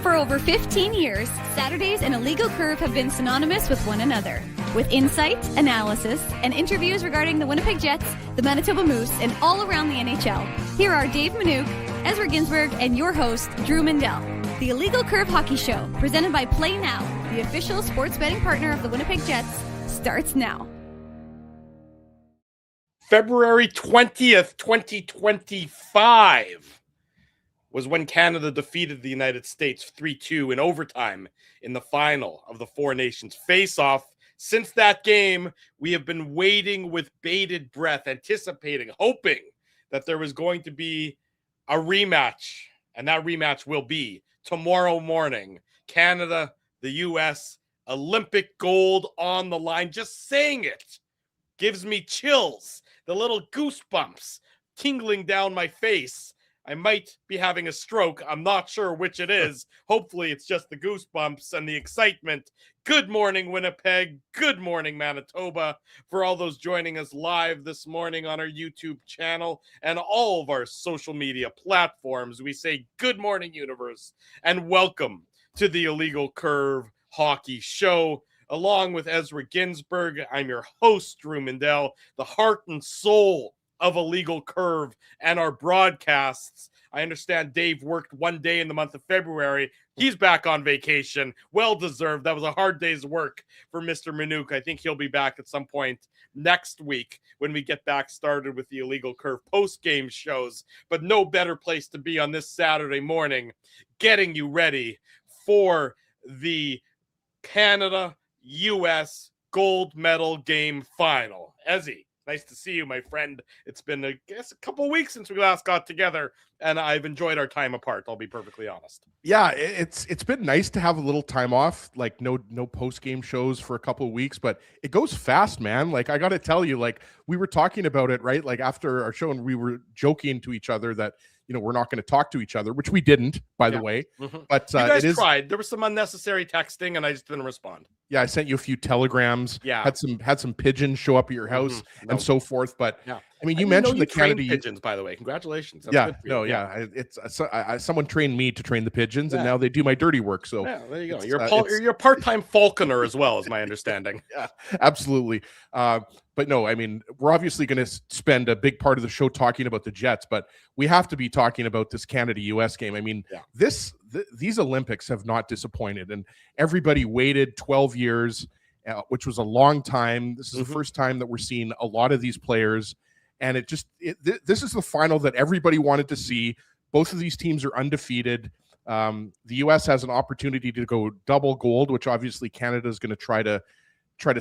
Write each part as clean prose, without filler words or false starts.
For over 15 years, Saturdays and Illegal Curve have been synonymous with one another. With insight, analysis, and interviews regarding the Winnipeg Jets, the Manitoba Moose, and all around the NHL, here are Dave Manouk, Ezra Ginsburg, and your host, Drew Mindell. The Illegal Curve Hockey Show, presented by Play Now, the official sports betting partner of the Winnipeg Jets, starts now. February 20th, 2025 was when Canada defeated the United States 3-2 in overtime in the final of the Four Nations face-off. Since that game, we have been waiting with bated breath, anticipating, hoping that there was going to be a rematch, and that rematch will be tomorrow morning. Canada, the U.S., Olympic gold on the line. Just saying it gives me chills, the little goosebumps tingling down my face. I might be having a stroke. I'm not sure which it is. Hopefully it's just the goosebumps and the excitement. Good morning, Winnipeg. Good morning, Manitoba. For all those joining us live this morning on our YouTube channel and all of our social media platforms, we say good morning, universe, and welcome to the Illegal Curve Hockey Show. Along with Ezra Ginsburg, I'm your host, Drew Mindell, the heart and soul of Illegal Curve and our broadcasts. I understand Dave worked one day in the month of February. He's back on vacation. Well-deserved. That was a hard day's work for Mr. Manouk. I think he'll be back at some point next week when we get back started with the Illegal Curve post-game shows. But no better place to be on this Saturday morning, getting you ready for the Canada-US gold medal game final. Ezzy, nice to see you, my friend. It's been, a couple weeks since we last got together, and I've enjoyed our time apart, I'll be perfectly honest. Yeah, it's been nice to have a little time off, like no post-game shows for a couple of weeks, but it goes fast, man. Like, I got to tell you, like, we were talking about it, right? Like, after our show, and we were joking to each other that, you know, we're not going to talk to each other, which we didn't, by the way. Mm-hmm. But you guys tried. There was some unnecessary texting, and I just didn't respond. Yeah, I sent you a few telegrams. Yeah, had some pigeons show up at your house and so forth. But yeah, I mean, you mentioned the Canada pigeons, by the way. Congratulations. That's good for you. It's someone trained me to train the pigeons, and now they do my dirty work. So yeah, there you go. You're a part-time falconer as well, is my understanding. Yeah, absolutely. But no, I mean, we're obviously going to spend a big part of the show talking about the Jets, but we have to be talking about this Canada-US game. I mean, these Olympics have not disappointed, and everybody waited 12 years, which was a long time. This is the first time that we're seeing a lot of these players, and this is the final that everybody wanted to see. Both of these teams are undefeated. The U.S. has an opportunity to go double gold, which obviously Canada is going to try to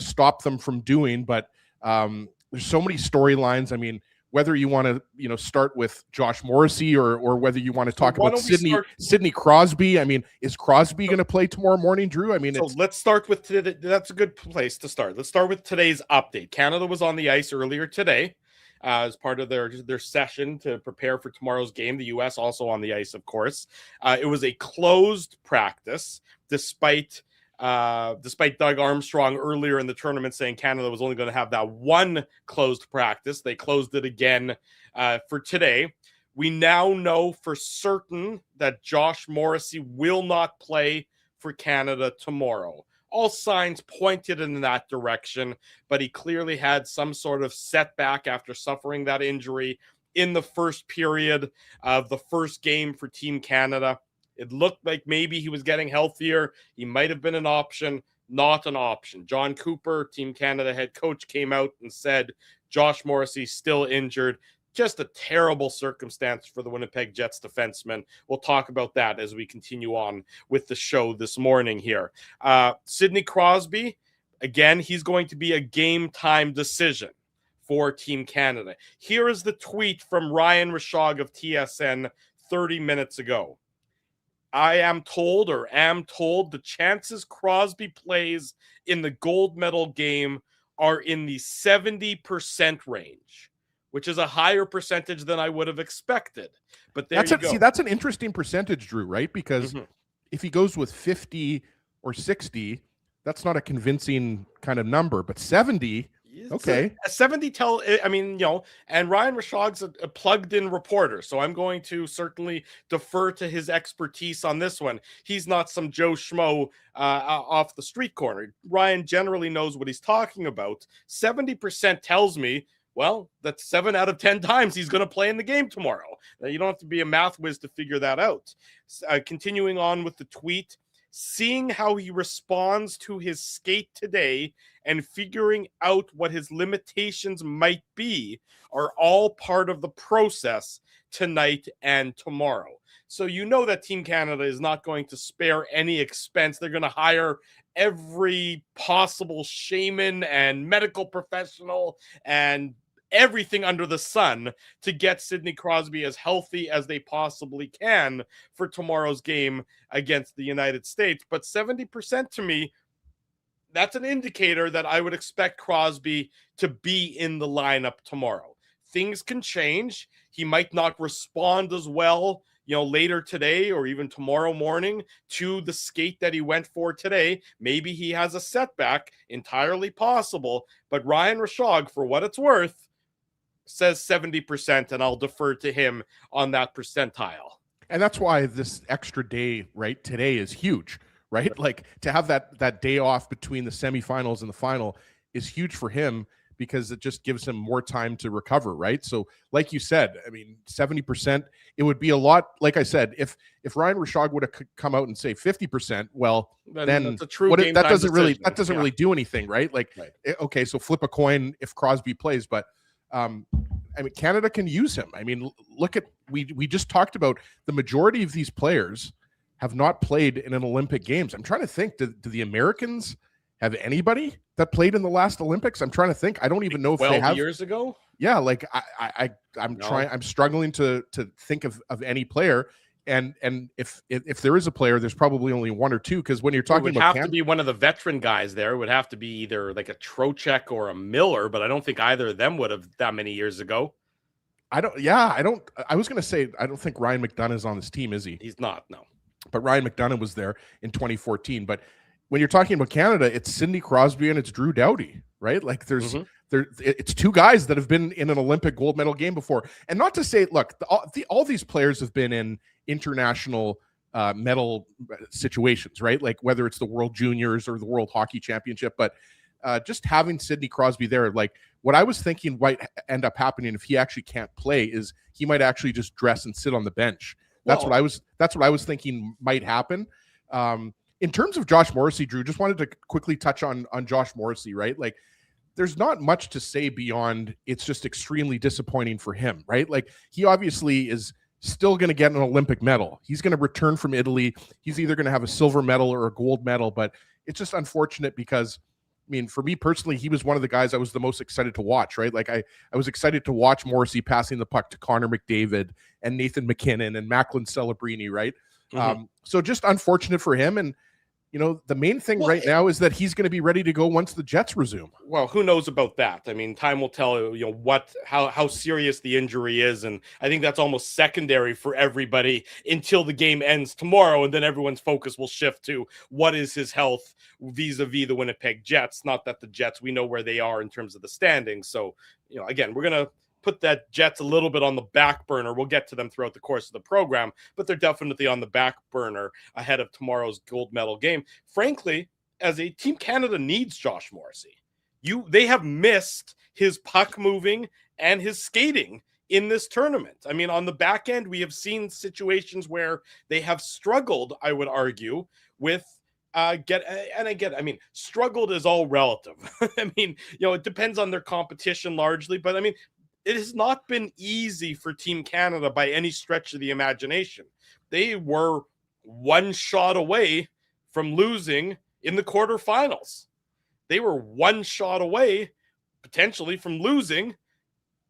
stop them from doing, but there's so many storylines. I mean, whether you want to, start with Josh Morrissey or whether you want to talk about Sidney Crosby. I mean, is Crosby going to play tomorrow morning, Drew? I mean, let's start with today. That's a good place to start. Let's start with today's update. Canada was on the ice earlier today as part of their session to prepare for tomorrow's game. The U.S. also on the ice, of course. It was a closed practice, despite Doug Armstrong earlier in the tournament saying Canada was only going to have that one closed practice. They closed it again for today. We now know for certain that Josh Morrissey will not play for Canada tomorrow. All signs pointed in that direction, but he clearly had some sort of setback after suffering that injury in the first period of the first game for Team Canada. It looked like maybe he was getting healthier. He might have been an option, not an option. John Cooper, Team Canada head coach, came out and said Josh Morrissey still injured. Just a terrible circumstance for the Winnipeg Jets defenseman. We'll talk about that as we continue on with the show this morning here. Sidney Crosby, again, he's going to be a game time decision for Team Canada. Here is the tweet from Ryan Rishaug of TSN 30 minutes ago. I am told the chances Crosby plays in the gold medal game are in the 70% range, which is a higher percentage than I would have expected. But there you go. See, that's an interesting percentage, Drew, right? Because if he goes with 50 or 60, that's not a convincing kind of number. But 70, Okay. A 70 tell, I mean, and Ryan Rashog's a plugged in reporter, so I'm going to certainly defer to his expertise on this one. He's not some Joe Schmo off the street corner. Ryan generally knows what he's talking about. 70% tells me, well, that's 7 out of 10 times he's going to play in the game tomorrow. You don't have to be a math whiz to figure that out. Continuing on with the tweet, seeing how he responds to his skate today and figuring out what his limitations might be are all part of the process tonight and tomorrow. So you know that Team Canada is not going to spare any expense. They're going to hire every possible shaman and medical professional and everything under the sun to get Sidney Crosby as healthy as they possibly can for tomorrow's game against the United States. But 70% to me, that's an indicator that I would expect Crosby to be in the lineup tomorrow. Things can change. He might not respond as well, later today or even tomorrow morning to the skate that he went for today. Maybe he has a setback, entirely possible. But Ryan Rashog, for what it's worth, says 70%, and I'll defer to him on that percentile. And that's why this extra day, right, today is huge, right? Like to have that day off between the semifinals and the final is huge for him because it just gives him more time to recover, right? So like you said, I mean, 70%, it would be a lot. Like I said, if Ryan Rashog would have come out and say 50%, well, then that's a true that doesn't really do anything, right? Like, okay, so flip a coin if Crosby plays, but I mean, Canada can use him. I mean, look at, we just talked about the majority of these players have not played in an Olympic Games. I'm trying to think, do the Americans have anybody that played in the last Olympics? I'm trying to think. I don't even know if they have. 12 years ago? Yeah, like I'm struggling to think of any player. And if there is a player, there's probably only one or two, because when you're talking about, it would have to be one of the veteran guys there. It would have to be either like a Trocheck or a Miller, but I don't think either of them would have that many years ago. I was going to say, I don't think Ryan McDonough is on this team, is he? He's not, no. But Ryan McDonough was there in 2014. But when you're talking about Canada, it's Sidney Crosby and it's Drew Doughty, right? Like it's two guys that have been in an Olympic gold medal game before. And not to say, look, all these players have been in international medal situations, right? Like whether it's the World Juniors or the World Hockey Championship, but just having Sidney Crosby there, like what I was thinking might end up happening if he actually can't play is he might actually just dress and sit on the bench. That's what I was thinking might happen. In terms of Josh Morrissey, Drew, just wanted to quickly touch on Josh Morrissey, right? Like there's not much to say beyond it's just extremely disappointing for him, right? Like he obviously is still going to get an Olympic medal. He's going to return from Italy. He's either going to have a silver medal or a gold medal, but it's just unfortunate because, I mean, for me personally, he was one of the guys I was the most excited to watch, right? Like I was excited to watch Morrissey passing the puck to Connor McDavid and Nathan McKinnon and Macklin Celebrini, right? So just unfortunate for him. And, the main thing right now is that he's going to be ready to go once the Jets resume. Well, who knows about that? I mean, time will tell, how serious the injury is. And I think that's almost secondary for everybody until the game ends tomorrow. And then everyone's focus will shift to what is his health vis-a-vis the Winnipeg Jets. Not that the Jets, we know where they are in terms of the standings. So, again, we're going to put that Jets a little bit on the back burner. We'll get to them throughout the course of the program, but they're definitely on the back burner ahead of tomorrow's gold medal game. Frankly, as a Team Canada needs Josh Morrissey. They have missed his puck moving and his skating in this tournament. I mean, on the back end, we have seen situations where they have struggled, I would argue, with struggled is all relative. I mean, it depends on their competition largely, but I mean, it has not been easy for Team Canada by any stretch of the imagination. They were one shot away from losing in the quarterfinals. They were one shot away, potentially, from losing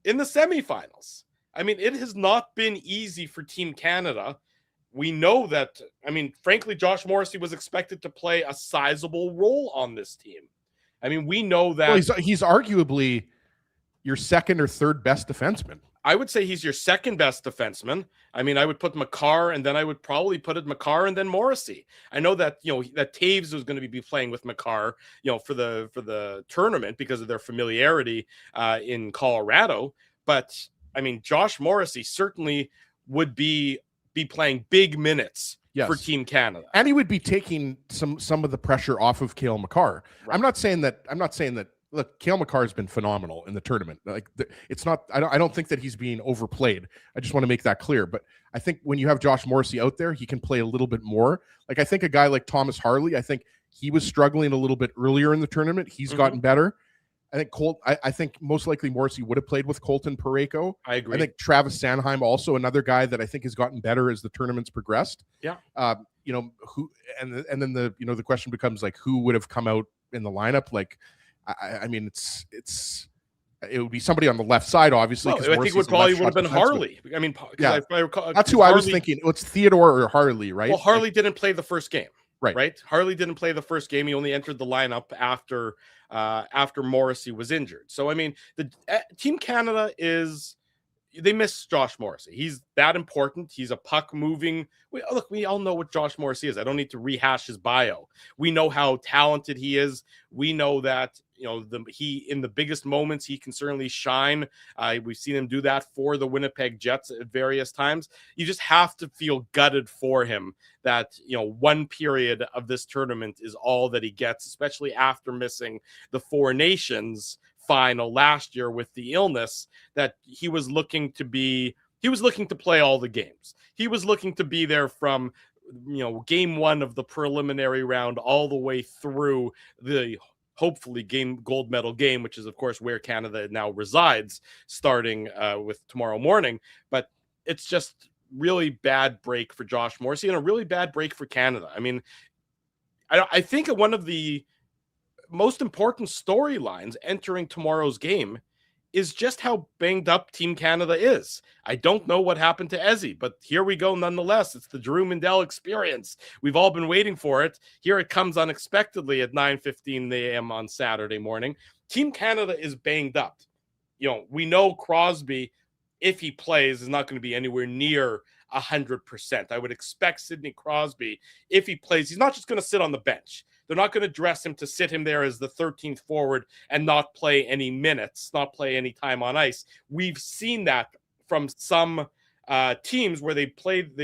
in the semifinals. I mean, it has not been easy for Team Canada. We know that, frankly, Josh Morrissey was expected to play a sizable role on this team. I mean, we know that. Well, he's arguably your second or third best defenseman. I would say he's your second best defenseman. I mean, I would put Makar, and then I would probably put it Makar and then Morrissey. I know that, that Taves was going to be playing with Makar, for the tournament because of their familiarity in Colorado. But I mean, Josh Morrissey certainly would be playing big minutes for Team Canada, and he would be taking some of the pressure off of Cale Makar. Right. I'm not saying that. Look, Cale Makar has been phenomenal in the tournament. Like, it's not. I don't think that he's being overplayed. I just want to make that clear. But I think when you have Josh Morrissey out there, he can play a little bit more. Like, I think a guy like Thomas Harley, I think he was struggling a little bit earlier in the tournament. He's gotten better. I think I think most likely Morrissey would have played with Colton Parayko. I agree. I think Travis Sanheim, also another guy that I think has gotten better as the tournament's progressed. Yeah. Who and then the question becomes, like, who would have come out in the lineup? Like, I mean, it would be somebody on the left side, obviously. Well, I think it would have been Harley. I mean, yeah, that's who I was thinking. It's Theodore or Harley, right? Well, Harley didn't play the first game. Right. Harley didn't play the first game. He only entered the lineup after Morrissey was injured. So, I mean, the Team Canada they miss Josh Morrissey. He's that important. He's a puck moving. We all know what Josh Morrissey is. I don't need to rehash his bio. We know how talented he is. We know that, he in the biggest moments, he can certainly shine. We've seen him do that for the Winnipeg Jets at various times. You just have to feel gutted for him that, one period of this tournament is all that he gets, especially after missing the Four Nations final last year with the illness, that he was looking to play all the games. He was looking to be there from, game one of the preliminary round all the way through the hopefully gold medal game, which is of course where Canada now resides, starting with tomorrow morning. But it's just really bad break for Josh Morrissey and a really bad break for Canada. I mean, I think one of the most important storylines entering tomorrow's game is just how banged up Team Canada is. I don't know what happened to Ezzy, but here we go nonetheless. It's the Drew Mindell experience. We've all been waiting for it. Here it comes unexpectedly at 9:15 a.m. on Saturday morning. Team Canada is banged up. We know Crosby, if he plays, is not going to be anywhere near 100%. I would expect Sidney Crosby, if he plays, he's not just going to sit on the bench. They're not going to dress him to sit him there as the 13th forward and not play any minutes, not play any time on ice. We've seen that from some teams where they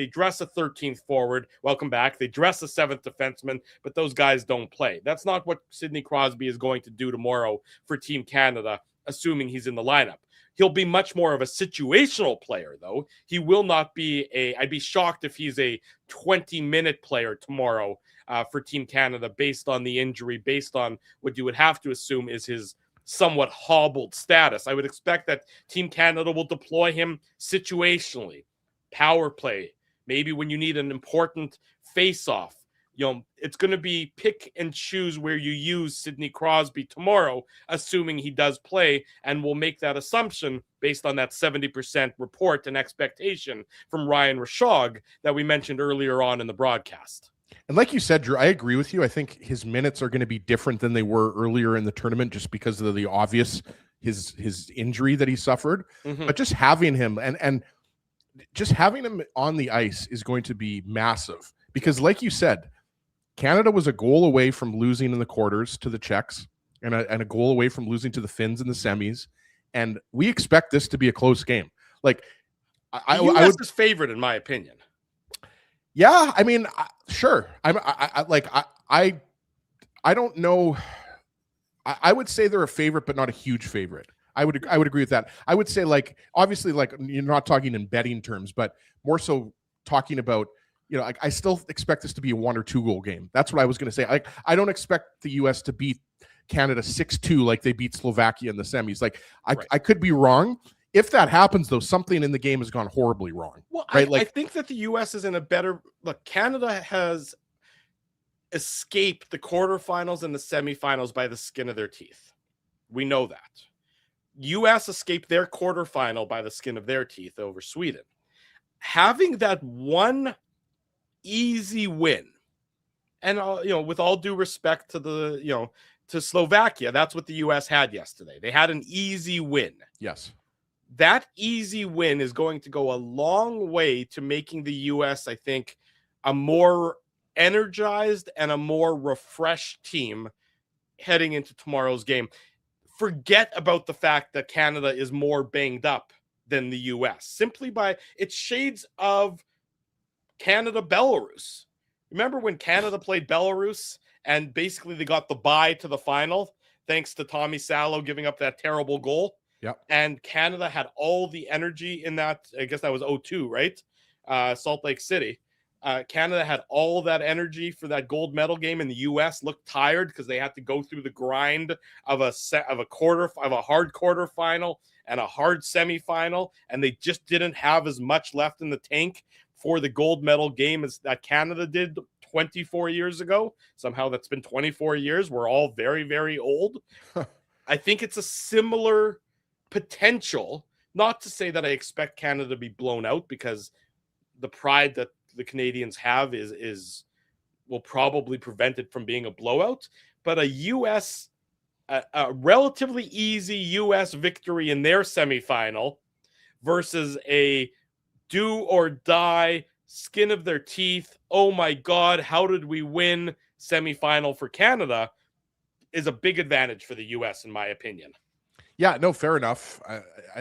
dress a 13th forward. Welcome back. They dress a 7th defenseman, but those guys don't play. That's not what Sidney Crosby is going to do tomorrow for Team Canada, assuming he's in the lineup. He'll be much more of a situational player, though. He will not be I'd be shocked if he's a 20-minute player tomorrow for Team Canada, based on the injury, based on what you would have to assume is his somewhat hobbled status. I would expect that Team Canada will deploy him situationally, power play, maybe when you need an important face-off. It's going to be pick and choose where you use Sidney Crosby tomorrow, assuming he does play, and we'll make that assumption based on that 70% report and expectation from Ryan Rishaug that we mentioned earlier on in the broadcast. And like you said, Drew, I agree with you. I think his minutes are going to be different than they were earlier in the tournament, just because of the obvious his injury that he suffered. But just having him and just having him on the ice is going to be massive, because like you said, Canada was a goal away from losing in the quarters to the Czechs, and a goal away from losing to the Finns in the semis. And we expect this to be a close game. Like, the U.S. is favored, in my opinion. Yeah, I mean, sure. I don't know. I would say they're a favorite, but not a huge favorite. I would agree with that. I would say, like, obviously, like, you're not talking in betting terms, but more so talking about, I still expect this to be a 1 or 2 goal game. That's what I was going to say. I don't expect the U.S. to beat Canada 6-2 like they beat Slovakia in the semis. Like, I could be wrong. If that happens, though, something in the game has gone horribly wrong. Well, right? I think that the U.S. is in a better look. Canada has escaped the quarterfinals and the semifinals by the skin of their teeth. We know that. U.S. escaped their quarterfinal by the skin of their teeth over Sweden. Having that one easy win, and with all due respect to to Slovakia, that's what the U.S. had yesterday. They had an easy win. Yes. that easy win is going to go a long way to making the U.S., I think, a more energized and a more refreshed team heading into tomorrow's game. Forget about the fact that Canada is more banged up than the U.S. simply by its shades of Canada-Belarus. Remember when Canada played Belarus and basically they got the bye to the final thanks to Tommy Salo giving up that terrible goal? Yep. And Canada had all the energy in that. I guess that was 0-2, right? Salt Lake City. Canada had all that energy for that gold medal game, and the U.S. looked tired because they had to go through the grind of a hard quarterfinal and a hard semifinal, and they just didn't have as much left in the tank for the gold medal game as that Canada did 24 years ago. Somehow that's been 24 years. We're all very, very old. I think it's a similar potential, not to say that I expect Canada to be blown out, because the pride that the Canadians have will probably prevent it from being a blowout, but a relatively easy U.S. victory in their semifinal versus a do or die, skin of their teeth, oh my God, how did we win semifinal for Canada, is a big advantage for the U.S. in my opinion. Yeah, no, fair enough.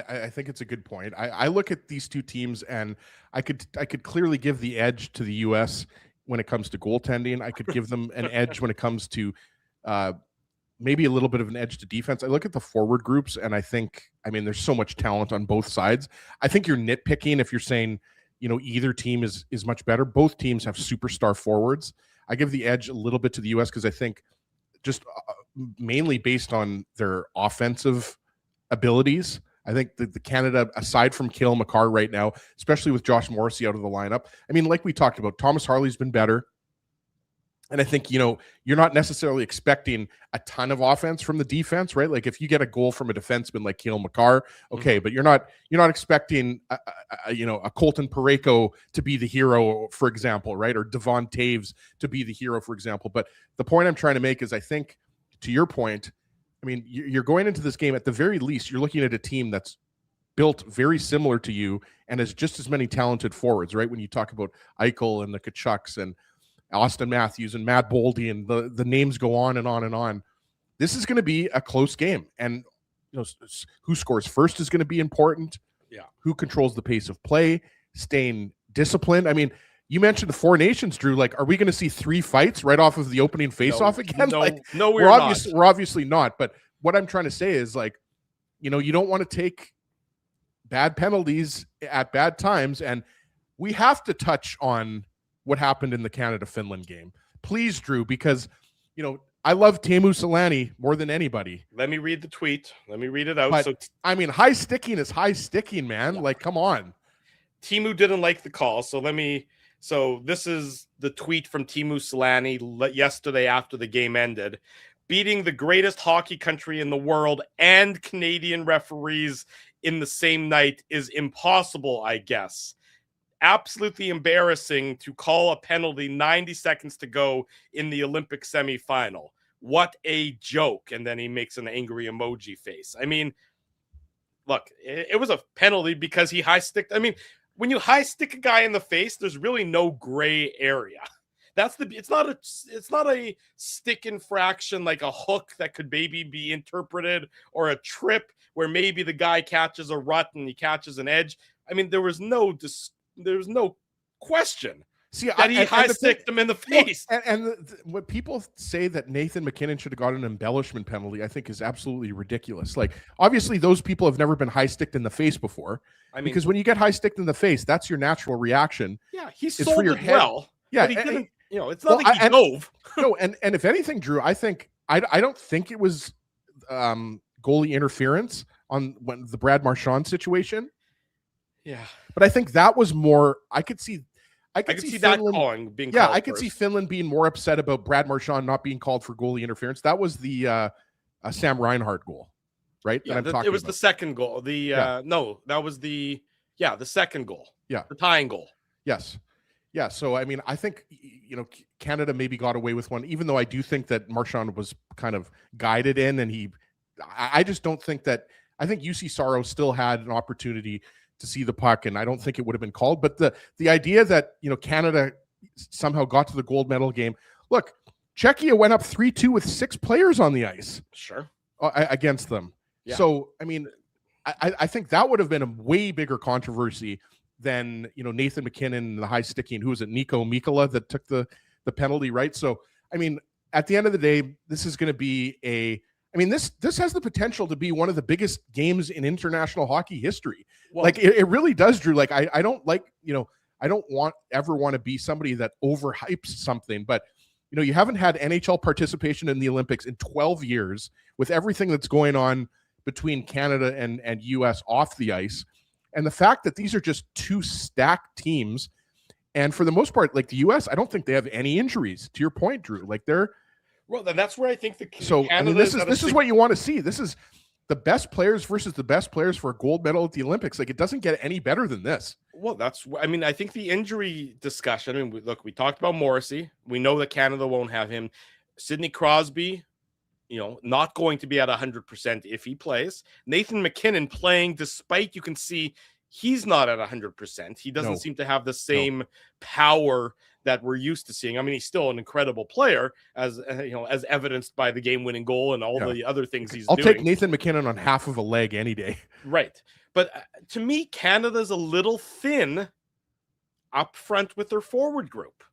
I think it's a good point. I look at these two teams, and I could clearly give the edge to the U.S. when it comes to goaltending. I could give them an edge when it comes to maybe a little bit of an edge to defense. I look at the forward groups, and I think, there's so much talent on both sides. I think you're nitpicking if you're saying, either team is much better. Both teams have superstar forwards. I give the edge a little bit to the U.S. because I think just mainly based on their offensive abilities. I think the Canada, aside from Cale Makar right now, especially with Josh Morrissey out of the lineup, like we talked about, Thomas Harley's been better. And I think, you're not necessarily expecting a ton of offense from the defense, right? Like if you get a goal from a defenseman like Cale Makar, okay, but you're not expecting a Colton Parayko to be the hero, for example, right? Or Devon Taves to be the hero, for example. But the point I'm trying to make is, I think, to your point, you're going into this game, at the very least, you're looking at a team that's built very similar to you and has just as many talented forwards, right? When you talk about Eichel and the Kachucks and Austin Matthews and Matt Boldy, and the names go on and on and on. This is going to be a close game, and who scores first is going to be important. Yeah, who controls the pace of play, staying disciplined. You mentioned the Four Nations, Drew. Like, are we going to see 3 fights right off of the opening face-off again? No, we're obviously not. But what I'm trying to say is, you don't want to take bad penalties at bad times, and we have to touch on what happened in the Canada-Finland game. Please, Drew, because, I love Teemu Selanne more than anybody. Let me read the tweet. Let me read it out. But, high sticking is high sticking, man. Yeah. Come on. Teemu didn't like the call, so this is the tweet from Teemu Selanne yesterday after the game ended. Beating the greatest hockey country in the world and Canadian referees in the same night is impossible, I guess. Absolutely embarrassing to call a penalty 90 seconds to go in the Olympic semifinal. What a joke. And then he makes an angry emoji face. Look, it was a penalty because he high-sticked. When you high-stick a guy in the face, there's really no gray area. It's not a stick infraction like a hook that could maybe be interpreted, or a trip where maybe the guy catches a rut and he catches an edge. There was no question that he high-sticked him in the face. What people say that Nathan McKinnon should have got an embellishment penalty, I think, is absolutely ridiculous. Obviously, those people have never been high-sticked in the face before. Because when you get high-sticked in the face, that's your natural reaction. Yeah, he sold it well. Yeah, but he didn't. It's not like he dove. No, and if anything, Drew, I think I don't think it was goalie interference on the Brad Marchand situation. Yeah, but I think that was more. I could see Finland, that calling being. Yeah, I could see Finland being more upset about Brad Marchand not being called for goalie interference. That was the Sam Reinhart goal, right? Yeah, it was the second goal. That was the second goal. Yeah, the tying goal. Yes. Yeah, so I think Canada maybe got away with one, even though I do think that Marchand was kind of guided in, and I just don't think that I think UC Sorrow still had an opportunity to see the puck, and I don't think it would have been called. But the idea that, Canada somehow got to the gold medal game. Look, Czechia went up 3-2 with 6 players on the ice. Sure. Against them. Yeah. So, I mean, I think that would have been a way bigger controversy than, Nathan MacKinnon, the high sticking, who was it, Nico Mikkola, that took the penalty, right? So, I mean, at the end of the day, this is going to be this has the potential to be one of the biggest games in international hockey history. Well, like it really does, Drew. Like I don't like, I don't want to be somebody that overhypes something, but you haven't had NHL participation in the Olympics in 12 years with everything that's going on between Canada and US off the ice. And the fact that these are just 2 stacked teams. And for the most part, like the US, I don't think they have any injuries, to your point, Drew. Like well, then that's where I think this is what you want to see. This is the best players versus the best players for a gold medal at the Olympics. Like, it doesn't get any better than this. Well, I think the injury discussion, we talked about Morrissey. We know that Canada won't have him. Sidney Crosby, not going to be at 100% if he plays. Nathan MacKinnon playing, despite you can see he's not at 100%. He doesn't seem to have the same power that we're used to seeing. I mean, he's still an incredible player, as evidenced by the game-winning goal and all the other things he's doing. I'll take Nathan MacKinnon on half of a leg any day. Right. But to me, Canada's a little thin up front with their forward group,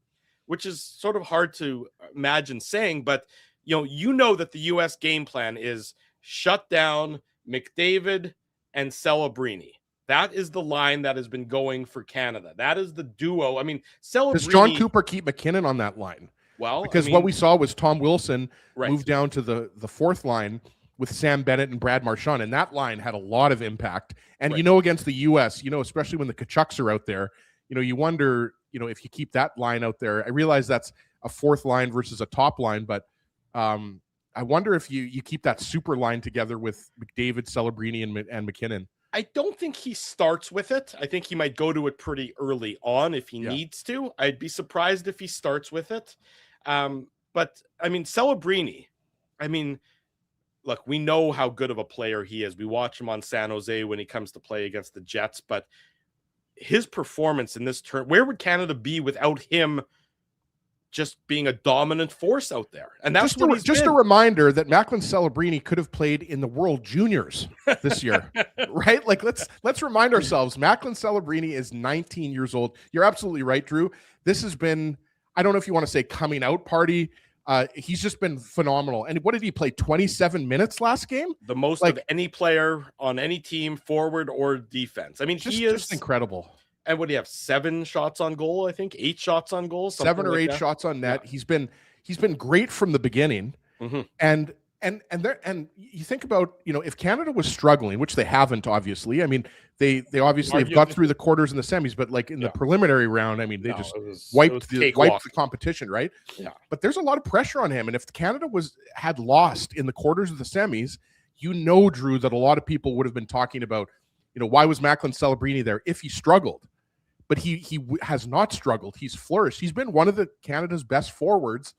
which is sort of hard to imagine saying. But, that the U.S. game plan is shut down McDavid and Celebrini. That is the line that has been going for Canada. That is the duo. I mean, Celebrini... Does John Cooper keep MacKinnon on that line? Well, because what we saw was Tom Wilson move down to the 4th line with Sam Bennett and Brad Marchand, and that line had a lot of impact. And against the U.S., especially when the Kachucks are out there, you wonder, if you keep that line out there. I realize that's a 4th line versus a top line, but I wonder if you keep that super line together with McDavid, Celebrini, and MacKinnon. I don't think he starts with it. I think he might go to it pretty early on if he needs to. I'd be surprised if he starts with it. But, I mean, Celebrini, look, we know how good of a player he is. We watch him on San Jose when he comes to play against the Jets. But his performance in this turn, where would Canada be without him just being a dominant force out there? And that's just a reminder that Macklin Celebrini could have played in the World Juniors this year, right? Like let's remind ourselves, Macklin Celebrini is 19 years old. You're absolutely right, Drew. This has been, I don't know if you want to say coming out party. He's just been phenomenal. And what did he play? 27 minutes last game? The most of any player on any team, forward or defense. I mean, he is just incredible. And what do you have? 7 shots on goal, I think. 8 shots on goal. 7 or 8 shots on net. Yeah. He's been great from the beginning. Mm-hmm. And you think about, if Canada was struggling, which they haven't, obviously. I mean, they obviously have got through the quarters and the semis, but like in the preliminary round, I mean, they wiped the competition, right? Yeah. But there's a lot of pressure on him. And if Canada had lost in the quarters of the semis, Drew, that a lot of people would have been talking about, why was Macklin Celebrini there if he struggled? But he has not struggled. He's flourished. He's been one of Canada's best forwards.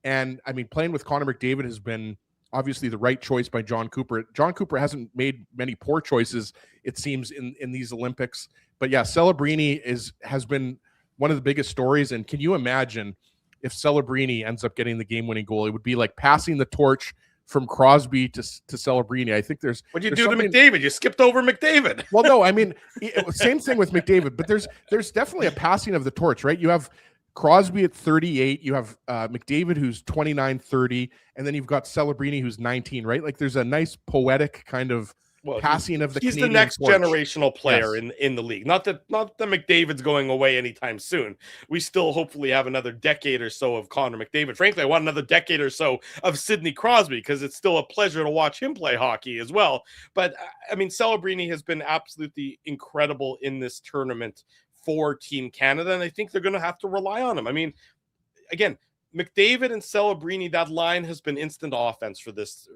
And, I mean, playing with Connor McDavid has been obviously the right choice by John Cooper. John Cooper hasn't made many poor choices, it seems, in these Olympics. But, yeah, Celebrini has been one of the biggest stories. And can you imagine if Celebrini ends up getting the game-winning goal? It would be like passing the torch from Crosby to Celebrini. I think there's... What'd you do to McDavid? You skipped over McDavid. Well, no, I mean, same thing with McDavid, but there's definitely a passing of the torch, right? You have Crosby at 38, you have McDavid who's 29, 30, and then you've got Celebrini who's 19, right? Like there's a nice poetic kind of passing of the He's Canadian the next torch. Generational player in the league. Not that McDavid's going away anytime soon. We still hopefully have another decade or so of Connor McDavid. Frankly, I want another decade or so of Sidney Crosby because it's still a pleasure to watch him play hockey as well. But I mean, Celebrini has been absolutely incredible in this tournament for Team Canada, and I think they're going to have to rely on him. I mean, again, McDavid and Celebrini, that line has been instant offense for this,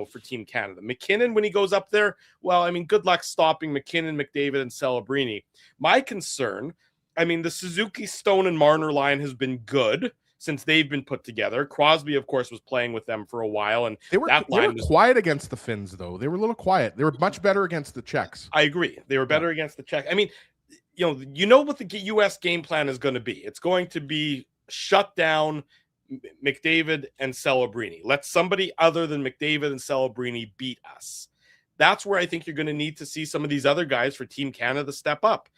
for Team Canada. MacKinnon, when he goes up there, well, I mean, good luck stopping MacKinnon, McDavid, and Celebrini. My concern I mean, the Suzuki, Stone, and Marner line has been good since they've been put together. Crosby, of course, was playing with them for a while, and they were quiet against the Finns, though. They were a little quiet. They were much better against the Czechs. I agree. They were better against the Czechs. I mean, you know what the U.S. game plan is going to be. It's going to be shut down McDavid and Celebrini. Let somebody other than McDavid and Celebrini beat us. That's where I think you're going to need to see some of these other guys for Team Canada step up.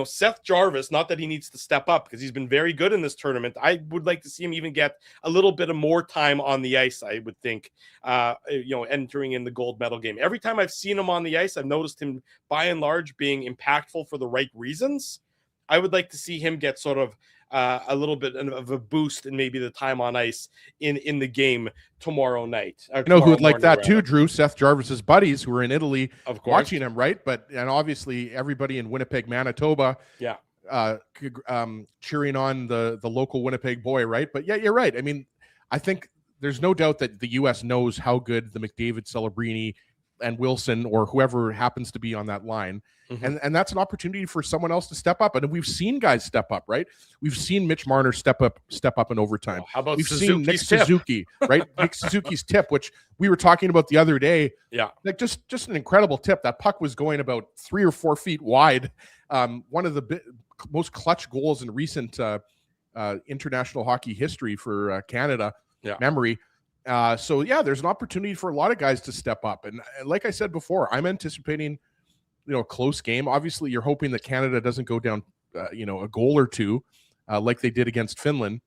Seth Jarvis, not that he needs to step up because he's been very good in this tournament. I would like to see him even get a little bit of more time on the ice, I would think, entering in the gold medal game. Every time I've seen him on the ice, I've noticed him, by and large, being impactful for the right reasons. I would like to see him get sort of a little bit of a boost in maybe the time on ice in the game tomorrow night. You know who would like that too, Drew? Seth Jarvis's buddies who were in Italy watching him, right? And obviously everybody in Winnipeg, Manitoba, cheering on the local Winnipeg boy, right? But yeah, you're right. I mean, I think there's no doubt that the U.S. knows how good the McDavid, Celebrini, and Wilson or whoever happens to be on that line. Mm-hmm. And that's an opportunity for someone else to step up. And we've seen guys step up, right? We've seen Mitch Marner step up in overtime. How about we've seen Nick Suzuki, right? Nick Suzuki's tip, which we were talking about the other day. Yeah. Like just an incredible tip. That puck was going about 3 or 4 feet wide. One of the most clutch goals in recent international hockey history for Canada memory. So yeah, there's an opportunity for a lot of guys to step up. And like I said before, I'm anticipating, a close game. Obviously, you're hoping that Canada doesn't go down, a goal or two, like they did against Finland.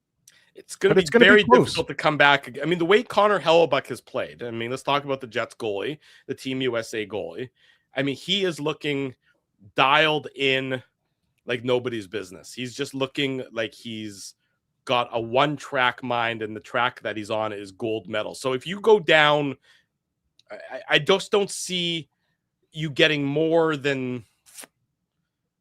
It's going to be very difficult to come back. I mean, the way Connor Hellebuyck has played. I mean, let's talk about the Jets goalie, the Team USA goalie. I mean, he is looking dialed in like nobody's business. He's just looking like he's got a one-track mind, and the track that he's on is gold medal. So if you go down, I just don't see you getting more than.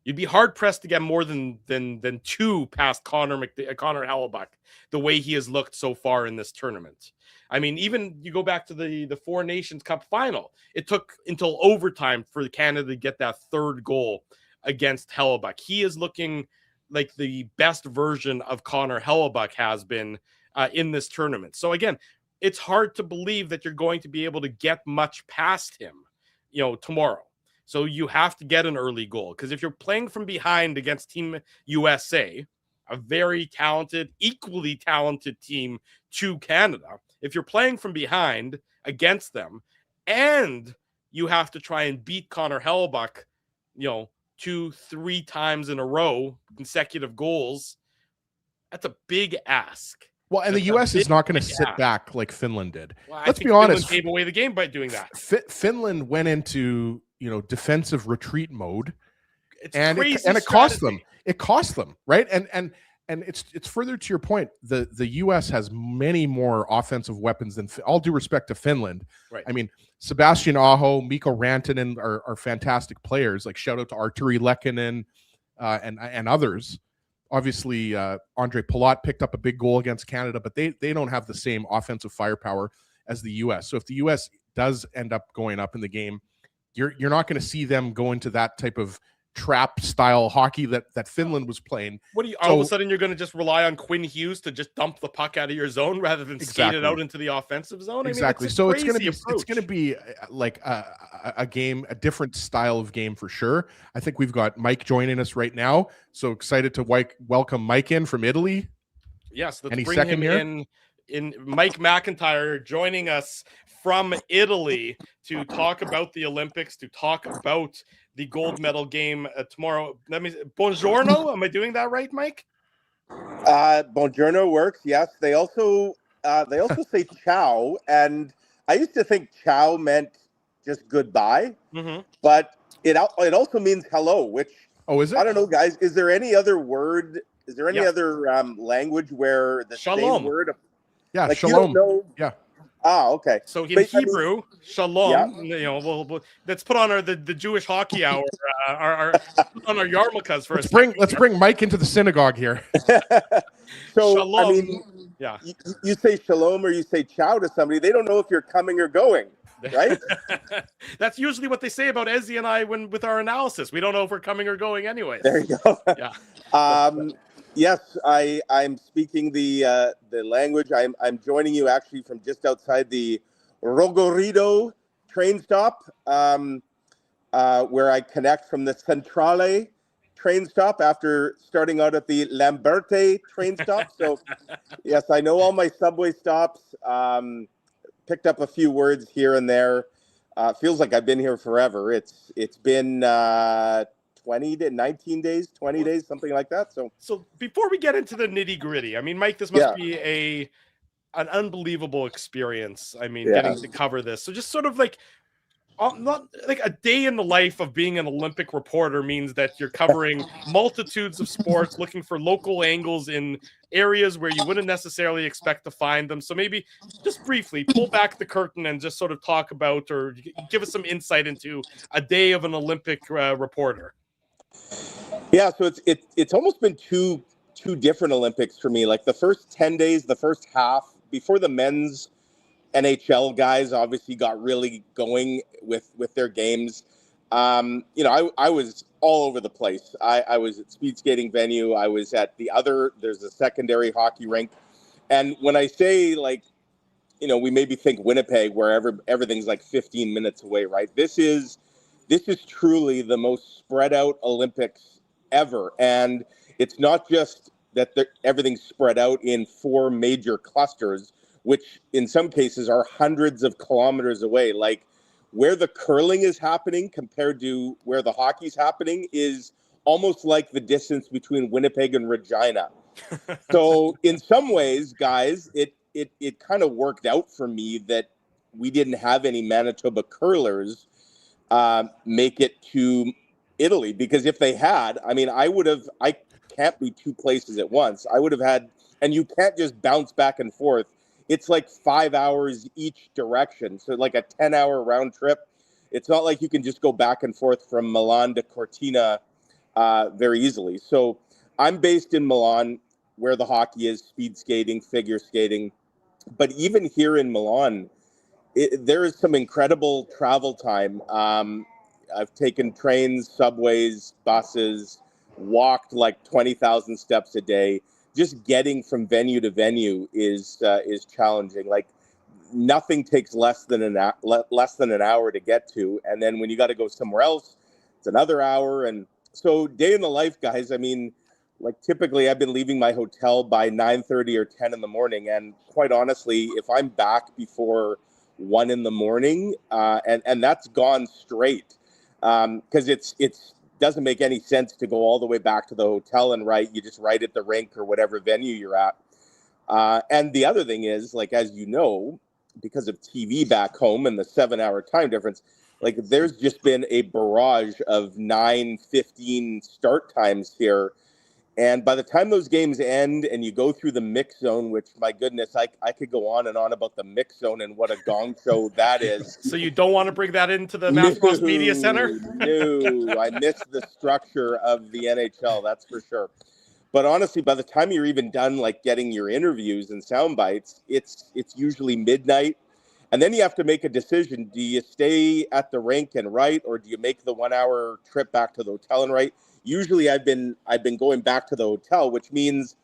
You'd be hard pressed to get more than 2 past Connor Hellebuyck, the way he has looked so far in this tournament. I mean, even you go back to the Four Nations Cup final, it took until overtime for Canada to get that 3rd goal against Hellebuyck. He is looking like the best version of Connor Hellebuyck has been in this tournament. So again, it's hard to believe that you're going to be able to get much past him, tomorrow. So you have to get an early goal, because if you're playing from behind against Team USA, a very talented, equally talented team to Canada, if you're playing from behind against them and you have to try and beat Connor Hellebuyck, 2-3 times in a row, consecutive goals, that's a big ask. Well, and the U.S. is not going to sit back like Finland did. Well, Let's be honest. Finland gave away the game by doing that. Finland went into defensive retreat mode, and it cost them. It cost them, right? And it's further to your point. The U.S. has many more offensive weapons than, all due respect to Finland. Right. I mean, Sebastian Aho, Mikko Rantanen are fantastic players. Like, shout out to Arturi Lehkonen and others. Obviously, Andre Palat picked up a big goal against Canada, but they don't have the same offensive firepower as the U.S. So if the U.S. does end up going up in the game, you're not going to see them go into that type of trap style hockey that Finland was playing. What do you all of a sudden you're going to just rely on Quinn Hughes to just dump the puck out of your zone rather than skate it out into the offensive zone? Exactly. So it's going to be like a game, a different style of game for sure. I think we've got Mike joining us right now. So excited to welcome Mike in from Italy. Yes, let's bring him in Mike McIntyre joining us from Italy to talk about the Olympics, to talk about the gold medal game tomorrow. That means buongiorno. Am I doing that right, Mike? Buongiorno works. Yes. They also say ciao, and I used to think ciao meant just goodbye, but it also means hello. Which is it? I don't know, guys. Is there any other word? Is there any other language where the shalom same word? Yeah, like shalom. Yeah. Ah, okay. So in Hebrew, shalom. Let's put on the Jewish hockey hour, on our yarmulkes for Let's bring Mike into the synagogue here. So shalom. I mean, you say shalom or you say ciao to somebody, they don't know if you're coming or going. right? That's usually what they say about Ezzy and I with our analysis. We don't know if we're coming or going anyways. There you go. Yeah. Yes, I'm speaking the language. I'm joining you actually from just outside the Rogorido train stop, where I connect from the Centrale train stop after starting out at the Lamberti train stop. So, yes, I know all my subway stops. Picked up a few words here and there. Feels like I've been here forever. It's been 20 to 19 days, 20 days, something like that. So before we get into the nitty gritty, I mean, Mike, this must be an unbelievable experience. I mean, getting to cover this. So just sort of like, not like a day in the life of being an Olympic reporter means that you're covering multitudes of sports, looking for local angles in areas where you wouldn't necessarily expect to find them. So maybe just briefly pull back the curtain and just sort of talk about or give us some insight into a day of an Olympic reporter. Yeah, so it's almost been two different Olympics for me. Like the first 10 days, the first half before the men's NHL guys obviously got really going with their games. I was all over the place. I was at speed skating venue. I was at there's a secondary hockey rink. And when I say like, we maybe think Winnipeg where everything's like 15 minutes away, right? This is truly the most spread out Olympics ever. And it's not just that everything's spread out in 4 major clusters, which in some cases are hundreds of kilometers away. Like where the curling is happening compared to where the hockey's happening is almost like the distance between Winnipeg and Regina. So in some ways, guys, it kind of worked out for me that we didn't have any Manitoba curlers make it to Italy, because if they had, I mean, I can't be 2 places at once. I would have had, and you can't just bounce back and forth. It's like 5 hours each direction. So like a 10-hour round trip. It's not like you can just go back and forth from Milan to Cortina very easily. So I'm based in Milan, where the hockey is, speed skating, figure skating. But even here in Milan, there is some incredible travel time. I've taken trains, subways, buses, walked like 20,000 steps a day. Just getting from venue to venue is challenging. Like nothing takes less than an hour to get to, and then when you got to go somewhere else, it's another hour. And so, day in the life, guys. I mean, like typically, I've been leaving my hotel by 9:30 or 10 in the morning, and quite honestly, if I'm back before 1 in the morning, and that's gone straight, because it's doesn't make any sense to go all the way back to the hotel and write. You just write at the rink or whatever venue you're at. And the other thing is, like, as you know, because of TV back home and the 7-hour time difference, like there's just been a barrage of 9:15 start times here. And by the time those games end and you go through the mix zone, which, my goodness, I could go on and on about the mix zone and what a gong show that is. So you don't want to bring that into the Mass Media Center? No, I miss the structure of the NHL, that's for sure. But honestly, by the time you're even done, like getting your interviews and sound bites, it's usually midnight. And then you have to make a decision. Do you stay at the rink and write, or do you make the 1-hour trip back to the hotel and write? Usually I've been going back to the hotel, which means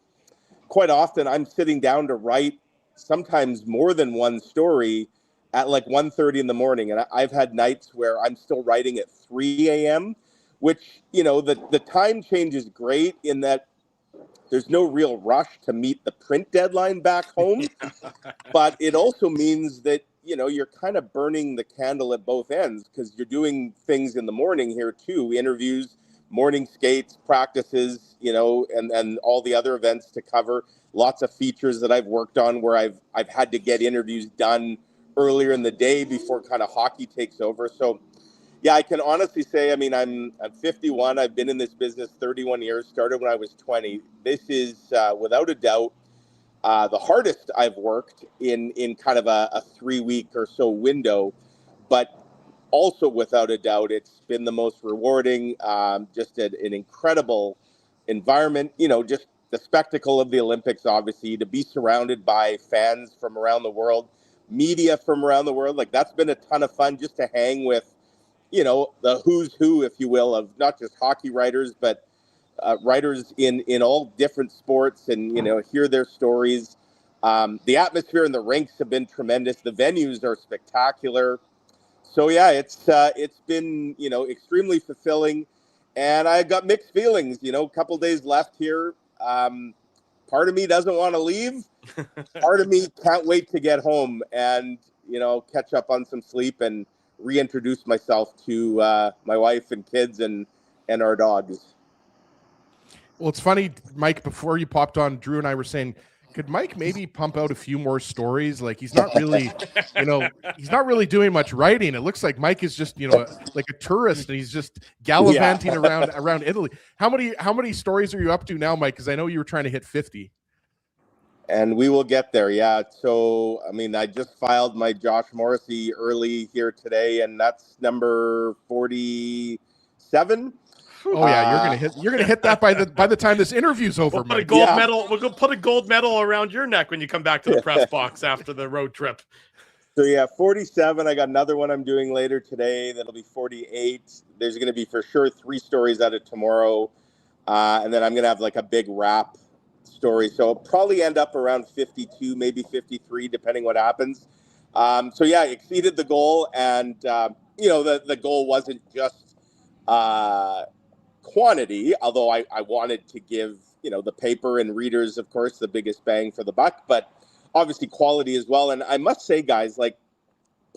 quite often I'm sitting down to write sometimes more than one story at like 1:30 in the morning. And I've had nights where I'm still writing at 3 a.m., which, the time change is great in that there's no real rush to meet the print deadline back home. But it also means that, you're kind of burning the candle at both ends, because you're doing things in the morning here too, interviews, morning skates, practices, and all the other events to cover. Lots of features that I've worked on where I've had to get interviews done earlier in the day before kind of hockey takes over. So, yeah, I can honestly say, I mean, I'm 51. I've been in this business 31 years, started when I was 20. This is, without a doubt, the hardest I've worked in kind of a 3-week or so window. But also, without a doubt, it's been the most rewarding, just an incredible environment. Just the spectacle of the Olympics, obviously, to be surrounded by fans from around the world, media from around the world. Like, that's been a ton of fun just to hang with, the who's who, if you will, of not just hockey writers, but writers in all different sports, and hear their stories. The atmosphere in the rinks have been tremendous. The venues are spectacular. So yeah, it's been extremely fulfilling, and I got mixed feelings. A couple days left here. Part of me doesn't want to leave. Part of me can't wait to get home and catch up on some sleep and reintroduce myself to my wife and kids and our dogs. Well, it's funny, Mike, before you popped on, Drew and I were saying, could Mike maybe pump out a few more stories? Like, he's not really, he's not really doing much writing. It looks like Mike is just, like a tourist, and he's just gallivanting around Italy. How many stories are you up to now, Mike? Because I know you were trying to hit 50. And we will get there. Yeah. So, I just filed my Josh Morrissey early here today, and that's number 47. Oh yeah, you're gonna hit that by the time this interview's over. We'll put a gold medal. We'll go put a gold medal around your neck when you come back to the press box after the road trip. So yeah, 47. I got another one I'm doing later today. That'll be 48. There's going to be for sure 3 stories out of tomorrow, and then I'm going to have like a big wrap story. So I'll probably end up around 52, maybe 53, depending what happens. So yeah, exceeded the goal, and the goal wasn't just quantity, although I wanted to give the paper and readers, of course, the biggest bang for the buck, but obviously quality as well. And I must say, guys, like,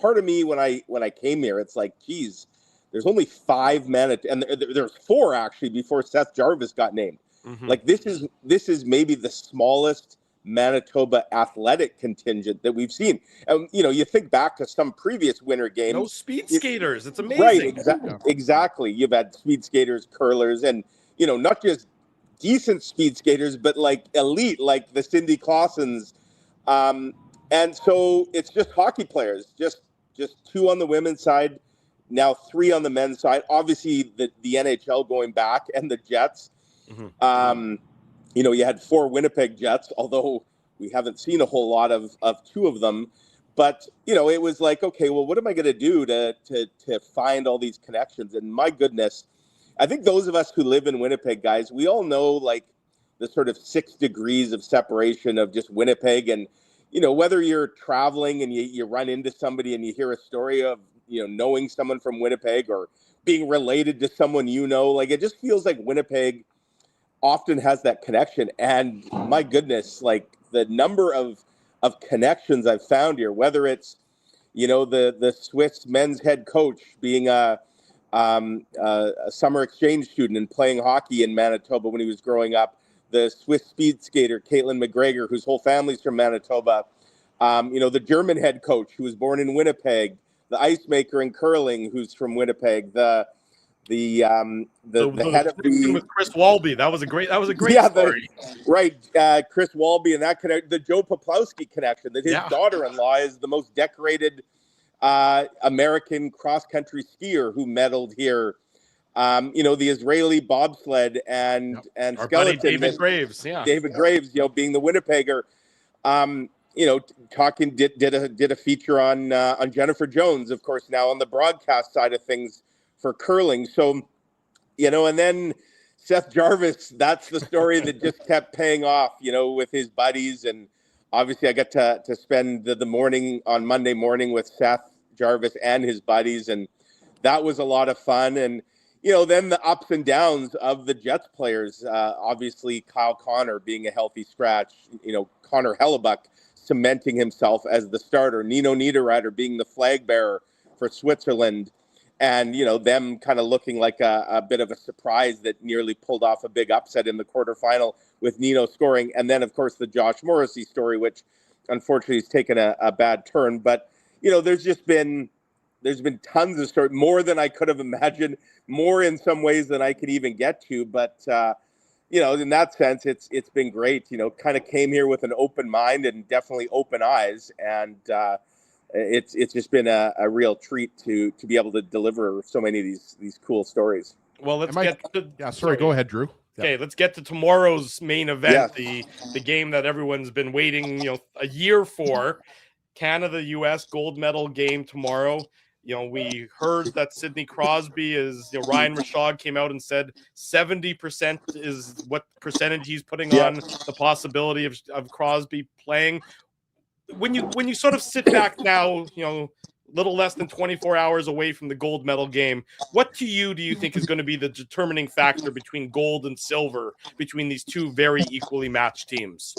part of me when I came here, it's like, geez, there's only 5 men, and there's 4 actually before Seth Jarvis got named. Mm-hmm. Like, this is maybe the smallest Manitoba athletic contingent that we've seen. And you think back to some previous winter games. No speed skaters. It's amazing. Right, exactly. You've had speed skaters, curlers, and not just decent speed skaters, but like elite, like the Cindy Clausens. And so it's just hockey players, just 2 on the women's side, now 3 on the men's side. Obviously, the NHL going back, and the Jets. Mm-hmm. You had 4 Winnipeg Jets, although we haven't seen a whole lot of 2 of them. But, it was like, okay, well, what am I going to do to find all these connections? And my goodness, I think those of us who live in Winnipeg, guys, we all know, like, the sort of 6 degrees of separation of just Winnipeg. And, whether you're traveling and you run into somebody and you hear a story of, knowing someone from Winnipeg or being related to someone, like, it just feels like Winnipeg often has that connection. And my goodness, like, the number of connections I've found here, whether it's the Swiss men's head coach being a summer exchange student and playing hockey in Manitoba when he was growing up, the Swiss speed skater Caitlin McGregor, whose whole family's from Manitoba, the German head coach who was born in Winnipeg, the ice maker in curling who's from Winnipeg, the head of with Chris Walby. That was a great story. Chris Walby, and that the Joe Poplawski connection, that his daughter-in-law is the most decorated American cross-country skier who medaled here. The Israeli bobsled and our skeleton. Buddy David Graves, David Graves, being the Winnipegger. Did a feature on Jennifer Jones, of course, now on the broadcast side of things for curling. So, and then Seth Jarvis, that's the story that just kept paying off, with his buddies. And obviously I got to spend the morning on Monday morning with Seth Jarvis and his buddies. And that was a lot of fun. And, then the ups and downs of the Jets players, obviously Kyle Connor being a healthy scratch, Connor Hellebuck cementing himself as the starter, Nino Niederreiter being the flag bearer for Switzerland, and them kind of looking like a bit of a surprise that nearly pulled off a big upset in the quarterfinal with Nino scoring. And then, of course, the Josh Morrissey story, which unfortunately has taken a bad turn. But there's been tons of stories, more than I could have imagined, more in some ways than I could even get to. But in that sense, it's been great. Kind of came here with an open mind and definitely open eyes, and it's just been a real treat to be able to deliver so many of these cool stories. Well, go ahead, Drew. Okay, let's get to tomorrow's main event, the game that everyone's been waiting, a year for. Canada-US gold medal game tomorrow. We heard that Sidney Crosby is, Ryan Rishaug came out and said 70% is what percentage he's putting on the possibility of Crosby playing. When you sort of sit back now, little less than 24 hours away from the gold medal game, what do you think is going to be the determining factor between gold and silver between these two very equally matched teams?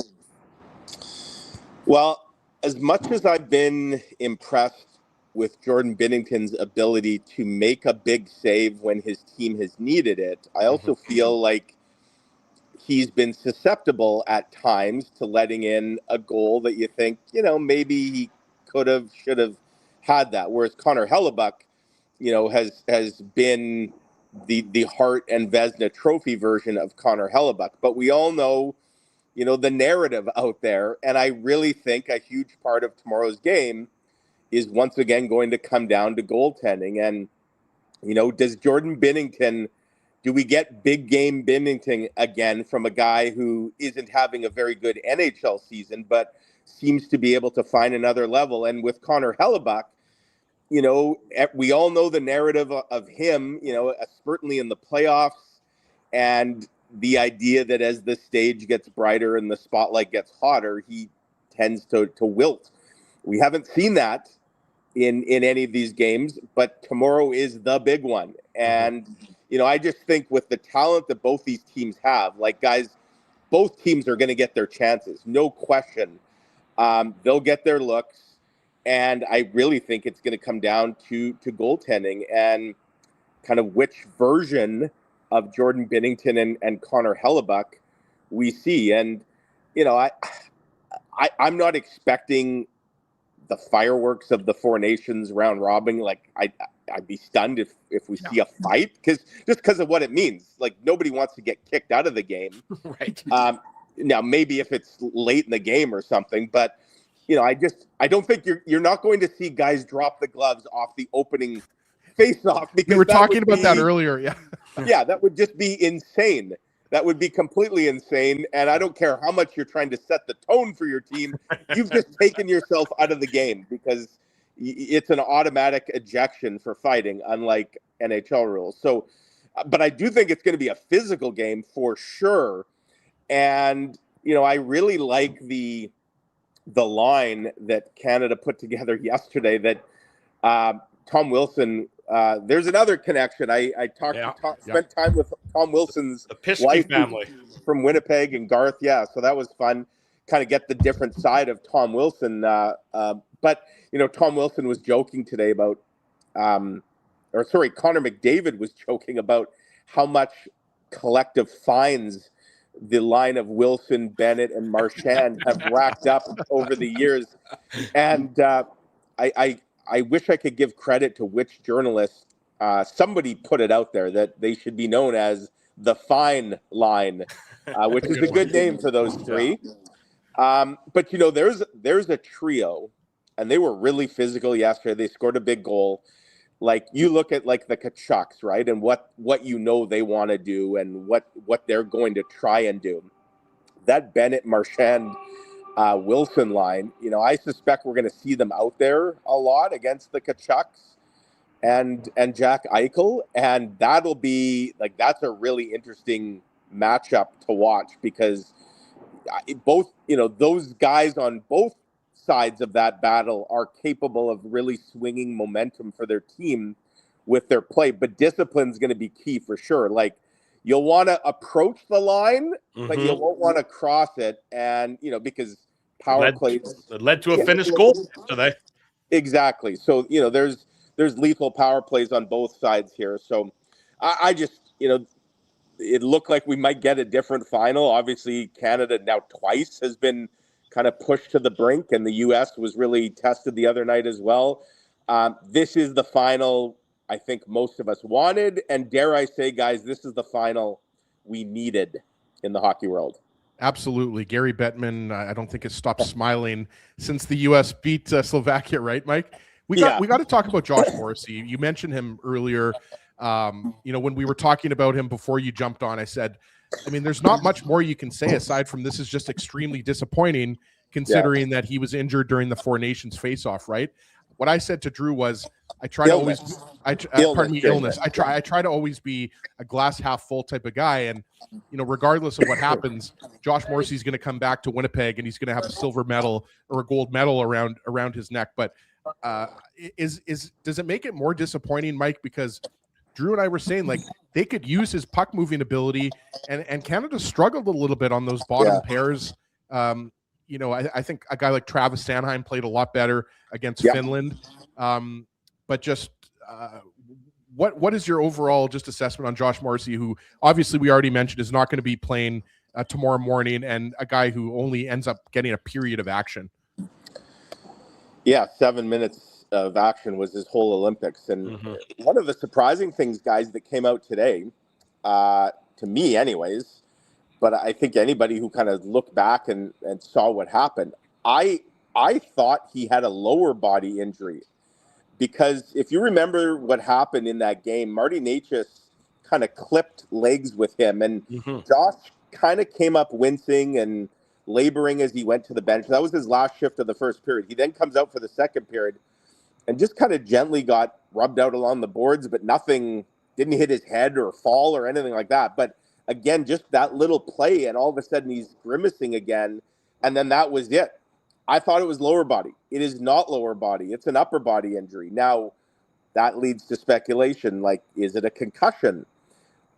Well, as much as I've been impressed with Jordan Binnington's ability to make a big save when his team has needed it, I also feel like he's been susceptible at times to letting in a goal that you think, maybe he should have had that. Whereas Connor Hellebuck, has been the Hart and Vezina Trophy version of Connor Hellebuck. But we all know, the narrative out there. And I really think a huge part of tomorrow's game is once again going to come down to goaltending. And, does Jordan Binnington, do we get big game Binnington again from a guy who isn't having a very good NHL season, but seems to be able to find another level? And with Connor Hellebuck, we all know the narrative of him, certainly in the playoffs, and the idea that as the stage gets brighter and the spotlight gets hotter, he tends to wilt. We haven't seen that in any of these games, but tomorrow is the big one. And, I just think with the talent that both these teams have, like, guys, both teams are going to get their chances, no question. They'll get their looks. And I really think it's going to come down to goaltending and kind of which version of Jordan Binnington and Connor Hellebuck we see. And, I'm not expecting the fireworks of the Four Nations round robin. Like, I'd be stunned if we see a fight just because of what it means. Like, nobody wants to get kicked out of the game. Right. Now, maybe if it's late in the game or something, but I don't think you're not going to see guys drop the gloves off the opening face-off, because we were talking about that earlier. Yeah. Yeah, that would just be insane. That would be completely insane. And I don't care how much you're trying to set the tone for your team. You've just taken yourself out of the game because it's an automatic ejection for fighting, unlike NHL rules. So, but I do think it's going to be a physical game for sure. And, I really like the line that Canada put together yesterday that Tom Wilson, there's another connection. I spent time with Tom Wilson's the Pischke wife family from Winnipeg, and Garth. Yeah, so that was fun. Kind of get the different side of Tom Wilson. But, Tom Wilson was joking today about, Connor McDavid was joking about how much collective fines the line of Wilson, Bennett, and Marchand have racked up over the years. And I wish I could give credit to which journalist. Somebody put it out there that they should be known as the Fine Line, which is a good name for those three. But, there's a trio, and they were really physical yesterday. They scored a big goal. Like, you look at like the Kachucks, right, and what they want to do and what they're going to try and do. That Bennett, Marchand, Wilson line, I suspect we're going to see them out there a lot against the Kachucks and Jack Eichel, and that'll be like, that's a really interesting matchup to watch, because both those guys on both sides of that battle are capable of really swinging momentum for their team with their play, but discipline's going to be key for sure. Like, you'll want to approach the line, but you won't want to cross it, and because power plays led to a finished goal today. Exactly. So there's lethal power plays on both sides here. So I just it looked like we might get a different final. Obviously, Canada now twice has been kind of pushed to the brink, and the U.S. was really tested the other night as well. This is the final I think most of us wanted, and dare I say, guys, this is the final we needed in the hockey world. Absolutely. Gary Bettman, I don't think has stopped smiling since the U.S. beat Slovakia, right, Mike? We got to talk about Josh Morrissey. You mentioned him earlier. When we were talking about him before you jumped on, I said, there's not much more you can say aside from this is just extremely disappointing, considering that he was injured during the Four Nations face-off, right? What I said to Drew was, I try to always, illness. I try to always be a glass half full type of guy. And, regardless of what happens, Josh Morrissey is going to come back to Winnipeg and he's going to have a silver medal or a gold medal around his neck. But does it make it more disappointing, Mike? Because Drew and I were saying, like, they could use his puck moving ability, and Canada struggled a little bit on those bottom pairs. I think a guy like Travis Sanheim played a lot better against Finland. But just what is your overall just assessment on Josh Morrissey, who obviously we already mentioned is not going to be playing tomorrow morning, and a guy who only ends up getting a period of action? Yeah, 7 minutes of action was his whole Olympics. And one of the surprising things, guys, that came out today, to me anyways, but I think anybody who kind of looked back and saw what happened, I thought he had a lower body injury, because if you remember what happened in that game, Marty Matisz kind of clipped legs with him, and Josh kind of came up wincing and laboring as he went to the bench. That was his last shift of the first period. He then comes out for the second period and just kind of gently got rubbed out along the boards, but nothing, didn't hit his head or fall or anything like that. But again, just that little play, and all of a sudden he's grimacing again, and then that was it. I thought it was lower body. It is not lower body. It's an upper body injury. Now, that leads to speculation, like, is it a concussion?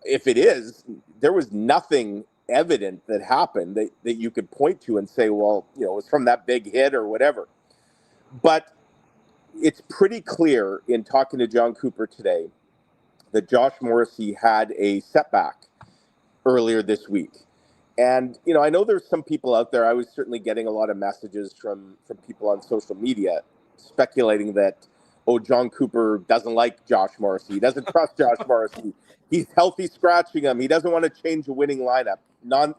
If it is, there was nothing evident that happened that you could point to and say, well, it was from that big hit or whatever. But it's pretty clear in talking to John Cooper today that Josh Morrissey had a setback earlier this week. And, I know there's some people out there, I was certainly getting a lot of messages from people on social media speculating that, John Cooper doesn't like Josh Morrissey. He doesn't trust Josh Morrissey. He's healthy scratching him. He doesn't want to change a winning lineup.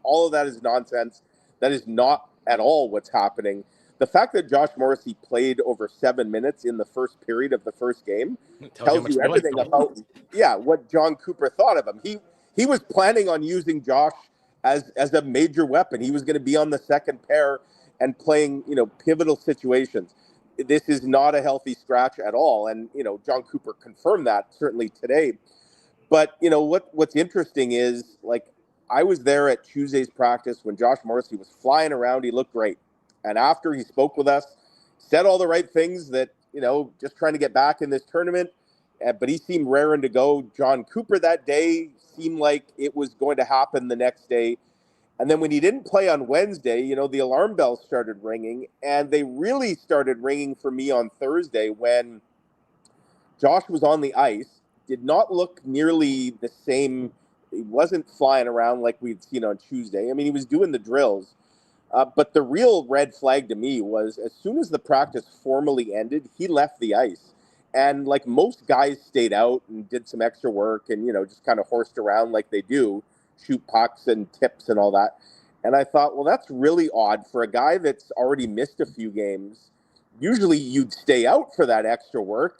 All of that is nonsense. That is not at all what's happening. The fact that Josh Morrissey played over 7 minutes in the first period of the first game tells you everything about what John Cooper thought of him. He was planning on using Josh as a major weapon. He was going to be on the second pair and playing, pivotal situations. This is not a healthy scratch at all. And, John Cooper confirmed that certainly today. But, what's interesting is, like, I was there at Tuesday's practice when Josh Morrissey was flying around. He looked great. And after he spoke with us, said all the right things that, just trying to get back in this tournament. But he seemed raring to go. John Cooper that day seemed like it was going to happen the next day. And then when he didn't play on Wednesday, the alarm bells started ringing. And they really started ringing for me on Thursday when Josh was on the ice. Did not look nearly the same. He wasn't flying around like we'd seen on Tuesday. I mean, he was doing the drills. But the real red flag to me was as soon as the practice formally ended, he left the ice. And like most guys stayed out and did some extra work and, just kind of horsed around like they do, shoot pucks and tips and all that. And I thought, well, that's really odd for a guy that's already missed a few games. Usually you'd stay out for that extra work,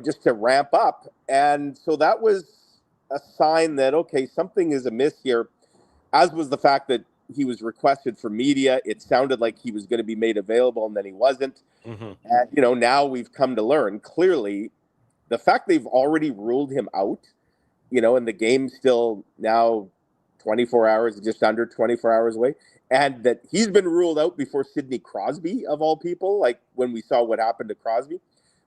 just to ramp up. And so that was a sign that, okay, something is amiss here, as was the fact that he was requested for media. It sounded like he was going to be made available, and then he wasn't. And, now we've come to learn, clearly, the fact they've already ruled him out, and the game's still now 24 hours, just under 24 hours away, and that he's been ruled out before Sidney Crosby, of all people, like when we saw what happened to Crosby,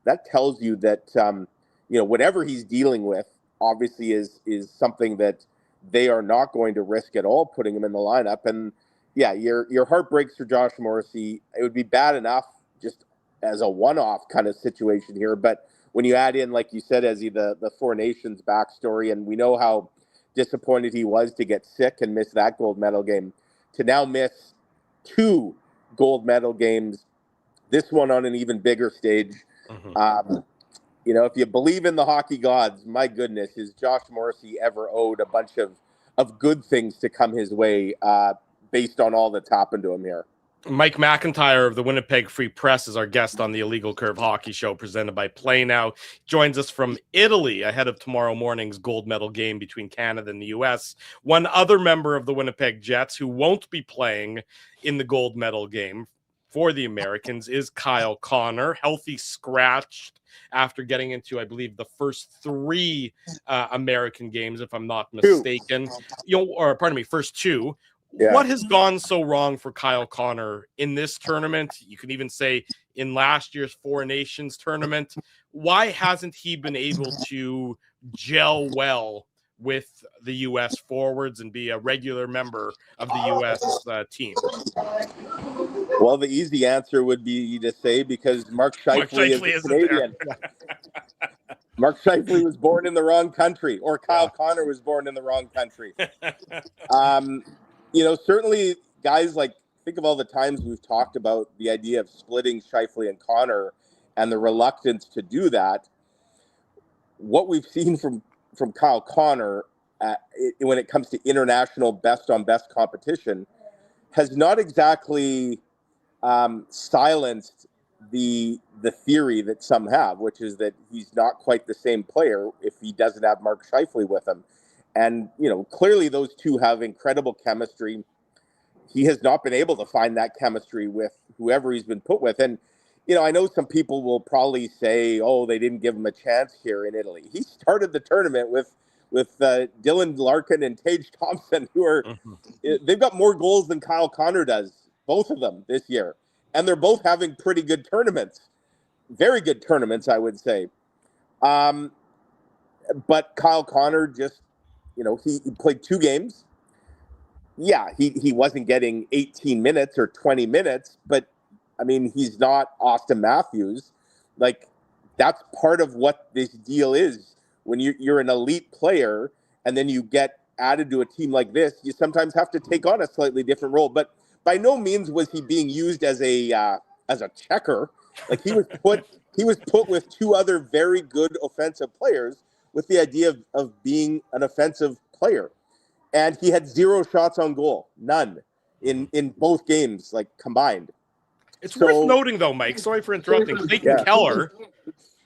that tells you that, whatever he's dealing with, obviously is something that they are not going to risk at all putting him in the lineup. And yeah, your heart breaks for Josh Morrissey. It would be bad enough just as a one-off kind of situation here. But when you add in, like you said, Ezzy, the Four Nations backstory, and we know how disappointed he was to get sick and miss that gold medal game, to now miss 2 gold medal games, this one on an even bigger stage. If you believe in the hockey gods, my goodness, is Josh Morrissey ever owed a bunch of good things to come his way based on all that's happened to him here. Mike McIntyre of the Winnipeg Free Press is our guest on the Illegal Curve Hockey Show presented by Play Now. Joins us from Italy ahead of tomorrow morning's gold medal game between Canada and the U.S. One other member of the Winnipeg Jets who won't be playing in the gold medal game for the Americans is Kyle Connor, healthy scratched after getting into, I believe, the first 3 American games, if I'm not mistaken. First 2. Yeah. What has gone so wrong for Kyle Connor in this tournament? You can even say in last year's Four Nations tournament. Why hasn't he been able to gel well with the U.S. forwards and be a regular member of the U.S. Team? Well, the easy answer would be to say because Mark Scheifele is Canadian. Mark Scheifele was born in the wrong country, or Kyle Connor was born in the wrong country. Certainly guys think of all the times we've talked about the idea of splitting Scheifele and Connor and the reluctance to do that. What we've seen from Kyle Connor when it comes to international best-on-best competition has not exactly silenced the theory that some have, which is that he's not quite the same player if he doesn't have Mark Scheifele with him. And, clearly those two have incredible chemistry. He has not been able to find that chemistry with whoever he's been put with. And, I know some people will probably say, oh, they didn't give him a chance here in Italy. He started the tournament with Dylan Larkin and Tage Thompson, who are, they've got more goals than Kyle Connor does, both of them this year. And they're both having pretty good tournaments, very good tournaments, I would say. But Kyle Connor just, he played 2 games. Yeah, he wasn't getting 18 minutes or 20 minutes, but I mean, he's not Austin Matthews. That's part of what this deal is. When you're an elite player and then you get added to a team like this, you sometimes have to take on a slightly different role. But by no means was he being used as a checker. He was put with 2 other very good offensive players with the idea of being an offensive player. And he had 0 shots on goal, none in both games, combined. It's worth noting, though, Mike, sorry for interrupting. Clayton Keller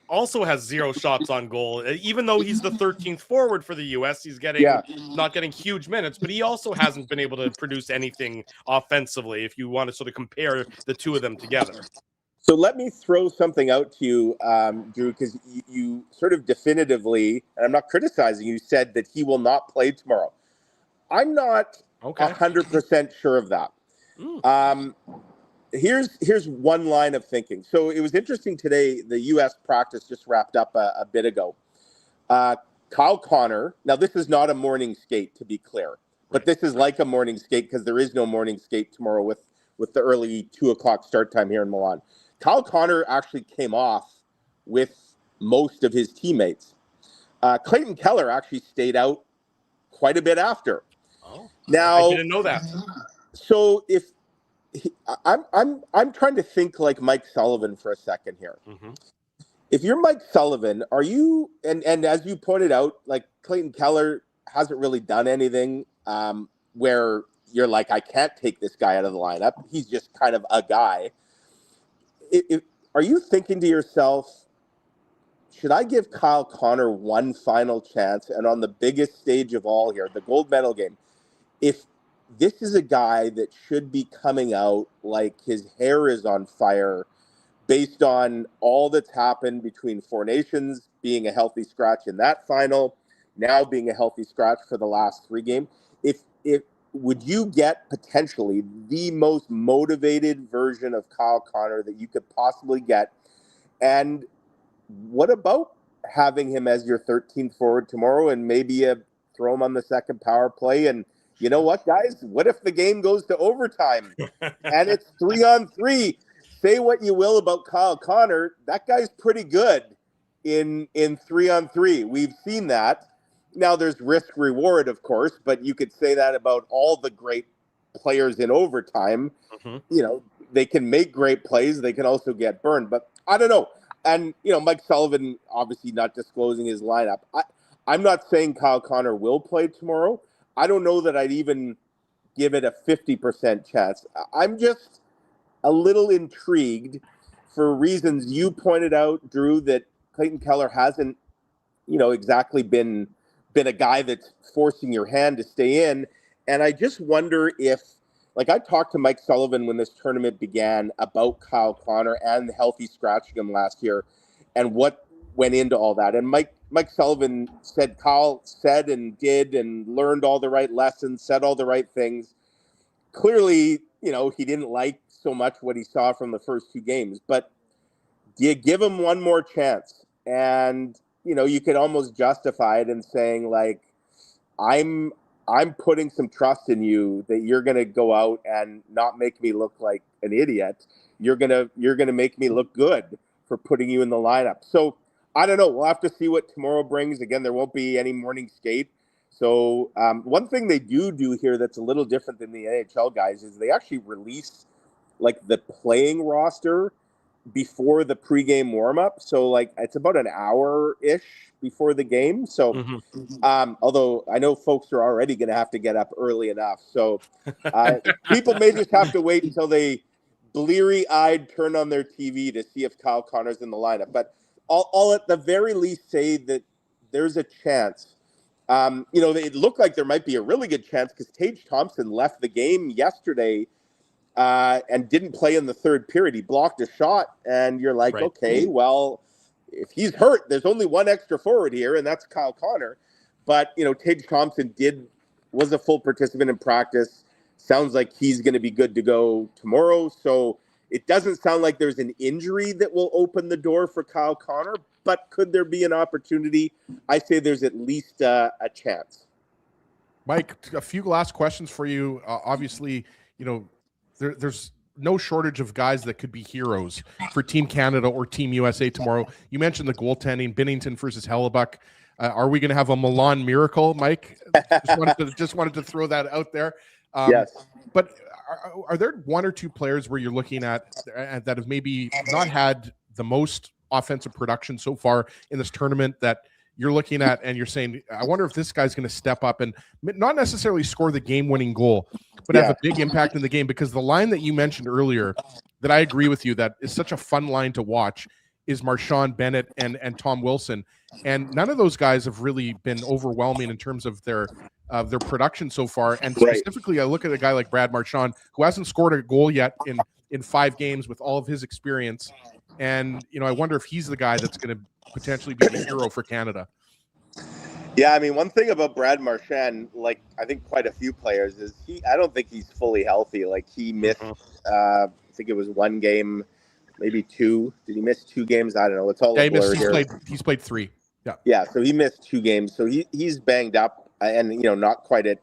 also has 0 shots on goal. Even though he's the 13th forward for the U.S., he's not getting huge minutes, but he also hasn't been able to produce anything offensively, if you want to sort of compare the 2 of them together. So let me throw something out to you, Drew, because you sort of definitively, and I'm not criticizing you, said that he will not play tomorrow. I'm not 100% sure of that. Here's one line of thinking. So it was interesting today, the U.S. practice just wrapped up a bit ago. Kyle Connor, now this is not a morning skate, to be clear, but this is like a morning skate because there is no morning skate tomorrow with the early 2:00 start time here in Milan. Kyle Connor actually came off with most of his teammates. Clayton Keller actually stayed out quite a bit after. Oh, now I didn't know that. So I'm trying to think like Mike Sullivan for a second here. If you're Mike Sullivan, are you and as you pointed out, Clayton Keller hasn't really done anything where you're I can't take this guy out of the lineup. He's just kind of a guy. Are you thinking to yourself, should I give Kyle Connor one final chance? And on the biggest stage of all here, the gold medal game, if this is a guy that should be coming out like his hair is on fire based on all that's happened between Four Nations, being a healthy scratch in that final, now being a healthy scratch for the last 3 games, if would you get potentially the most motivated version of Kyle Connor that you could possibly get? And what about having him as your 13th forward tomorrow and maybe throw him on the second power play? And you know what, guys? What if the game goes to overtime and it's 3-on-3? Say what you will about Kyle Connor. That guy's pretty good in 3-on-3. We've seen that. Now there's risk reward, of course, but you could say that about all the great players in overtime. They can make great plays. They can also get burned, but I don't know. And, Mike Sullivan, obviously not disclosing his lineup. I'm not saying Kyle Connor will play tomorrow. I don't know that I'd even give it a 50% chance. I'm just a little intrigued for reasons you pointed out, Drew, that Clayton Keller hasn't, exactly been a guy that's forcing your hand to stay in. And I just wonder if like I talked to Mike Sullivan when this tournament began about Kyle Connor and the healthy scratching him last year and what went into all that. And Mike Sullivan said Kyle said and did and learned all the right lessons, said all the right things. Clearly, he didn't like so much what he saw from the first 2 games, but do you give him one more chance? And, you could almost justify it in saying, like, I'm putting some trust in you that you're going to go out and not make me look like an idiot. You're going to make me look good for putting you in the lineup. So I don't know. We'll have to see what tomorrow brings. Again, there won't be any morning skate. So one thing they do here that's a little different than the NHL guys is they actually release like the playing roster before the pregame warm-up. So like it's about an hour-ish before the game. So although I know folks are already going to have to get up early enough. So people may just have to wait until they bleary-eyed turn on their TV to see if Kyle Connor's in the lineup. But I'll at the very least say that there's a chance. It looked like there might be a really good chance because Tage Thompson left the game yesterday and didn't play in the third period. He blocked a shot, and you're like, right. Okay, well, if he's hurt, there's only one extra forward here, and that's Kyle Connor. But, Tage Thompson was a full participant in practice. Sounds like he's going to be good to go tomorrow. So it doesn't sound like there's an injury that will open the door for Kyle Connor, but could there be an opportunity? I say there's at least a chance. Mike, a few last questions for you. Obviously, there's no shortage of guys that could be heroes for Team Canada or Team USA tomorrow. You mentioned the goaltending, Binnington versus Hellebuck. Are we going to have a Milan miracle, Mike? Just wanted to throw that out there. Yes. But are there 1 or 2 players where you're looking at that have maybe not had the most offensive production so far in this tournament that you're looking at and you're saying, I wonder if this guy's going to step up and not necessarily score the game-winning goal, but have a big impact in the game? Because the line that you mentioned earlier that I agree with you that is such a fun line to watch is Marchand, Bennett, and Tom Wilson. And none of those guys have really been overwhelming in terms of their production so far. And specifically, I look at a guy like Brad Marchand, who hasn't scored a goal yet in 5 games with all of his experience. And, I wonder if he's the guy that's going to potentially be the hero for Canada. Yeah, I mean, one thing about Brad Marchand, like I think quite a few players, is I don't think he's fully healthy. Like he missed, I think it was 1 game, maybe 2. Did he miss 2 games? I don't know. It's all a blur here. He's played 3. Yeah. Yeah. So he missed 2 games. So he's banged up and, not quite at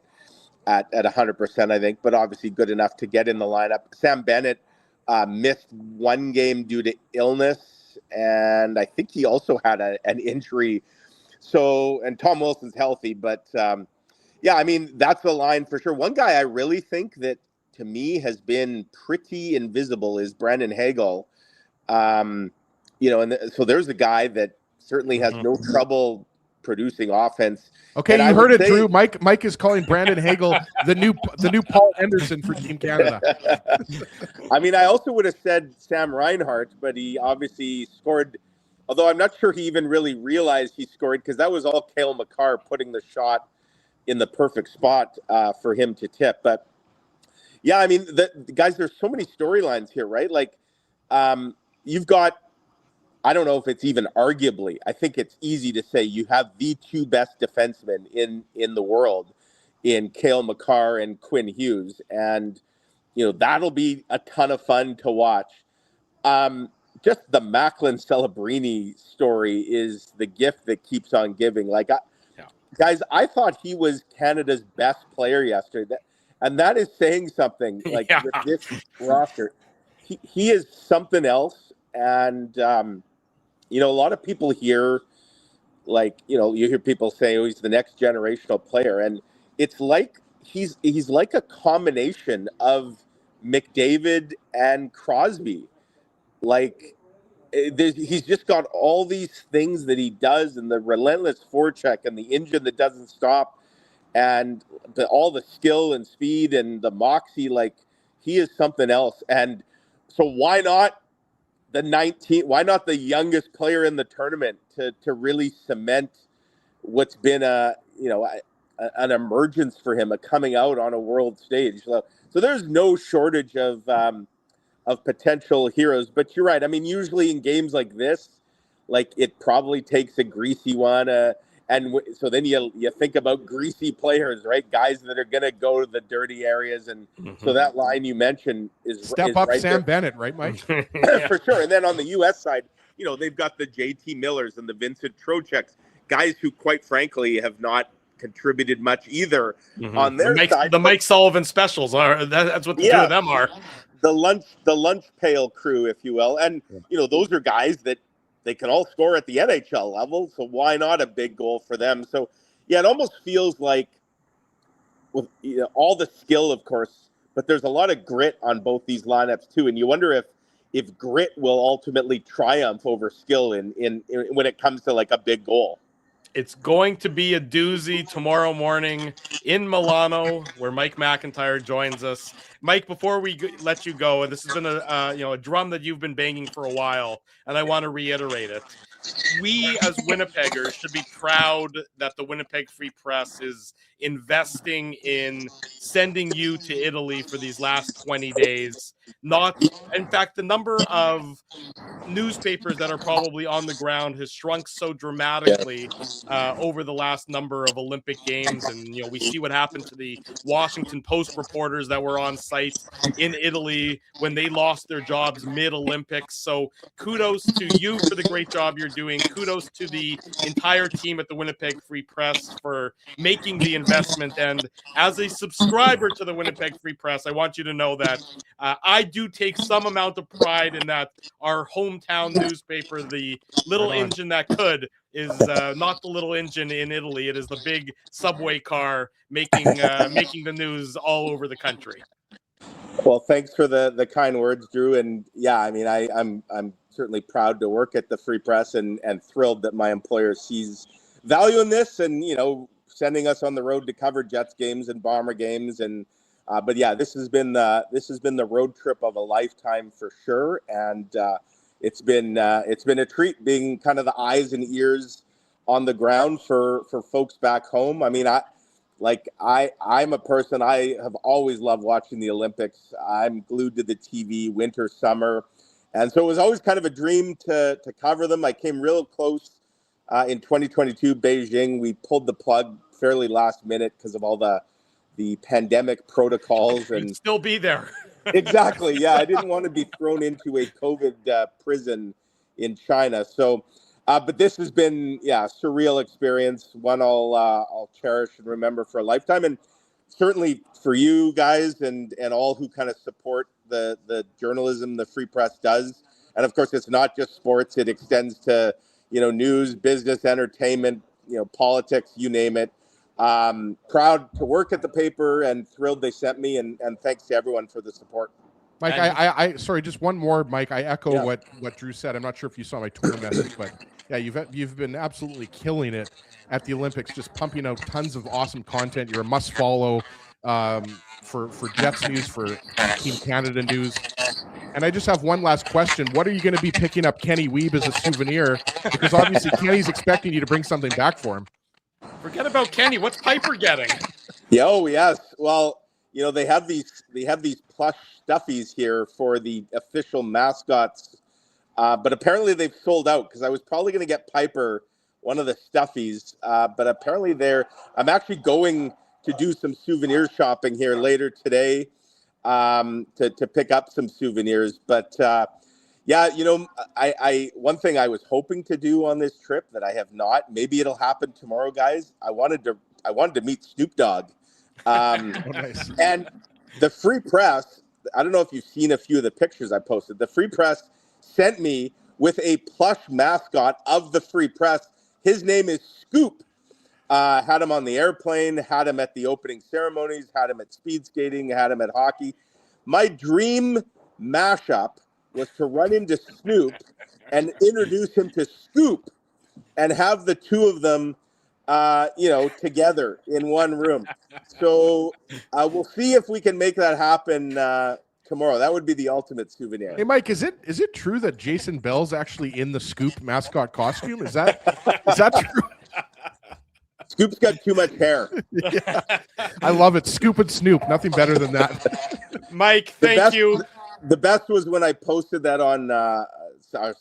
100%, I think, but obviously good enough to get in the lineup. Sam Bennett missed 1 game due to illness. And I think he also had an injury. So, and Tom Wilson's healthy, but yeah, I mean, that's the line for sure. One guy I really think that to me has been pretty invisible is Brandon Hagel. And so there's a guy that certainly has no trouble producing offense. Okay, and you heard it, Drew. Mike is calling Brandon Hagel the new Paul Anderson for Team Canada. I mean, I also would have said Sam Reinhart, but he obviously scored. Although I'm not sure he even really realized he scored because that was all Cale Makar putting the shot in the perfect spot for him to tip. But yeah, I mean, the guys, there's so many storylines here, right? Like you've got, I don't know if it's even arguably, I think it's easy to say you have the 2 best defensemen in the world in Cale Makar and Quinn Hughes. And, that'll be a ton of fun to watch. Just the Macklin Celebrini story is the gift that keeps on giving. Like, guys, I thought he was Canada's best player yesterday. And that is saying something. Like, with this roster, he is something else. And, a lot of people here, like, you hear people say, oh, he's the next generational player. And it's like he's like a combination of McDavid and Crosby. Like, he's just got all these things that he does, and the relentless forecheck and the engine that doesn't stop, and all the skill and speed and the moxie. Like, he is something else. And so why not why not the youngest player in the tournament to really cement what's been a an emergence for him, a coming out on a world stage. So there's no shortage of potential heroes. But you're right. I mean, usually in games like this, like it probably takes a greasy one. So then you think about greasy players, right? Guys that are going to go to the dirty areas. And so that line you mentioned is step up right Sam there. Bennett, right, Mike? For sure. And then on the U.S. side, they've got the JT Millers and the Vincent Trocheks, guys who, quite frankly, have not contributed much either on their side. The Mike Sullivan specials that's what the two of them are. The lunch pail crew, if you will. And, those are guys that they can all score at the NHL level. So why not a big goal for them? So, it almost feels like with all the skill, of course, but there's a lot of grit on both these lineups too. And you wonder if grit will ultimately triumph over skill in when it comes to like a big goal. It's going to be a doozy tomorrow morning in Milano, where Mike McIntyre joins us. Mike, before we let you go, this has been a drum that you've been banging for a while, and I want to reiterate it. We as Winnipeggers should be proud that the Winnipeg Free Press is investing in sending you to Italy for these last 20 days. In fact, the number of newspapers that are probably on the ground has shrunk so dramatically over the last number of Olympic Games. And, we see what happened to the Washington Post reporters that were on site in Italy when they lost their jobs mid-Olympics. So kudos to you for the great job you're doing. Kudos to the entire team at the Winnipeg Free Press for making the investment. And as a subscriber to the Winnipeg Free Press, I want you to know that I do take some amount of pride in that our hometown newspaper, the little engine that could, is not the little engine in Italy. It is the big subway car making the news all over the country. Well, thanks for the kind words, Drew. And yeah, I mean, I'm certainly proud to work at the Free Press and thrilled that my employer sees value in this and, sending us on the road to cover Jets games and Bomber games. And but yeah, this has been the road trip of a lifetime for sure. And it's been a treat being kind of the eyes and ears on the ground for folks back home. I mean, I'm a person, I have always loved watching the Olympics. I'm glued to the TV, winter, summer. And so it was always kind of a dream to cover them. I came real close in 2022 Beijing. We pulled the plug fairly last minute because of all the pandemic protocols. And you'd still be there. Exactly. Yeah. I didn't want to be thrown into a COVID prison in China. So, but this has been, surreal experience. One I'll cherish and remember for a lifetime. And certainly for you guys and all who kind of support the journalism the Free Press does. And of course, it's not just sports. It extends to, news, business, entertainment, politics, you name it. Proud to work at the paper and thrilled they sent me, and thanks to everyone for the support. Mike, I sorry, just one more, Mike. I echo what Drew said. I'm not sure if you saw my Twitter message, but yeah, you've been absolutely killing it at the Olympics, just pumping out tons of awesome content. You're a must follow for Jets news, for Team Canada news. And I just have one last question. What are you going to be picking up Kenny Weeb as a souvenir? Because obviously Kenny's expecting you to bring something back for him. Forget about Kenny. What's Piper getting? Yes. Well, they have these plush stuffies here for the official mascots, but apparently they've sold out because I was probably going to get Piper one of the stuffies, but apparently I'm actually going to do some souvenir shopping here later today to pick up some souvenirs. But I one thing I was hoping to do on this trip that I have not, maybe it'll happen tomorrow, guys. I wanted to meet Snoop Dogg. Nice. And the Free Press, I don't know if you've seen a few of the pictures I posted. The Free Press sent me with a plush mascot of the Free Press. His name is Scoop. Had him on the airplane, had him at the opening ceremonies, had him at speed skating, had him at hockey. My dream mashup was to run into Snoop and introduce him to Scoop and have the two of them, together in one room. So we'll see if we can make that happen tomorrow. That would be the ultimate souvenir. Hey, Mike, is it true that Jason Bell's actually in the Scoop mascot costume? Is that true? Scoop's got too much hair. I love it. Scoop and Snoop. Nothing better than that. Mike, thank you. The best was when I posted that on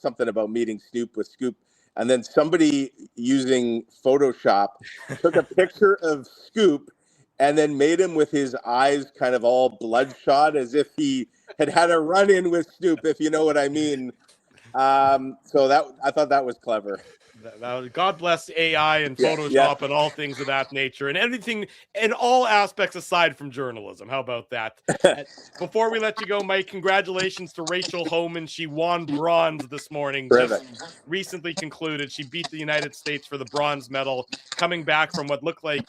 something about meeting Snoop with Scoop. And then somebody using Photoshop took a picture of Scoop and then made him with his eyes kind of all bloodshot as if he had a run-in with Snoop, if you know what I mean. So I thought that was clever. God bless AI and Photoshop and all things of that nature and everything and all aspects aside from journalism. How about that? Before we let you go, Mike, congratulations to Rachel Homan. She won bronze this morning. Just recently concluded. She beat the United States for the bronze medal, coming back from what looked like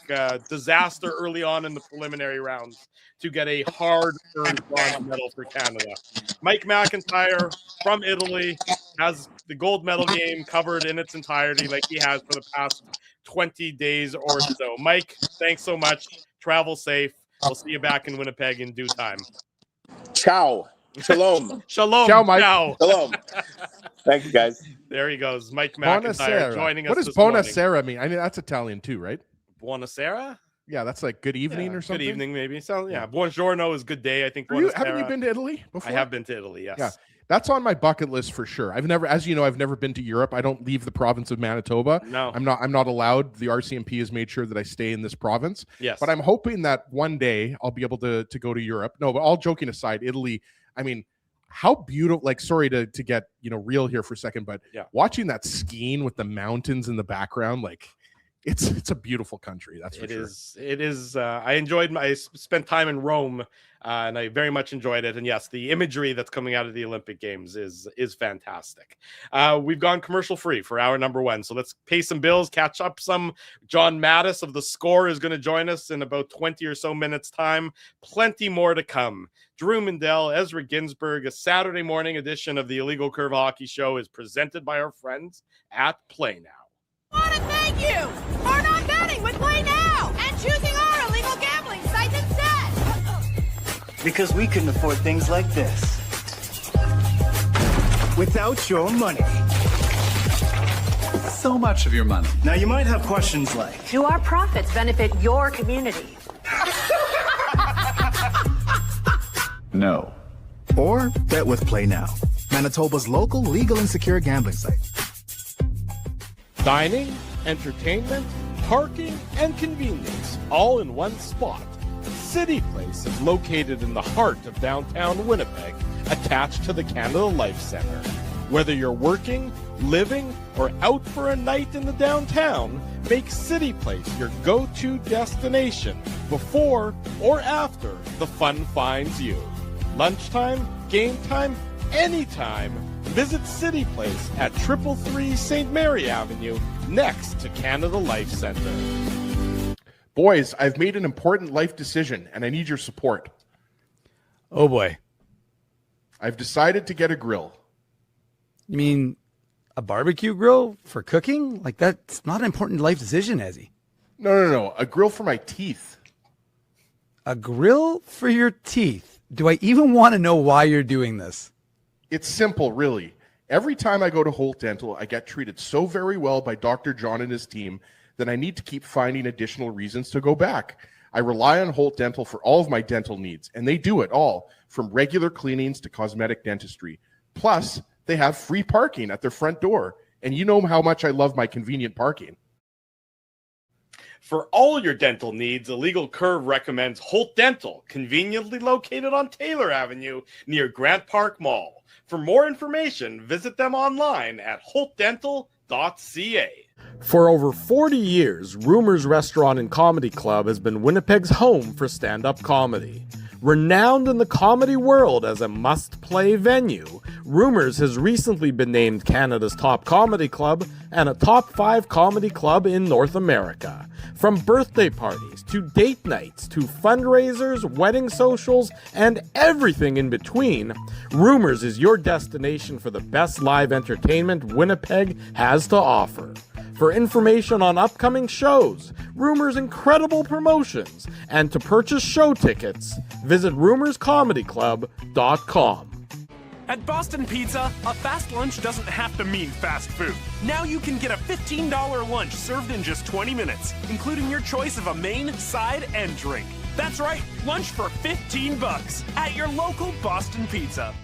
disaster early on in the preliminary rounds to get a hard-earned bronze medal for Canada. Mike McIntyre from Italy has the gold medal game covered in its entirety like he has for the past 20 days or so. Mike, thanks so much. Travel safe. We'll see you back in Winnipeg in due time. Ciao. Shalom. Shalom. Ciao, Mike. Ciao. Shalom. Thank you, guys. There he goes. Mike McIntyre joining us. What does Buonasera mean? I mean, that's Italian too, right? Buonasera? Yeah, that's like good evening or something. Good evening, maybe. So, yeah, buongiorno is good day. I think. Haven't you been to Italy before? I have been to Italy, yes. Yeah, that's on my bucket list for sure. I've never, as you know, I've never been to Europe. I don't leave the province of Manitoba. No, I'm not allowed. The RCMP has made sure that I stay in this province. Yes, but I'm hoping that one day I'll be able to go to Europe. No, but all joking aside, Italy. I mean, how beautiful! Like, sorry to get real here for a second, but watching that skiing with the mountains in the background, like. It's a beautiful country. That's for sure. It is. I spent time in Rome, and I very much enjoyed it. And yes, the imagery that's coming out of the Olympic Games is fantastic. We've gone commercial free for hour number 1, so let's pay some bills, catch up some. John Matisz of The Score is going to join us in about 20 or so minutes time. Plenty more to come. Drew Mindell, Ezra Ginsburg. A Saturday morning edition of the Illegal Curve Hockey Show is presented by our friends at Play Now. I want to thank you for not betting with Play Now and choosing our illegal gambling site instead. Because we couldn't afford things like this without your money. So much of your money. Now you might have questions like, do our profits benefit your community? No. Or bet with Play Now, Manitoba's local legal and secure gambling site. Dining, entertainment, parking, and convenience, all in one spot. City Place is located in the heart of downtown Winnipeg, attached to the Canada Life Centre. Whether you're working, living, or out for a night in the downtown, make City Place your go-to destination before or after the fun finds you. Lunchtime, game time, anytime. Visit City Place at 333 St. Mary Avenue, next to Canada Life Centre. Boys, I've made an important life decision, and I need your support. Oh, boy. I've decided to get a grill. You mean a barbecue grill for cooking? Like, that's not an important life decision, Ezzy. No. A grill for my teeth. A grill for your teeth? Do I even want to know why you're doing this? It's simple, really. Every time I go to Holt Dental, I get treated so very well by Dr. John and his team that I need to keep finding additional reasons to go back. I rely on Holt Dental for all of my dental needs, and they do it all, from regular cleanings to cosmetic dentistry. Plus, they have free parking at their front door, and you know how much I love my convenient parking. For all your dental needs, Illegal Curve recommends Holt Dental, conveniently located on Taylor Avenue near Grant Park Mall. For more information, visit them online at holtdental.ca. For over 40 years, Rumors Restaurant and Comedy Club has been Winnipeg's home for stand-up comedy. Renowned in the comedy world as a must-play venue, Rumors has recently been named Canada's top comedy club and a top 5 comedy club in North America. From birthday parties to date nights to fundraisers, wedding socials, and everything in between, Rumors is your destination for the best live entertainment Winnipeg has to offer. For information on upcoming shows, Rumors' incredible promotions, and to purchase show tickets, visit rumorscomedyclub.com. At Boston Pizza, a fast lunch doesn't have to mean fast food. Now you can get a $15 lunch served in just 20 minutes, including your choice of a main, side, and drink. That's right, lunch for $15 at your local Boston Pizza.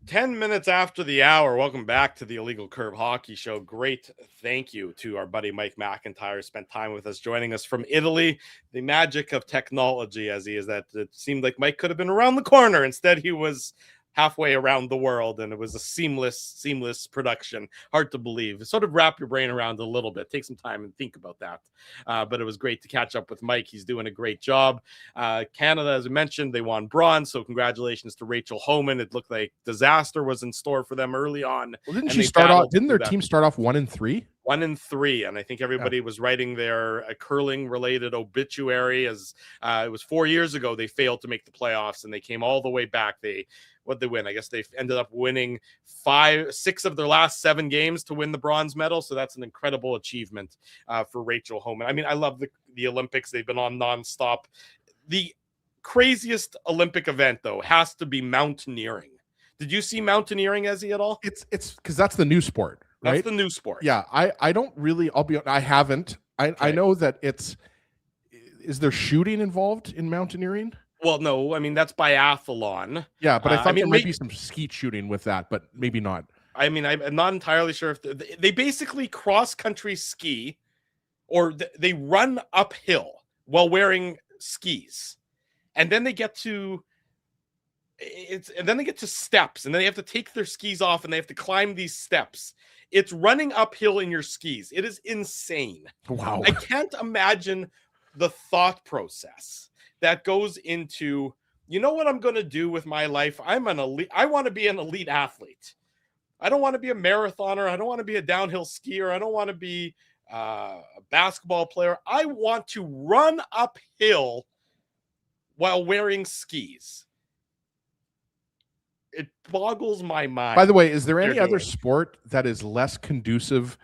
10 minutes after the hour. Welcome back to the Illegal Curve Hockey Show. Great thank you to our buddy Mike McIntyre. Spent time with us, joining us from Italy. The magic of technology, as he is, that it seemed like Mike could have been around the corner. Instead, he was halfway around the world, and it was a seamless production. Hard to believe. Sort of wrap your brain around a little bit. Take some time and think about that. But it was great to catch up with Mike. He's doing a great job. Canada, as I mentioned, they won bronze, so congratulations to Rachel Homan. It looked like disaster was in store for them early on. Well, didn't their team start off 1-3? 1-3, and I think everybody was writing their curling related obituary as it was 4 years ago they failed to make the playoffs, and they came all the way back. What they win? I guess they ended up winning 6 of their last 7 games to win the bronze medal. So that's an incredible achievement for Rachel Homan. I mean, I love the Olympics. They've been on nonstop. The craziest Olympic event, though, has to be mountaineering. Did you see mountaineering, Ezzy, at all? It's because that's the new sport, right? That's the new sport. Yeah, I don't really. I haven't. I know that it's. Is there shooting involved in mountaineering? Well, no, I mean, that's biathlon. Yeah, but I thought there might be some skeet shooting with that, but maybe not. I mean, I'm not entirely sure if they basically cross-country ski, or they run uphill while wearing skis. And then they get to steps, and then they have to take their skis off and they have to climb these steps. It's running uphill in your skis. It is insane. Wow. I can't imagine the thought process that goes into, you know what I'm going to do with my life? I want to be an elite athlete. I don't want to be a marathoner. I don't want to be a downhill skier. I don't want to be a basketball player. I want to run uphill while wearing skis. It boggles my mind. By the way, is there any other sport that is less conducive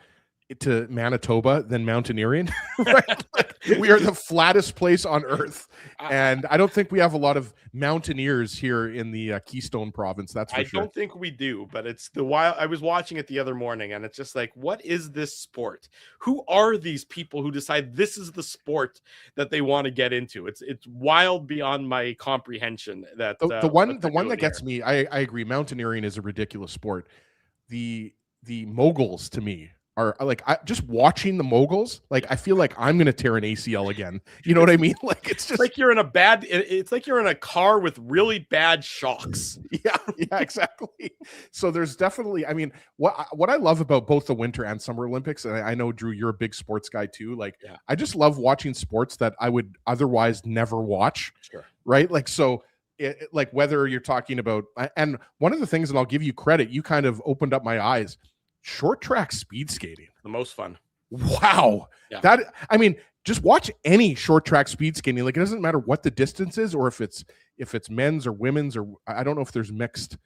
to Manitoba than mountaineering? Right? Like, we are the flattest place on earth, and I don't think we have a lot of mountaineers here in the Keystone province. That's for sure. I don't think we do, but it's the wild. I was watching it the other morning, and it's just like, what is this sport? Who are these people who decide this is the sport that they want to get into? It's wild beyond my comprehension. That the one that gets me, I agree. Mountaineering is a ridiculous sport. The moguls, to me, are like, just watching the moguls, like I feel like I'm gonna tear an ACL again. You know what I mean? Like it's just like it's like you're in a car with really bad shocks. Yeah, exactly. So there's definitely, I mean, what I love about both the Winter and Summer Olympics, and I know, Drew, you're a big sports guy too. Like, I just love watching sports that I would otherwise never watch. Sure. Right? Like, so like whether you're talking about, and one of the things, and I'll give you credit, you kind of opened up my eyes. Short track speed skating, the most fun. Wow. Yeah. That, I mean, just watch any short track speed skating. Like, it doesn't matter what the distance is, or if it's men's or women's, or I don't know if there's mixed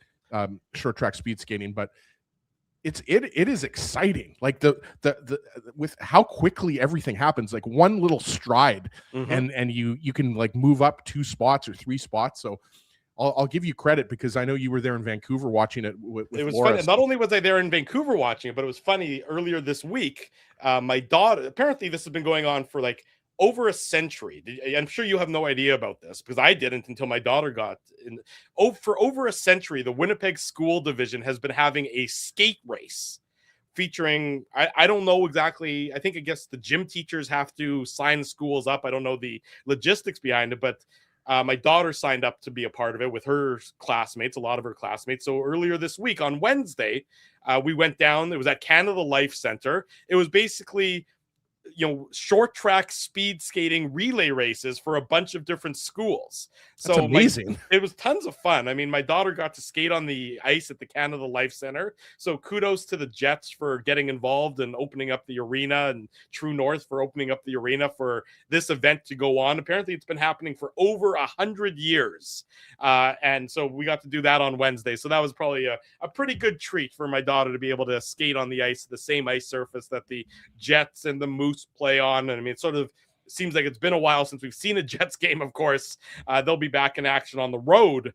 short track speed skating, but it is exciting. Like the with how quickly everything happens, like one little stride, and you can like move up 2 spots or 3 spots. So I'll give you credit, because I know you were there in Vancouver watching it with it was Laura. funny. Not only was I there in Vancouver watching it, but it was funny. Earlier this week, my daughter, apparently this has been going on for like over a century. I'm sure you have no idea about this, because I didn't until my daughter got in. For over a century, the Winnipeg School Division has been having a skate race featuring, I don't know exactly. I guess the gym teachers have to sign schools up. I don't know the logistics behind it, but my daughter signed up to be a part of it with her classmates, a lot of her classmates. So earlier this week on Wednesday, we went down. It was at Canada Life Center. It was basically, short track speed skating relay races for a bunch of different schools. That's amazing. It was tons of fun. I mean, my daughter got to skate on the ice at the Canada Life Center. So kudos to the Jets for getting involved and opening up the arena, and True North for opening up the arena for this event to go on. Apparently it's been happening for over 100 years. And so we got to do that on Wednesday. So that was probably a pretty good treat for my daughter to be able to skate on the ice, the same ice surface that the Jets and the Moose play on. And I mean, it's sort of seems like it's been a while since we've seen a Jets game, of course. They'll be back in action on the road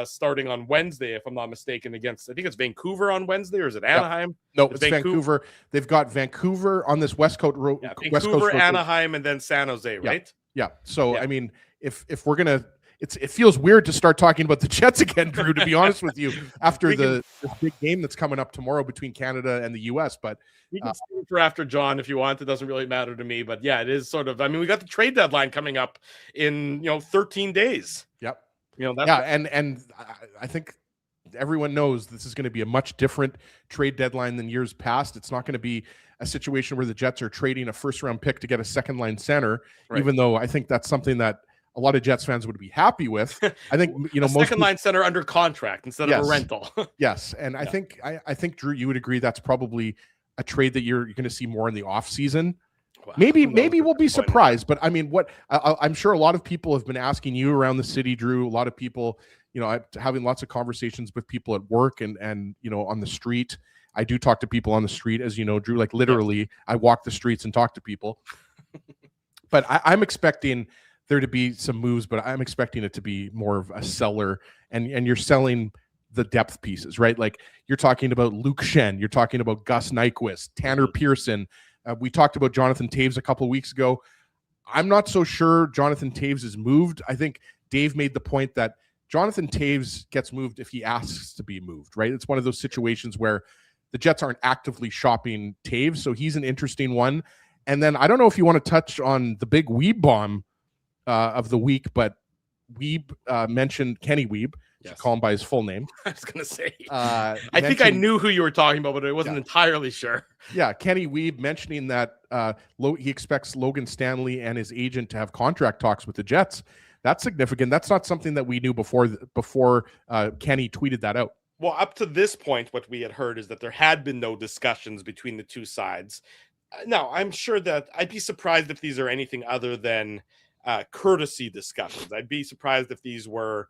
starting on Wednesday, if I'm not mistaken, against, I think it's Vancouver on Wednesday, or is it Anaheim? No, it's Vancouver. They've got Vancouver on this West Coast road. Vancouver, Anaheim, and then San Jose, right? Yeah. So, I mean, if we're going to, it feels weird to start talking about the Jets again, Drew, to be honest with you, after this big game that's coming up tomorrow between Canada and the U.S., but we can save it for after John if you want. It doesn't really matter to me, but yeah, it is sort of, I mean, we got the trade deadline coming up in, 13 days. Yep. That's and I think everyone knows this is going to be a much different trade deadline than years past. It's not going to be a situation where the Jets are trading a first-round pick to get a second-line center, even though I think that's something that a lot of Jets fans would be happy with. I think most second-line center under contract instead of a rental. Yes, and I think Drew, you would agree that's probably a trade that you're going to see more in the offseason. Wow. Maybe we'll be surprised, but I mean, I'm sure a lot of people have been asking you around the city, Drew. A lot of people, having lots of conversations with people at work and on the street. I do talk to people on the street, as you know, Drew. Like literally, I walk the streets and talk to people. But I'm expecting there to be some moves, but I'm expecting it to be more of a seller, and you're selling the depth pieces, right? Like you're talking about Luke Shen, you're talking about Gus Nyquist, Tanner Pearson. We talked about Jonathan Toews a couple of weeks ago. I'm not so sure Jonathan Toews is moved. I think Dave made the point that Jonathan Toews gets moved if he asks to be moved, right? It's one of those situations where the Jets aren't actively shopping Toews, so he's an interesting one. And then I don't know if you want to touch on the big Weeb bomb of the week, but Weeb mentioned Kenny Weeb. Yes. Call him by his full name. I was going to say, I think I knew who you were talking about, but I wasn't entirely sure. Yeah, Kenny Weeb mentioning that he expects Logan Stanley and his agent to have contract talks with the Jets. That's significant. That's not something that we knew before Kenny tweeted that out. Well, up to this point, what we had heard is that there had been no discussions between the two sides. Now, I'm sure that I'd be surprised if these are anything other than courtesy discussions. I'd be surprised if these were,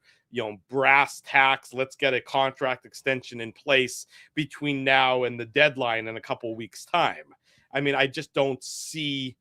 brass tacks. Let's get a contract extension in place between now and the deadline in a couple weeks' time. I mean, I just don't see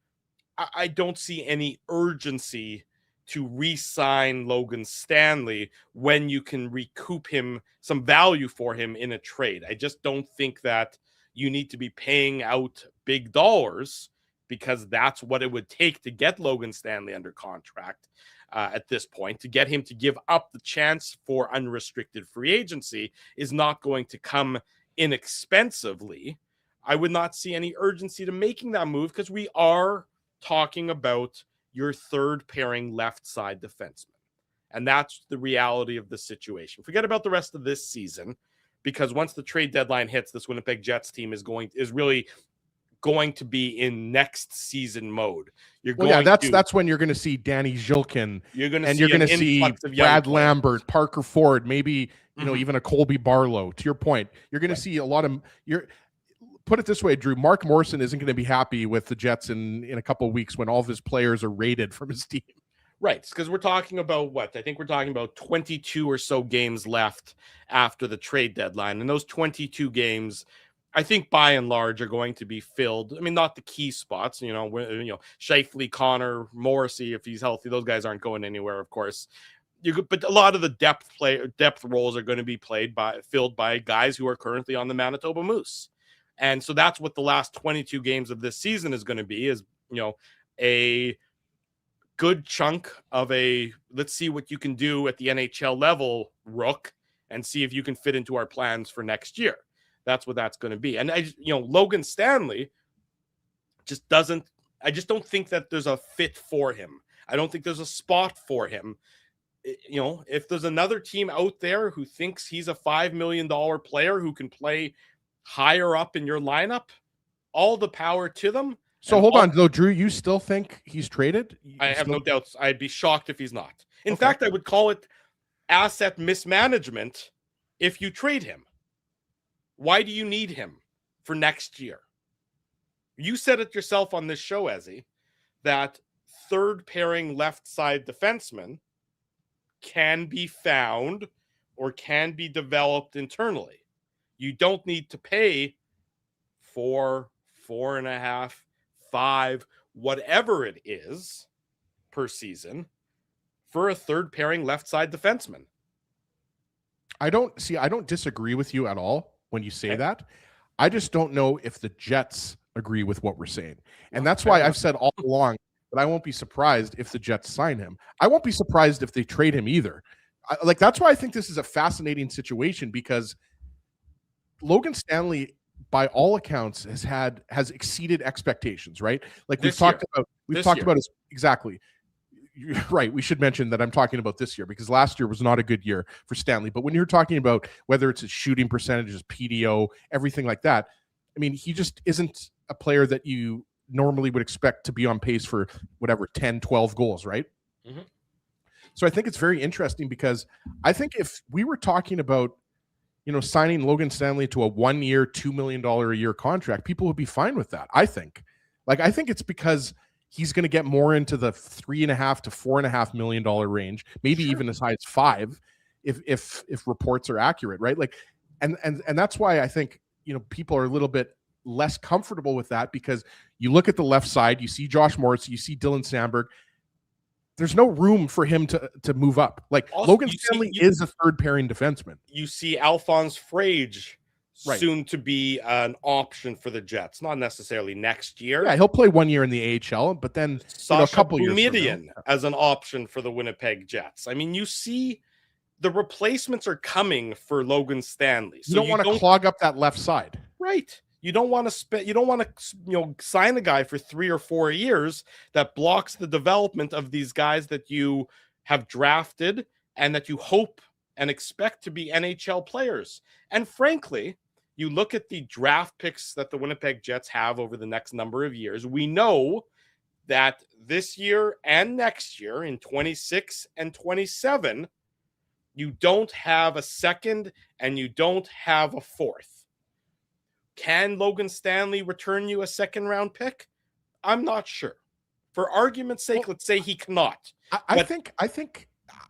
any urgency to re-sign Logan Stanley when you can recoup him some value for him in a trade. I just don't think that you need to be paying out big dollars, because that's what it would take to get Logan Stanley under contract at this point. To get him to give up the chance for unrestricted free agency is not going to come inexpensively. I would not see any urgency to making that move, because we are talking about your third pairing left side defenseman. And that's the reality of the situation. Forget about the rest of this season, because once the trade deadline hits, this Winnipeg Jets team is really going to be in next season mode. That's when you're going to see Danny Zhilkin. You're going to see Brad Lambert, Parker Ford, maybe even a Colby Barlow. To your point, you're going to see a lot of Put it this way, Drew. Mark Morrison isn't going to be happy with the Jets in a couple of weeks when all of his players are raided from his team. Right, because we're talking about I think we're talking about 22 or so games left after the trade deadline, and those 22 games, I think by and large, are going to be filled. I mean, not the key spots, Scheifele, Connor, Morrissey, if he's healthy, those guys aren't going anywhere, of course. But a lot of the depth roles are going to be filled by guys who are currently on the Manitoba Moose. And so that's what the last 22 games of this season is going to be, is, a good chunk of let's see what you can do at the NHL level, Rook, and see if you can fit into our plans for next year. That's what that's going to be. And Logan Stanley I just don't think that there's a fit for him. I don't think there's a spot for him. If there's another team out there who thinks he's a $5 million player who can play higher up in your lineup, all the power to them. So hold on, though, Drew, you still think he's traded? I have no doubts. I'd be shocked if he's not. In fact, I would call it asset mismanagement if you trade him. Why do you need him for next year? You said it yourself on this show, Ezzy, that third pairing left side defenseman can be found or can be developed internally. You don't need to pay $4.5, $5, whatever it is per season for a third pairing left side defenseman. I don't disagree with you at all when you say that. I just don't know if the Jets agree with what we're saying. And that's why I've said all along that I won't be surprised if the Jets sign him. I won't be surprised if they trade him either. That's why I think this is a fascinating situation, because Logan Stanley, by all accounts, has exceeded expectations, right? Like we've talked about it. Exactly. You're right. We should mention that I'm talking about this year, because last year was not a good year for Stanley. But when you're talking about whether it's his shooting percentages, PDO, everything like that, I mean, he just isn't a player that you normally would expect to be on pace for whatever, 10, 12 goals, right? Mm-hmm. So I think it's very interesting, because I think if we were talking about, signing Logan Stanley to a 1-year, $2 million a year contract, people would be fine with that. I think it's because he's going to get more into the $3.5 to $4.5 million range, maybe even as high as $5 million, if reports are accurate, right? Like, and that's why I think people are a little bit less comfortable with that, because you look at the left side, you see Josh Morrissey, you see Dylan Sandberg. There's no room for him to move up. Like, also, Logan Stanley is a third pairing defenseman. You see Alphonse Frage soon to be an option for the Jets, not necessarily next year. Yeah, he'll play 1 year in the AHL, but then a couple years Boumediene as an option for the Winnipeg Jets. I mean, you see the replacements are coming for Logan Stanley. So you don't want to clog up that left side. Right. You don't want to sign a guy for 3 or 4 years that blocks the development of these guys that you have drafted and that you hope and expect to be NHL players. And frankly, you look at the draft picks that the Winnipeg Jets have over the next number of years. We know that this year and next year, in 26 and 27, you don't have a second and you don't have a fourth. Can Logan Stanley return you a second round pick? I'm not sure. For argument's sake, let's say he cannot. I think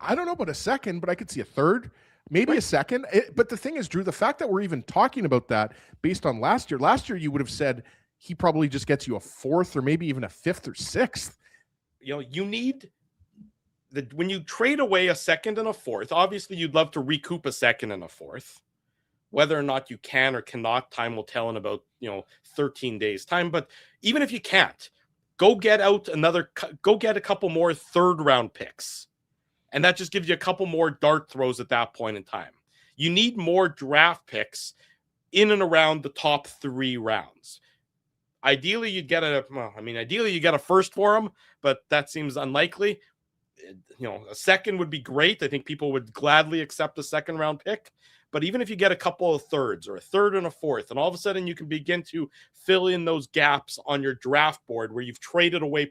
I don't know about a second, but I could see a third, maybe a second. But the thing is, Drew, the fact that we're even talking about that based on last year you would have said he probably just gets you a fourth or maybe even a fifth or sixth. You need when you trade away a second and a fourth, obviously you'd love to recoup a second and a fourth. Whether or not you can or cannot, time will tell in about 13 days time. But even if you can't, go get a couple more third round picks. And that just gives you a couple more dart throws at that point in time. You need more draft picks in and around the top 3 rounds. Ideally, you get a first for him, but that seems unlikely. A second would be great. I think people would gladly accept a second round pick. But even if you get a couple of thirds or a third and a fourth, and all of a sudden you can begin to fill in those gaps on your draft board where you've traded away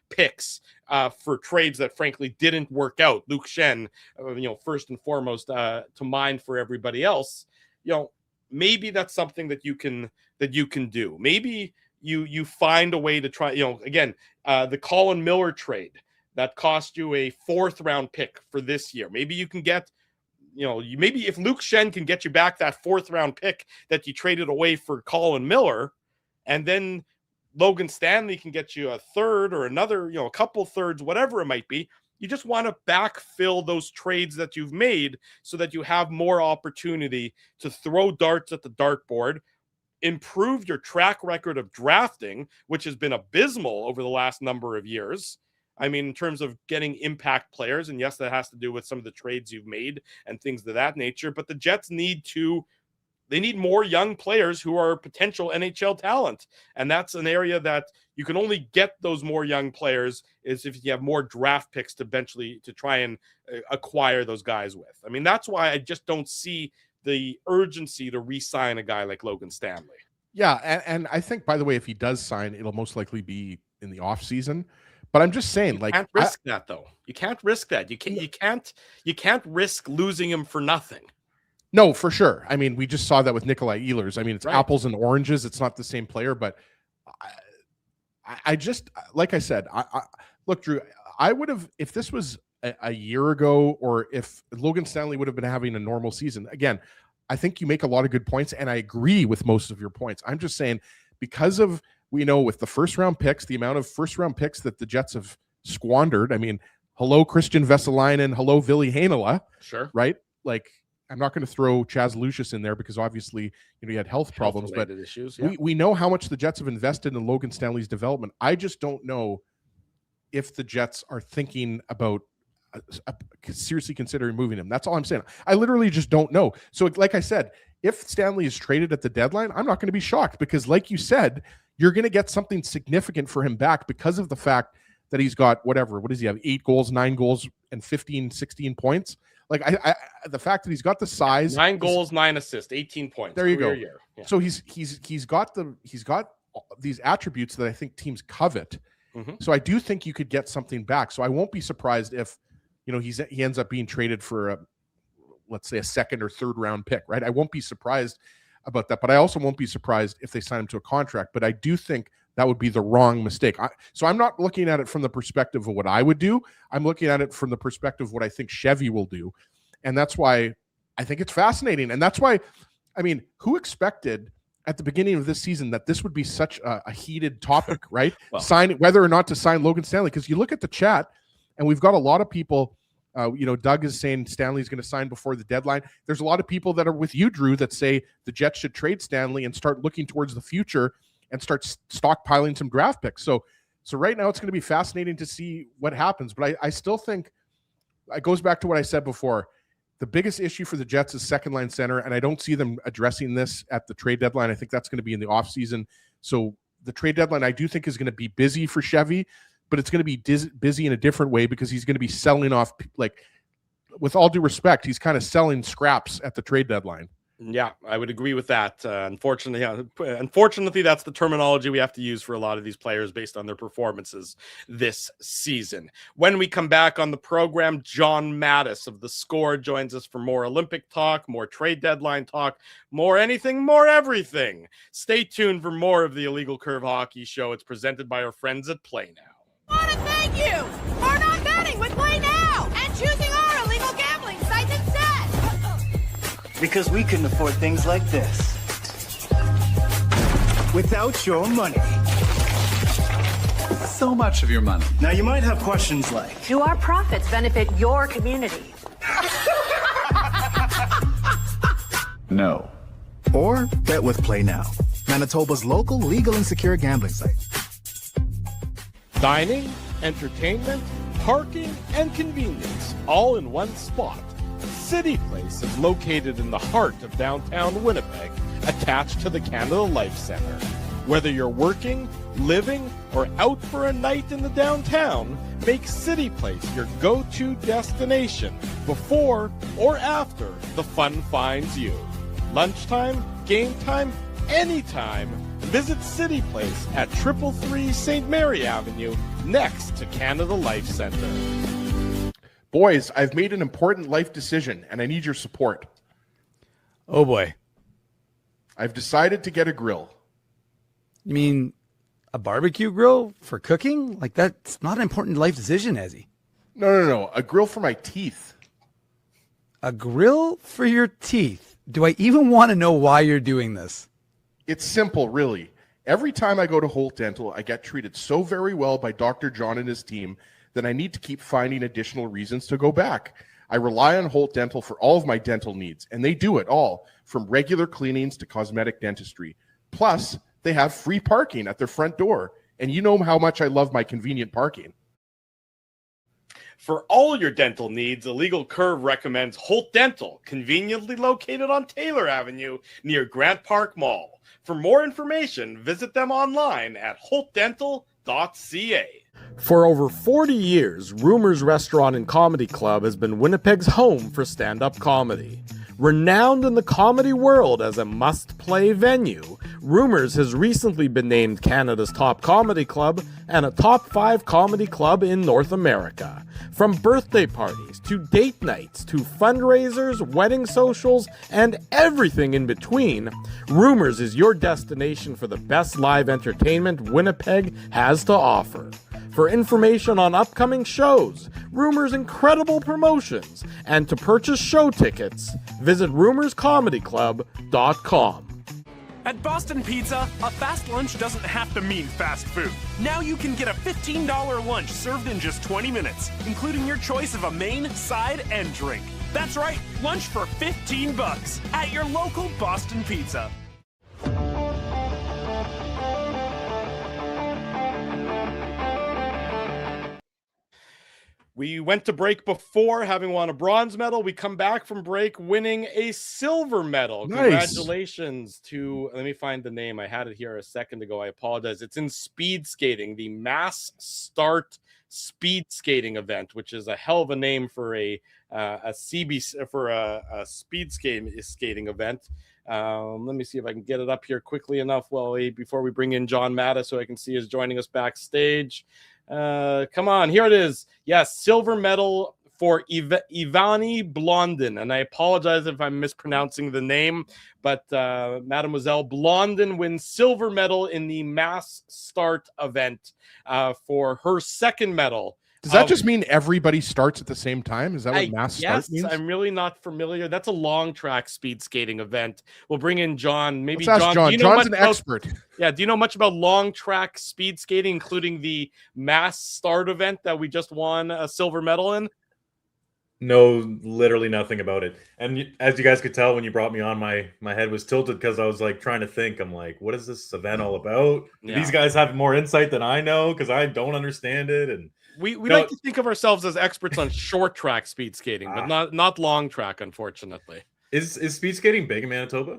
picks for trades that frankly didn't work out. Luke Shen, first and foremost to mind for everybody else. Maybe that's something that you can do. Maybe you find a way to try. Again, the Colin Miller trade that cost you a 4th round pick for this year. Maybe you can get. Maybe if Luke Shen can get you back that 4th round pick that you traded away for Colin Miller, and then Logan Stanley can get you a third or another, a couple thirds, whatever it might be. You just want to backfill those trades that you've made so that you have more opportunity to throw darts at the dartboard, improve your track record of drafting, which has been abysmal over the last number of years. I mean, in terms of getting impact players, and yes, that has to do with some of the trades you've made and things of that nature, but the Jets need more young players who are potential NHL talent. And that's an area that you can only get those more young players is if you have more draft picks to eventually to try and acquire those guys with. I mean, that's why I just don't see the urgency to re-sign a guy like Logan Stanley. Yeah. And I think, by the way, if he does sign, it'll most likely be in the off season. But I'm just saying, you can't risk that, though. You can't risk that. You can't risk losing him for nothing. No, for sure. I mean, we just saw that with Nikolai Ehlers. I mean, it's apples and oranges. It's not the same player, but I just, like I said, look, Drew, I would have, if this was a year ago, or if Logan Stanley would have been having a normal season, again, I think you make a lot of good points, and I agree with most of your points. I'm just saying, because of We know with the first round picks, the amount of first round picks that the Jets have squandered. I mean, hello, Christian Vesalainen, hello, Ville Heinola. Sure. Right? Like, I'm not going to throw Chaz Lucius in there because obviously, he had health problems, but issues, we know how much the Jets have invested in Logan Stanley's development. I just don't know if the Jets are thinking about seriously considering moving him. That's all I'm saying. I literally just don't know. So like I said, if Stanley is traded at the deadline, I'm not going to be shocked because like you said, you're going to get something significant for him back because of the fact that he's got what does he have? 8 goals, 9 goals, and 15, 16 points. Like I the fact that he's got the size, 9 goals, 9 assists, 18 points. There you go. Yeah. So he's got these attributes that I think teams covet. Mm-hmm. So I do think you could get something back. So I won't be surprised if he ends up being traded for let's say a second or third round pick, right? I won't be surprised about that, but I also won't be surprised if they sign him to a contract. But I do think that would be the wrong mistake. So I'm not looking at it from the perspective of what I would do. I'm looking at it from the perspective of what I think Chevy will do. And that's why I think it's fascinating. And that's why, I mean, who expected at the beginning of this season that this would be such a heated topic, right? Well, whether or not to sign Logan Stanley. Because you look at the chat and we've got a lot of people, Doug is saying Stanley's going to sign before the deadline. There's a lot of people that are with you, Drew, that say the Jets should trade Stanley and start looking towards the future and start stockpiling some draft picks. So right now it's going to be fascinating to see what happens. But I still think it goes back to what I said before. The biggest issue for the Jets is second line center, and I don't see them addressing this at the trade deadline. I think that's going to be in the offseason. So the trade deadline I do think is going to be busy for Chevy, but it's going to be busy in a different way because he's going to be selling off, like, with all due respect, he's kind of selling scraps at the trade deadline. Yeah, I would agree with that. Unfortunately, that's the terminology we have to use for a lot of these players based on their performances this season. When we come back on the program, John Matisz of The Score joins us for more Olympic talk, more trade deadline talk, more anything, more everything. Stay tuned for more of the Illegal Curve Hockey Show. It's presented by our friends at Play Now. I want to thank you for not betting with Play Now and choosing our illegal gambling site instead. Because we couldn't afford things like this without your money. So much of your money. Now you might have questions like, Do our profits benefit your community? No. Or bet with Play Now, Manitoba's local legal and secure gambling site. Dining, entertainment, parking, and convenience, all in one spot. City Place is located in the heart of downtown Winnipeg, attached to the Canada Life Centre. Whether you're working, living, or out for a night in the downtown, make City Place your go-to destination before or after the fun finds you. Lunchtime, game time, anytime. Visit City Place at 333 St. Mary Avenue, next to Canada Life Centre. Boys, I've made an important life decision, and I need your support. Oh, boy. I've decided to get a grill. You mean a barbecue grill for cooking? Like, that's not an important life decision, Ezzy. No. A grill for my teeth. A grill for your teeth? Do I even want to know why you're doing this? It's simple, really. Every time I go to Holt Dental, I get treated so very well by Dr. John and his team that I need to keep finding additional reasons to go back. I rely on Holt Dental for all of my dental needs, and they do it all, from regular cleanings to cosmetic dentistry. Plus, they have free parking at their front door, and you know how much I love my convenient parking. For all your dental needs, Illegal Curve recommends Holt Dental, conveniently located on Taylor Avenue near Grant Park Mall. For more information, visit them online at holtdental.ca. For over 40 years, Rumors Restaurant and Comedy Club has been Winnipeg's home for stand-up comedy. Renowned in the comedy world as a must-play venue, Rumors has recently been named Canada's top comedy club and a top 5 comedy club in North America. From birthday parties to date nights to fundraisers, wedding socials, and everything in between, Rumors is your destination for the best live entertainment Winnipeg has to offer. For information on upcoming shows, Rumors' incredible promotions, and to purchase show tickets, visit rumorscomedyclub.com. At Boston Pizza, a fast lunch doesn't have to mean fast food. Now you can get a $15 lunch served in just 20 minutes, including your choice of a main, side, and drink. That's right, lunch for $15 at your local Boston Pizza. We went to break before having won a bronze medal. We come back from break winning a silver medal. Nice. Congratulations to, let me find the name. I had it here a second ago. I apologize. It's in speed skating, the Mass Start speed skating event, which is a hell of a name for a speed skating event. Let me see if I can get it up here quickly enough. Well, before we bring in John Matisz, so I can see is joining us backstage. Come on, here it is. Yes, silver medal for Ivani Blondin, and I apologize if I'm mispronouncing the name, but Mademoiselle Blondin wins silver medal in the Mass Start event for her second medal. Does that just mean everybody starts at the same time? Is that what Mass Start means? I'm really not familiar. That's a long track speed skating event. We'll bring in John. Maybe Let's ask John. John's an expert. Yeah. Do you know much about long track speed skating, including the Mass Start event that we just won a silver medal in? No, literally nothing about it. And as you guys could tell, when you brought me on, my head was tilted because I was like trying to think. I'm like, what is this event all about? Yeah. These guys have more insight than I know because I don't understand it. And we like to think of ourselves as experts on short track speed skating, but not long track, unfortunately. Is speed skating big in Manitoba?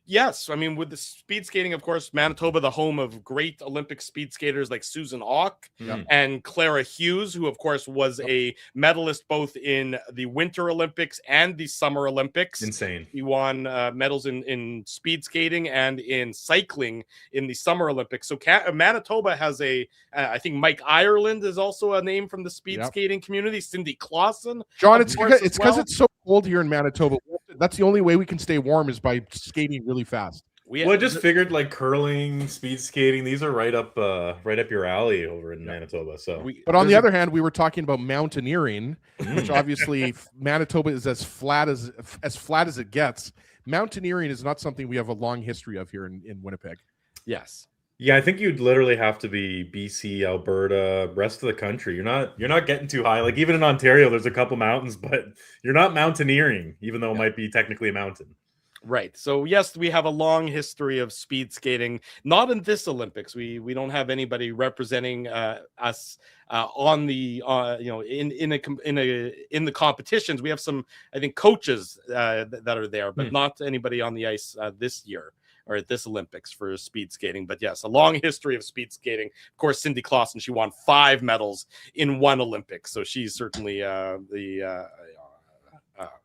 Yes. I mean, with the speed skating, of course, Manitoba, the home of great Olympic speed skaters like Susan Auck and Clara Hughes, who, of course, was a medalist both in the Winter Olympics and the Summer Olympics. Insane. He won medals in speed skating and in cycling in the Summer Olympics. So Manitoba has I think Mike Ireland is also a name from the speed skating community. Cindy Clausen. John, it's because it's so cold here in Manitoba. That's the only way we can stay warm is by skating really fast. I just figured like curling, speed skating, these are right up your alley over in Manitoba. So, but on the other hand, we were talking about mountaineering, which obviously Manitoba is as flat as it gets. Mountaineering is not something we have a long history of here in Winnipeg. Yes. Yeah, I think you'd literally have to be BC, Alberta, rest of the country. You're not getting too high. Like even in Ontario, there's a couple mountains, but you're not mountaineering, even though it might be technically a mountain. Right. So yes, we have a long history of speed skating. Not in this Olympics. We don't have anybody representing us on the in the competitions. We have some, I think, coaches that are there, but not anybody on the ice this year or at this Olympics for speed skating. But yes, a long history of speed skating. Of course, Cindy Clausen, she won 5 medals in one Olympics, so she's certainly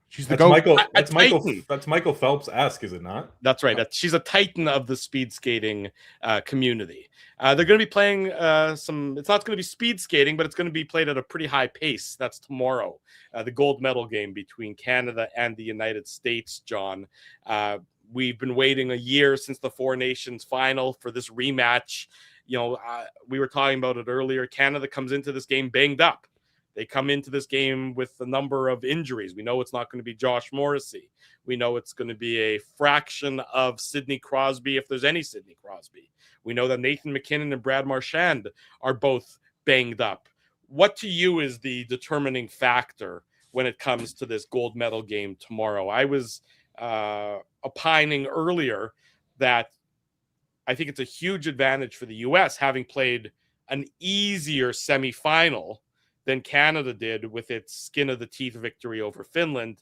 she's the GOAT. That's Michael Phelps-esque, is it not? That's right. She's a titan of the speed skating community. They're going to be playing it's not going to be speed skating, but it's going to be played at a pretty high pace. That's tomorrow, the gold medal game between Canada and the United States, John. We've been waiting a year since the Four Nations final for this rematch. We were talking about it earlier. Canada comes into this game banged up. They come into this game with a number of injuries. We know it's not going to be Josh Morrissey. We know it's going to be a fraction of Sidney Crosby, if there's any Sidney Crosby. We know that Nathan McKinnon and Brad Marchand are both banged up. What to you is the determining factor when it comes to this gold medal game tomorrow? I was opining earlier that I think it's a huge advantage for the U.S. having played an easier semifinal than Canada did with its skin of the teeth victory over Finland.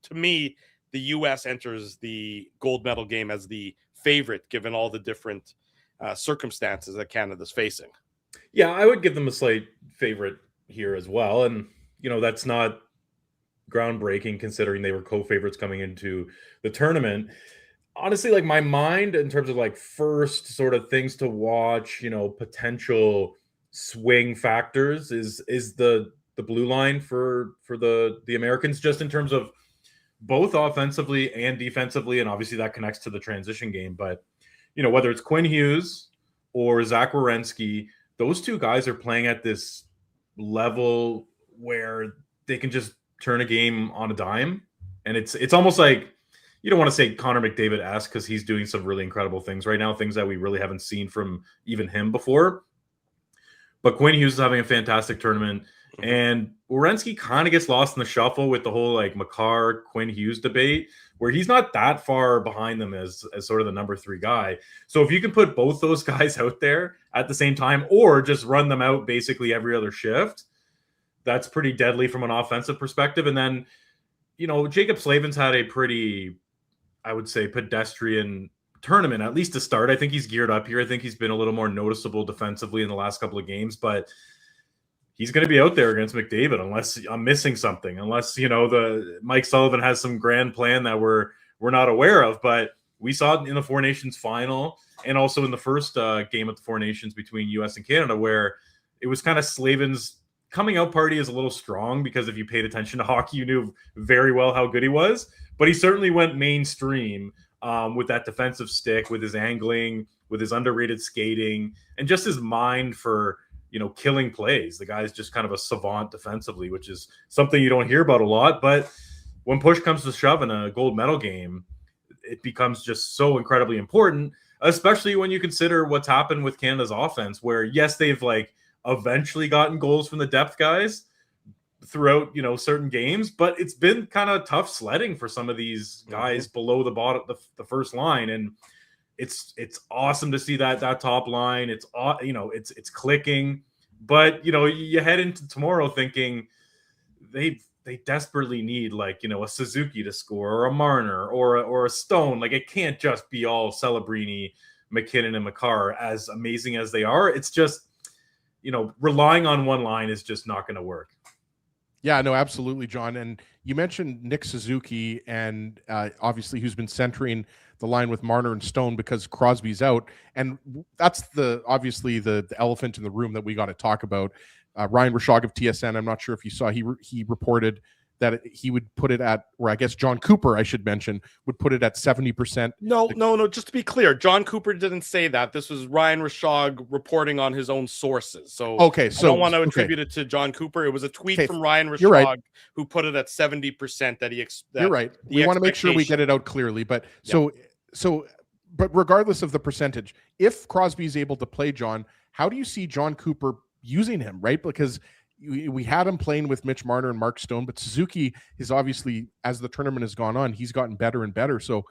To me, the U.S. enters the gold medal game as the favorite, given all the different circumstances that Canada's facing. Yeah, I would give them a slight favorite here as well. And, that's not groundbreaking considering they were co-favorites coming into the tournament. Honestly, like my mind in terms of like first sort of things to watch, potential swing factors is the blue line for the Americans, just in terms of both offensively and defensively, and obviously that connects to the transition game. But whether it's Quinn Hughes or Zach Werenski, those two guys are playing at this level where they can just turn a game on a dime, and it's almost like you don't want to say Connor McDavid-esque because he's doing some really incredible things right now, things that we really haven't seen from even him before. But Quinn Hughes is having a fantastic tournament. And Werenski kind of gets lost in the shuffle with the whole like Makar Quinn Hughes debate, where he's not that far behind them as sort of the number 3 guy. So if you can put both those guys out there at the same time, or just run them out basically every other shift, that's pretty deadly from an offensive perspective. And then, you know, Jacob Slavin's had a pretty, I would say, pedestrian tournament, at least to start. I think he's geared up here. I think he's been a little more noticeable defensively in the last couple of games, but he's going to be out there against McDavid unless I'm missing something, unless, you know, the Mike Sullivan has some grand plan that we're not aware of. But we saw it in the Four Nations final and also in the first game of the Four Nations between US and Canada, where it was kind of Slavin's coming out party is a little strong, because if you paid attention to hockey, you knew very well how good he was, but he certainly went mainstream with that defensive stick, with his angling, with his underrated skating, and just his mind for, you know, killing plays. The guy's just kind of a savant defensively, which is something you don't hear about a lot. But when push comes to shove in a gold medal game, it becomes just so incredibly important, especially when you consider what's happened with Canada's offense, where, yes, they've like eventually gotten goals from the depth guys throughout, you know, certain games, but it's been kind of tough sledding for some of these guys below the bottom, the first line. And it's awesome to see that top line. It's, you know, it's clicking, but, you know, you head into tomorrow thinking they desperately need, like, you know, a Suzuki to score, or a Marner, or a Stone. Like, it can't just be all Celebrini, McKinnon, and Makar, as amazing as they are. It's just, you know, relying on one line is just not going to work. Yeah, no, absolutely, John. And you mentioned Nick Suzuki, and obviously who's been centering the line with Marner and Stone because Crosby's out. And that's obviously the elephant in the room that we got to talk about. Ryan Rashog of TSN, I'm not sure if you saw, he reported that he would put it at, or I guess John Cooper, I should mention, would put it at 70%. No. Just to be clear, John Cooper didn't say that. This was Ryan Rashog reporting on his own sources. So okay, so I don't want to attribute it to John Cooper. It was a tweet from Ryan Rashog, right, who put it at 70% that he. You're right. We want to make sure we get it out clearly. But but regardless of the percentage, if Crosby is able to play John, how do you see John Cooper using him? Right, because we had him playing with Mitch Marner and Mark Stone, but Suzuki is obviously, as the tournament has gone on, he's gotten better and better. So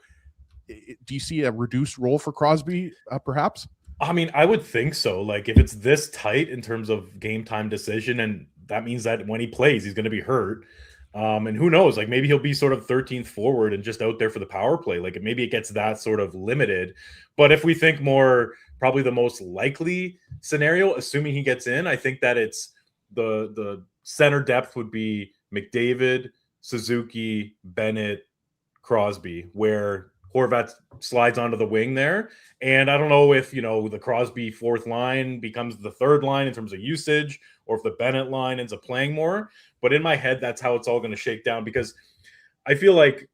do you see a reduced role for Crosby, perhaps? I mean, I would think so. Like, if it's this tight in terms of game time decision, and that means that when he plays, he's going to be hurt. And who knows, like, maybe he'll be sort of 13th forward and just out there for the power play. Like, maybe it gets that sort of limited. But if we think more, probably the most likely scenario, assuming he gets in, I think that it's the center depth would be McDavid, Suzuki, Bennett, Crosby, where Horvat slides onto the wing there. And I don't know if, you know, the Crosby fourth line becomes the third line in terms of usage, or if the Bennett line ends up playing more. But in my head, that's how it's all going to shake down, because I feel like,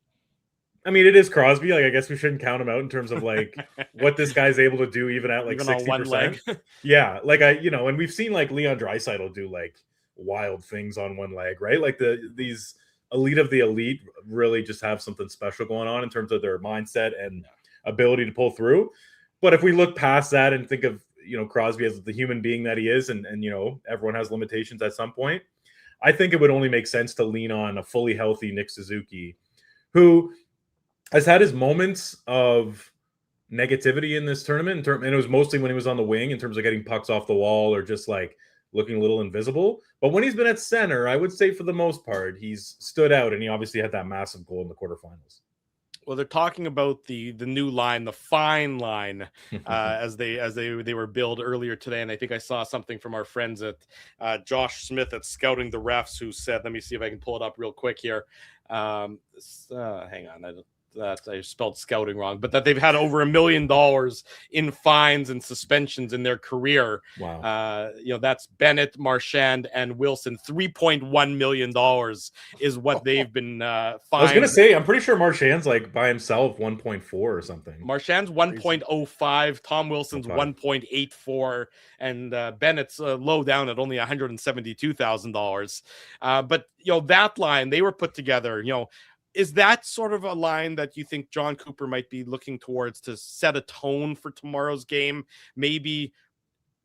I mean, it is Crosby. Like, I guess we shouldn't count him out in terms of like what this guy's able to do, even at like 60%. Yeah, like and we've seen like Leon Draisaitl do like wild things on one leg, right? Like these elite of the elite really just have something special going on in terms of their mindset and ability to pull through. But if we look past that and think of, you know, Crosby as the human being that he is, and you know, everyone has limitations at some point, I think it would only make sense to lean on a fully healthy Nick Suzuki, who has had his moments of negativity in this tournament, and it was mostly when he was on the wing in terms of getting pucks off the wall or just like looking a little invisible. But when he's been at center, I would say for the most part, he's stood out, and he obviously had that massive goal in the quarterfinals. Well, they're talking about the new line, the fine line, as they were billed earlier today, and I think I saw something from our friends at Josh Smith at Scouting the Refs, who said, let me see if I can pull it up real quick here. Hang on, I spelled scouting wrong, but that they've had over $1 million in fines and suspensions in their career. Wow. That's Bennett, Marchand, and Wilson. $3.1 million is what they've been fined. I was going to say, I'm pretty sure Marchand's like by himself 1.4 or something. Marchand's 1.05, Tom Wilson's 1.84, and Bennett's low down at only $172,000. But that line, they were put together, is that sort of a line that you think John Cooper might be looking towards to set a tone for tomorrow's game? Maybe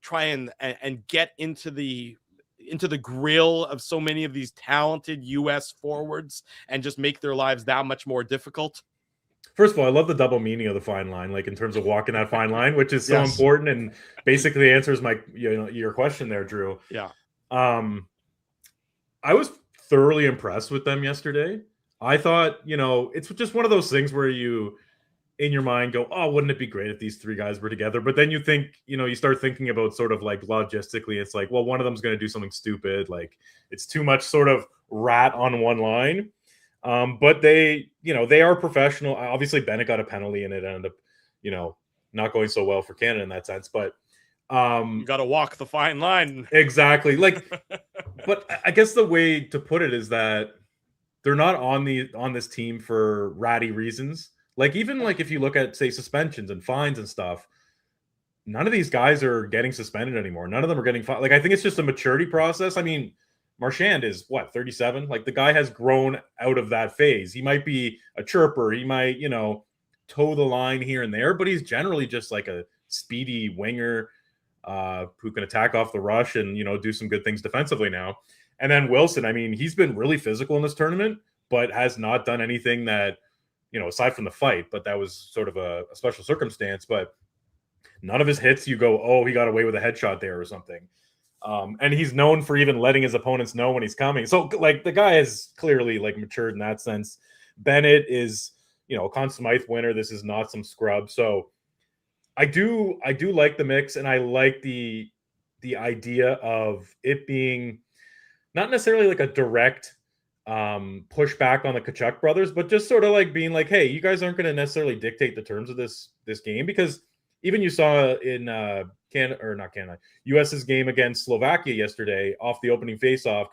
try and get into the grill of so many of these talented U.S. forwards and just make their lives that much more difficult? First of all, I love the double meaning of the fine line, like in terms of walking that fine line, which is so important and basically answers your question there, Drew. Yeah. I was thoroughly impressed with them yesterday. I thought, it's just one of those things where you, in your mind, go, oh, wouldn't it be great if these three guys were together? But then you think, you start thinking about sort of like logistically, it's like, well, one of them's going to do something stupid. Like it's too much sort of rat on one line. But they are professional. Obviously, Bennett got a penalty and it ended up, not going so well for Canada in that sense. But you got to walk the fine line. Exactly. But I guess the way to put it is that they're not on this team for ratty reasons. Even if you look at, say, suspensions and fines and stuff, none of these guys are getting suspended anymore. None of them are getting fined. I think it's just a maturity process. I mean, Marchand is 37? The guy has grown out of that phase. He might be a chirper. He might, toe the line here and there, but he's generally just like a speedy winger who can attack off the rush and, do some good things defensively now. And then Wilson, I mean, he's been really physical in this tournament, but has not done anything that, aside from the fight, but that was sort of a special circumstance. But none of his hits, you go, oh, he got away with a headshot there or something. And he's known for even letting his opponents know when he's coming. So, the guy is clearly, matured in that sense. Bennett is, a Conn Smythe winner. This is not some scrub. So, I do like the mix, and I like the idea of it being not necessarily a direct pushback on the Tkachuk brothers, but just sort of being hey, you guys aren't going to necessarily dictate the terms of this game, because even you saw in US's game against Slovakia yesterday off the opening faceoff,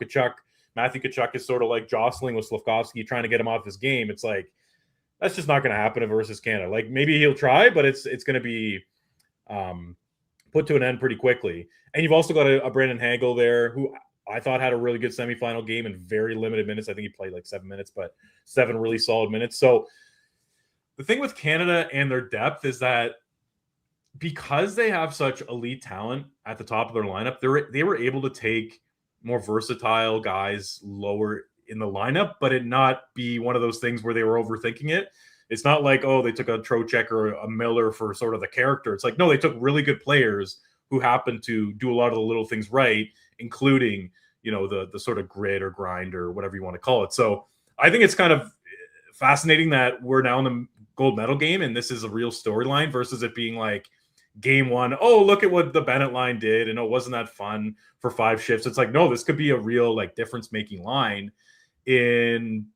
Matthew Tkachuk is sort of jostling with Slafkovsky, trying to get him off his game. It's that's just not going to happen versus Canada. Maybe he'll try, but it's going to be put to an end pretty quickly. And you've also got a Brandon Hagel there, who I thought had a really good semifinal game in very limited minutes. I think he played 7 minutes, but 7 really solid minutes. So the thing with Canada and their depth is that because they have such elite talent at the top of their lineup, they were able to take more versatile guys lower in the lineup, but it not be one of those things where they were overthinking it. It's not they took a Trocheck or a Miller for sort of the character. It's no, they took really good players who happened to do a lot of the little things right, including, the sort of grit or grind or whatever you want to call it. So I think it's kind of fascinating that we're now in the gold medal game and this is a real storyline versus it being game one, oh, look at what the Bennett line did, and wasn't that fun for 5 shifts. It's no, this could be a real difference-making line in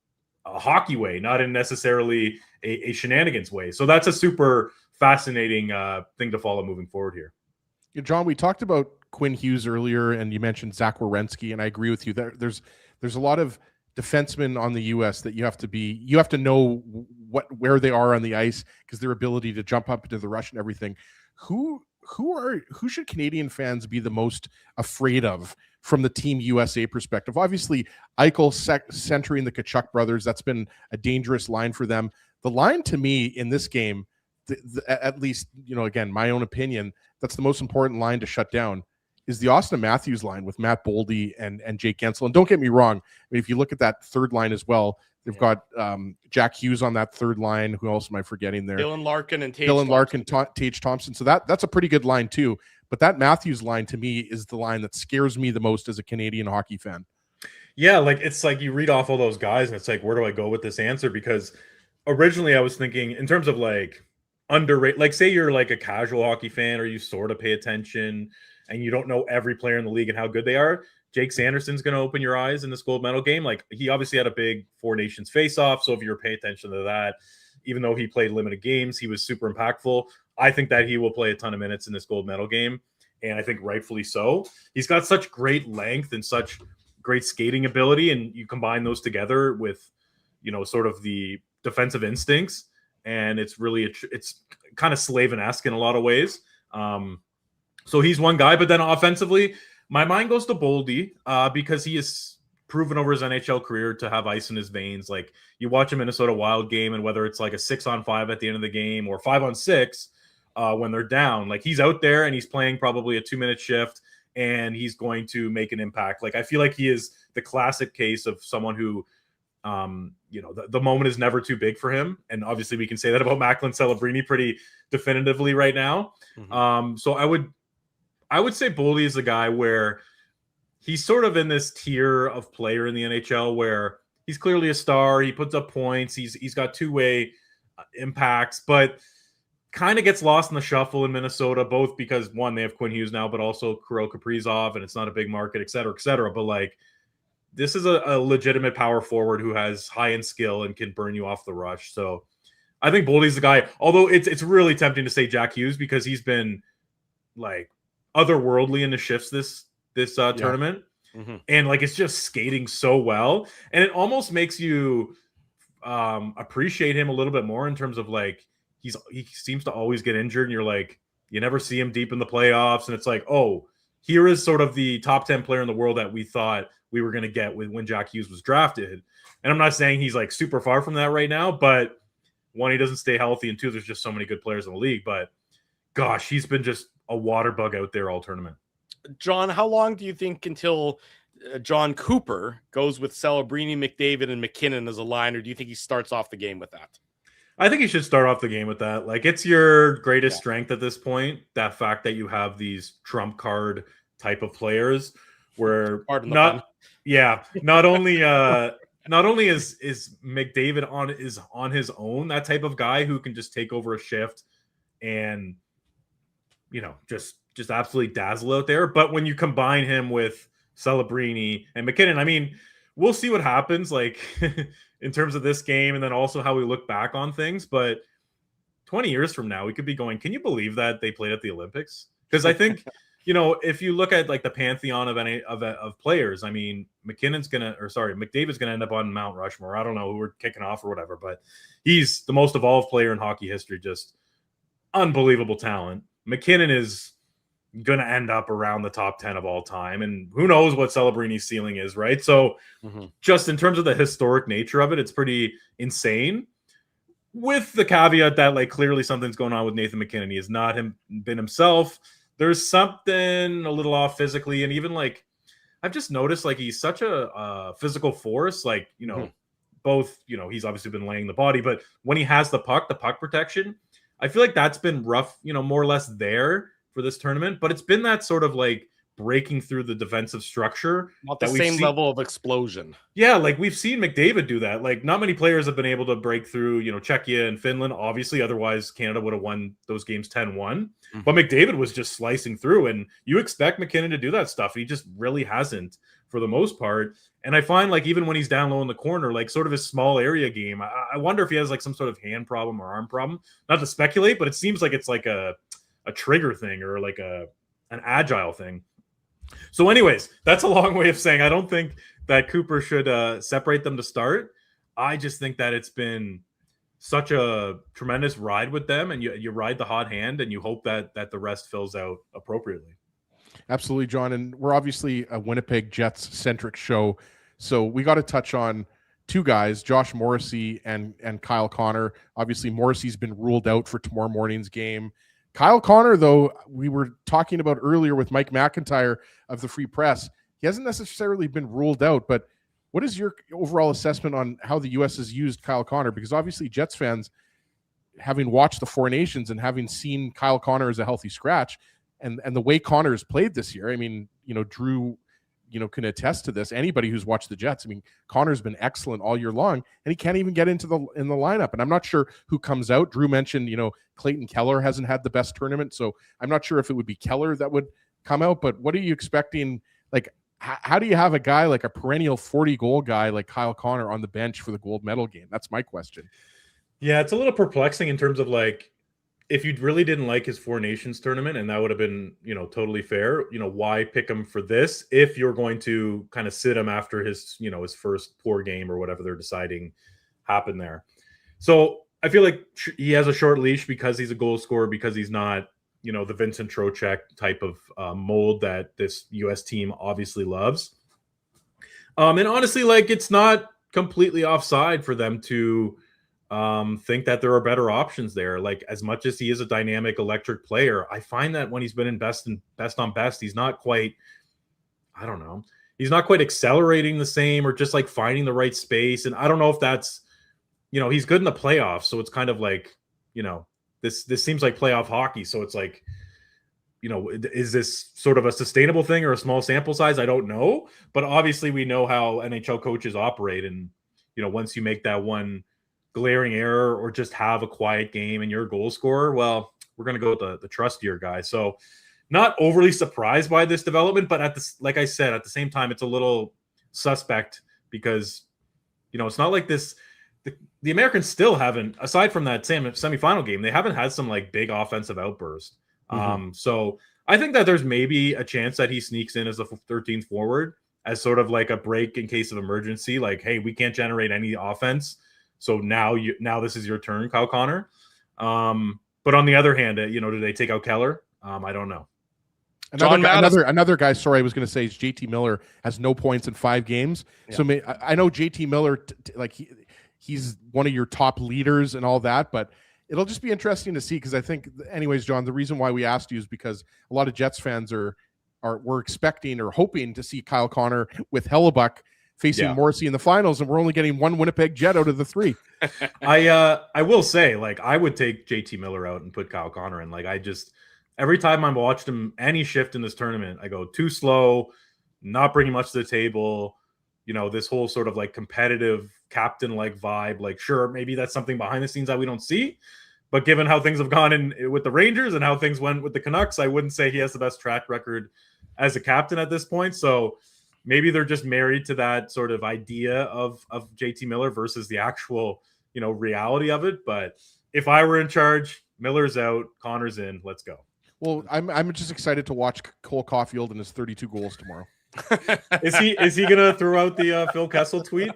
a hockey way, not in necessarily a shenanigans way. So that's a super fascinating thing to follow moving forward here. Yeah, John, we talked about Quinn Hughes earlier, and you mentioned Zach Werenski, and I agree with you. There's a lot of defensemen on the U.S. that you have to know where they are on the ice, because their ability to jump up into the rush and everything. Who should Canadian fans be the most afraid of from the Team USA perspective? Obviously, Eichel centering the Tkachuk brothers, that's been a dangerous line for them. The line to me in this game, at least, again, my own opinion, that's the most important line to shut down, is the Austin Matthews line with Matt Boldy and Jake Gensel. And don't get me wrong, I mean, if you look at that third line as well, they've got Jack Hughes on that third line. Who else am I forgetting there? Dylan Larkin and Tage Thompson. So that's a pretty good line too. But that Matthews line to me is the line that scares me the most as a Canadian hockey fan. Yeah, it's you read off all those guys and it's where do I go with this answer? Because originally I was thinking in terms of underrated, say you're a casual hockey fan or you sort of pay attention and you don't know every player in the league and how good they are. Jake Sanderson's going to open your eyes in this gold medal game. He obviously had a big Four Nations face-off, so if you're paying attention to that, even though he played limited games, he was super impactful. I think that he will play a ton of minutes in this gold medal game, and I think rightfully so. He's got such great length and such great skating ability, and you combine those together with, sort of the defensive instincts, and it's really it's kind of Slavin-esque in a lot of ways. So he's one guy, but then offensively, my mind goes to Boldy because he is proven over his NHL career to have ice in his veins. Like you watch a Minnesota Wild game, and whether it's like a 6-on-5 at the end of the game or 5-on-6 when they're down, like he's out there and he's playing probably a 2-minute shift and he's going to make an impact. Like I feel like he is the classic case of someone who, the moment is never too big for him. And obviously we can say that about Macklin Celebrini pretty definitively right now. So I would say Boldy is a guy where he's sort of in this tier of player in the NHL where he's clearly a star. He puts up points. He's got two-way impacts, but kind of gets lost in the shuffle in Minnesota, both because, one, they have Quinn Hughes now, but also Kirill Kaprizov, and it's not a big market, et cetera, et cetera. But, like, this is a legitimate power forward who has high-end skill and can burn you off the rush. So I think Boldy's the guy, although it's really tempting to say Jack Hughes because he's been, like, otherworldly in the shifts this tournament. And like it's just skating so well, and it almost makes you appreciate him a little bit more in terms of like he seems to always get injured, and you're like, you never see him deep in the playoffs, and it's like, oh, here is sort of the top 10 player in the world that we thought we were going to get when Jack Hughes was drafted. And I'm not saying he's like super far from that right now, but one, he doesn't stay healthy, and two, there's just so many good players in the league. But gosh, he's been just a water bug out there all tournament. John, how long do you think until John Cooper goes with Celebrini, McDavid, and McKinnon as a line, or do you think he starts off the game with that? I think he should start off the game with that. Like, it's your greatest strength at this point, that fact that you have these trump card type of players where not only is McDavid on his own, that type of guy who can just take over a shift and just absolutely dazzle out there. But when you combine him with Celebrini and McKinnon, I mean, we'll see what happens, like in terms of this game, and then also how we look back on things. But 20 years from now, we could be going, can you believe that they played at the Olympics? Because I think, if you look at like the pantheon of players, I mean, McDavid's gonna end up on Mount Rushmore. I don't know who we're kicking off or whatever, but he's the most evolved player in hockey history. Just unbelievable talent. McKinnon is going to end up around the top 10 of all time. And who knows what Celebrini's ceiling is, right? So just in terms of the historic nature of it, it's pretty insane. With the caveat that, like, clearly something's going on with Nathan McKinnon. He has not been himself. There's something a little off physically. And even, like, I've just noticed, like, he's such a physical force. Like, both, he's obviously been laying the body, but when he has the puck protection, I feel like that's been rough, more or less there for this tournament, but it's been that sort of like breaking through the defensive structure. Not the same level of explosion. Yeah, like we've seen McDavid do that. Like not many players have been able to break through, Czechia and Finland, obviously. Otherwise, Canada would have won those games 10-1. But McDavid was just slicing through, and you expect McKinnon to do that stuff. He just really hasn't for the most part. And I find like even when he's down low in the corner, like sort of his small area game, I wonder if he has like some sort of hand problem or arm problem. Not to speculate, but it seems like it's like a trigger thing or like an agile thing. So anyways, that's a long way of saying I don't think that Cooper should separate them to start. I just think that it's been such a tremendous ride with them, and you ride the hot hand and you hope that the rest fills out appropriately. Absolutely, John. And we're obviously a Winnipeg Jets centric show. So we got to touch on two guys, Josh Morrissey and Kyle Connor. Obviously, Morrissey's been ruled out for tomorrow morning's game. Kyle Connor, though, we were talking about earlier with Mike McIntyre of the Free Press. He hasn't necessarily been ruled out, but what is your overall assessment on how the U.S. has used Kyle Connor? Because obviously Jets fans, having watched the Four Nations and having seen Kyle Connor as a healthy scratch, and the way Connor has played this year, I mean, Drew, can attest to this. Anybody who's watched the Jets, I mean, Connor's been excellent all year long, and he can't even get in the lineup. And I'm not sure who comes out. Drew mentioned, Clayton Keller hasn't had the best tournament, so I'm not sure if it would be Keller that would come out. But what are you expecting? Like, how do you have a guy like a perennial 40-goal guy like Kyle Connor on the bench for the gold medal game? That's my question. Yeah, it's a little perplexing in terms of like, if you really didn't like his Four Nations tournament, and that would have been, totally fair, why pick him for this if you're going to kind of sit him after his, his first poor game or whatever they're deciding happened there. So I feel like he has a short leash because he's a goal scorer, because he's not, the Vincent Trocheck type of mold that this U.S. team obviously loves. And honestly, like, it's not completely offside for them to think that there are better options there. Like, as much as he is a dynamic, electric player, I find that when he's been in best on best, he's not quite, I don't know, he's not quite accelerating the same or just like finding the right space. And I don't know if that's, he's good in the playoffs. So it's kind of like, this seems like playoff hockey. So it's like, is this sort of a sustainable thing or a small sample size? I don't know. But obviously we know how NHL coaches operate. And, once you make that one glaring error or just have a quiet game and you're a goal scorer, well, we're going to go with the trustier guy. So not overly surprised by this development, but like I said, at the same time, it's a little suspect because, it's not like this. The Americans still haven't, aside from that semifinal game, they haven't had some like big offensive outburst. So I think that there's maybe a chance that he sneaks in as the 13th forward as sort of like a break in case of emergency. Like, hey, we can't generate any offense. So now this is your turn, Kyle Connor. But on the other hand, do they take out Keller? I don't know. Another guy, sorry, I was going to say is JT Miller has no points in 5 games. Yeah. So I know JT Miller, he's one of your top leaders and all that, but it'll just be interesting to see because I think, anyways, John, the reason why we asked you is because a lot of Jets fans were expecting or hoping to see Kyle Connor with Hellebuck facing Morrissey in the finals, and we're only getting 1 Winnipeg Jet out of the 3. I will say, like, I would take JT Miller out and put Kyle Connor in. Like, every time I watched him, any shift in this tournament, I go too slow, not bringing much to the table. This whole sort of like competitive captain-like vibe. Like, sure, maybe that's something behind the scenes that we don't see. But given how things have gone in with the Rangers and how things went with the Canucks, I wouldn't say he has the best track record as a captain at this point. So maybe they're just married to that sort of idea of JT Miller versus the actual, reality of it. But if I were in charge, Miller's out, Connor's in, let's go. Well, I'm just excited to watch Cole Caulfield and his 32 goals tomorrow. Is he gonna throw out the Phil Kessel tweet?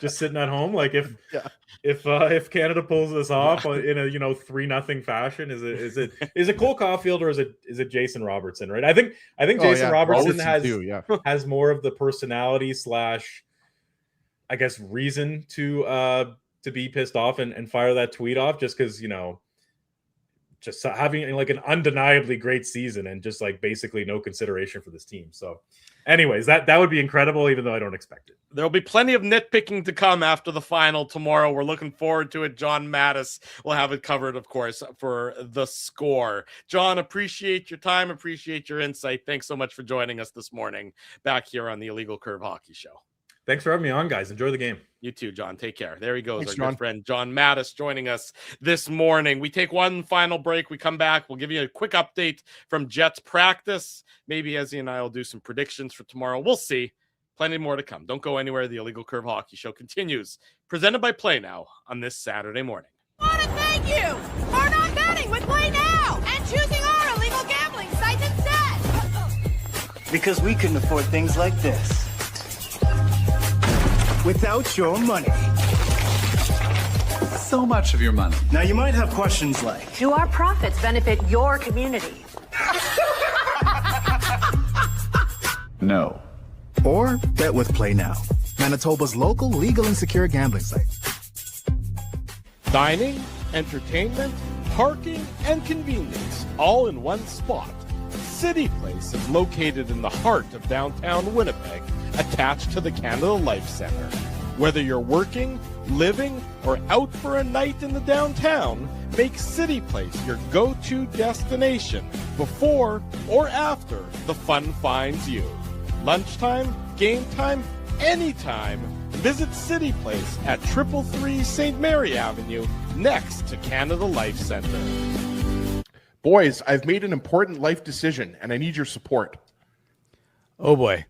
Just sitting at home, like if Canada pulls this off in a 3-0 fashion, is it Cole Caulfield or is it Jason Robertson? Right? I think Jason Robertson has more of the personality / I guess reason to be pissed off and fire that tweet off just because just having like an undeniably great season and just like basically no consideration for this team. So anyways, that would be incredible, even though I don't expect it. There'll be plenty of nitpicking to come after the final tomorrow. We're looking forward to it. John Matisz will have it covered, of course, for The Score. John, appreciate your time. Appreciate your insight. Thanks so much for joining us this morning back here on the Illegal Curve Hockey Show. Thanks for having me on, guys. Enjoy the game. You too, John. Take care. There he goes. Thanks, our good friend John Matisz joining us this morning. We take one final break. We come back. We'll give you a quick update from Jets practice. Maybe Ezzy and I will do some predictions for tomorrow. We'll see. Plenty more to come. Don't go anywhere. The Illegal Curve Hockey Show continues. Presented by Play Now on this Saturday morning. I want to thank you for not betting with Play Now and choosing our illegal gambling site instead. Because we couldn't afford things like this without your money. So much of your money. Now you might have questions like, Do our profits benefit your community? No. Or bet with Play Now, Manitoba's local legal and secure gambling site. Dining, entertainment, parking, and convenience all in one spot. City Place is located in the heart of downtown Winnipeg, attached to the Canada Life Center. Whether you're working, living, or out for a night in the downtown, make City Place your go-to destination before or after the fun finds you. Lunchtime, game time, anytime. Visit City Place at 333 St. Mary Avenue, next to Canada Life Center. Boys, I've made an important life decision, and I need your support. Oh, boy.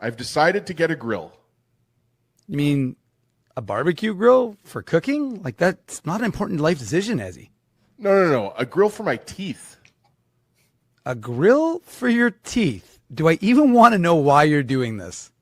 I've decided to get a grill. You mean a barbecue grill for cooking? Like, that's not an important life decision, Ezzy. No. A grill for my teeth. A grill for your teeth? Do I even want to know why you're doing this?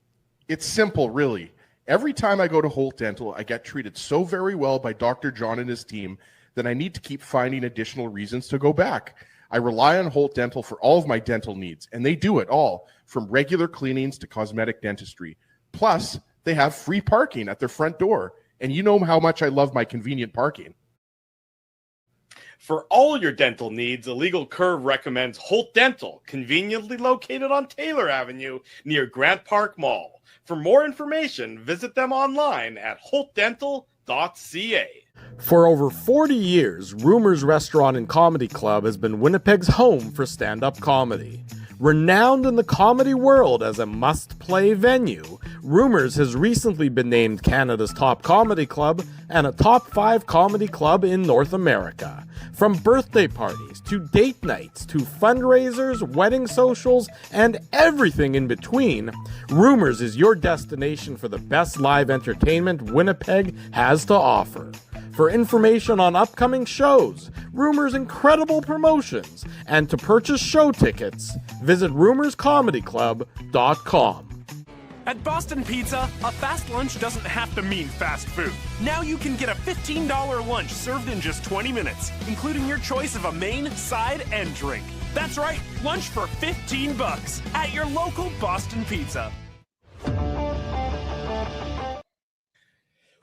It's simple, really. Every time I go to Holt Dental, I get treated so very well by Dr. John and his team that I need to keep finding additional reasons to go back. I rely on Holt Dental for all of my dental needs, and they do it all, from regular cleanings to cosmetic dentistry. Plus, they have free parking at their front door, and you know how much I love my convenient parking. For all your dental needs, A Legal Curve recommends Holt Dental, conveniently located on Taylor Avenue near Grant Park Mall. For more information, visit them online at holtdental.ca. For over 40 years, Rumors Restaurant and Comedy Club has been Winnipeg's home for stand-up comedy. Renowned in the comedy world as a must-play venue, Rumors has recently been named Canada's top comedy club and a top 5 comedy club in North America. From birthday parties to date nights to fundraisers, wedding socials, and everything in between, Rumors is your destination for the best live entertainment Winnipeg has to offer. For information on upcoming shows, Rumors' incredible promotions, and to purchase show tickets, visit rumorscomedyclub.com. At Boston Pizza, a fast lunch doesn't have to mean fast food. Now you can get a $15 lunch served in just 20 minutes, including your choice of a main, side, and drink. That's right, lunch for $15 at your local Boston Pizza.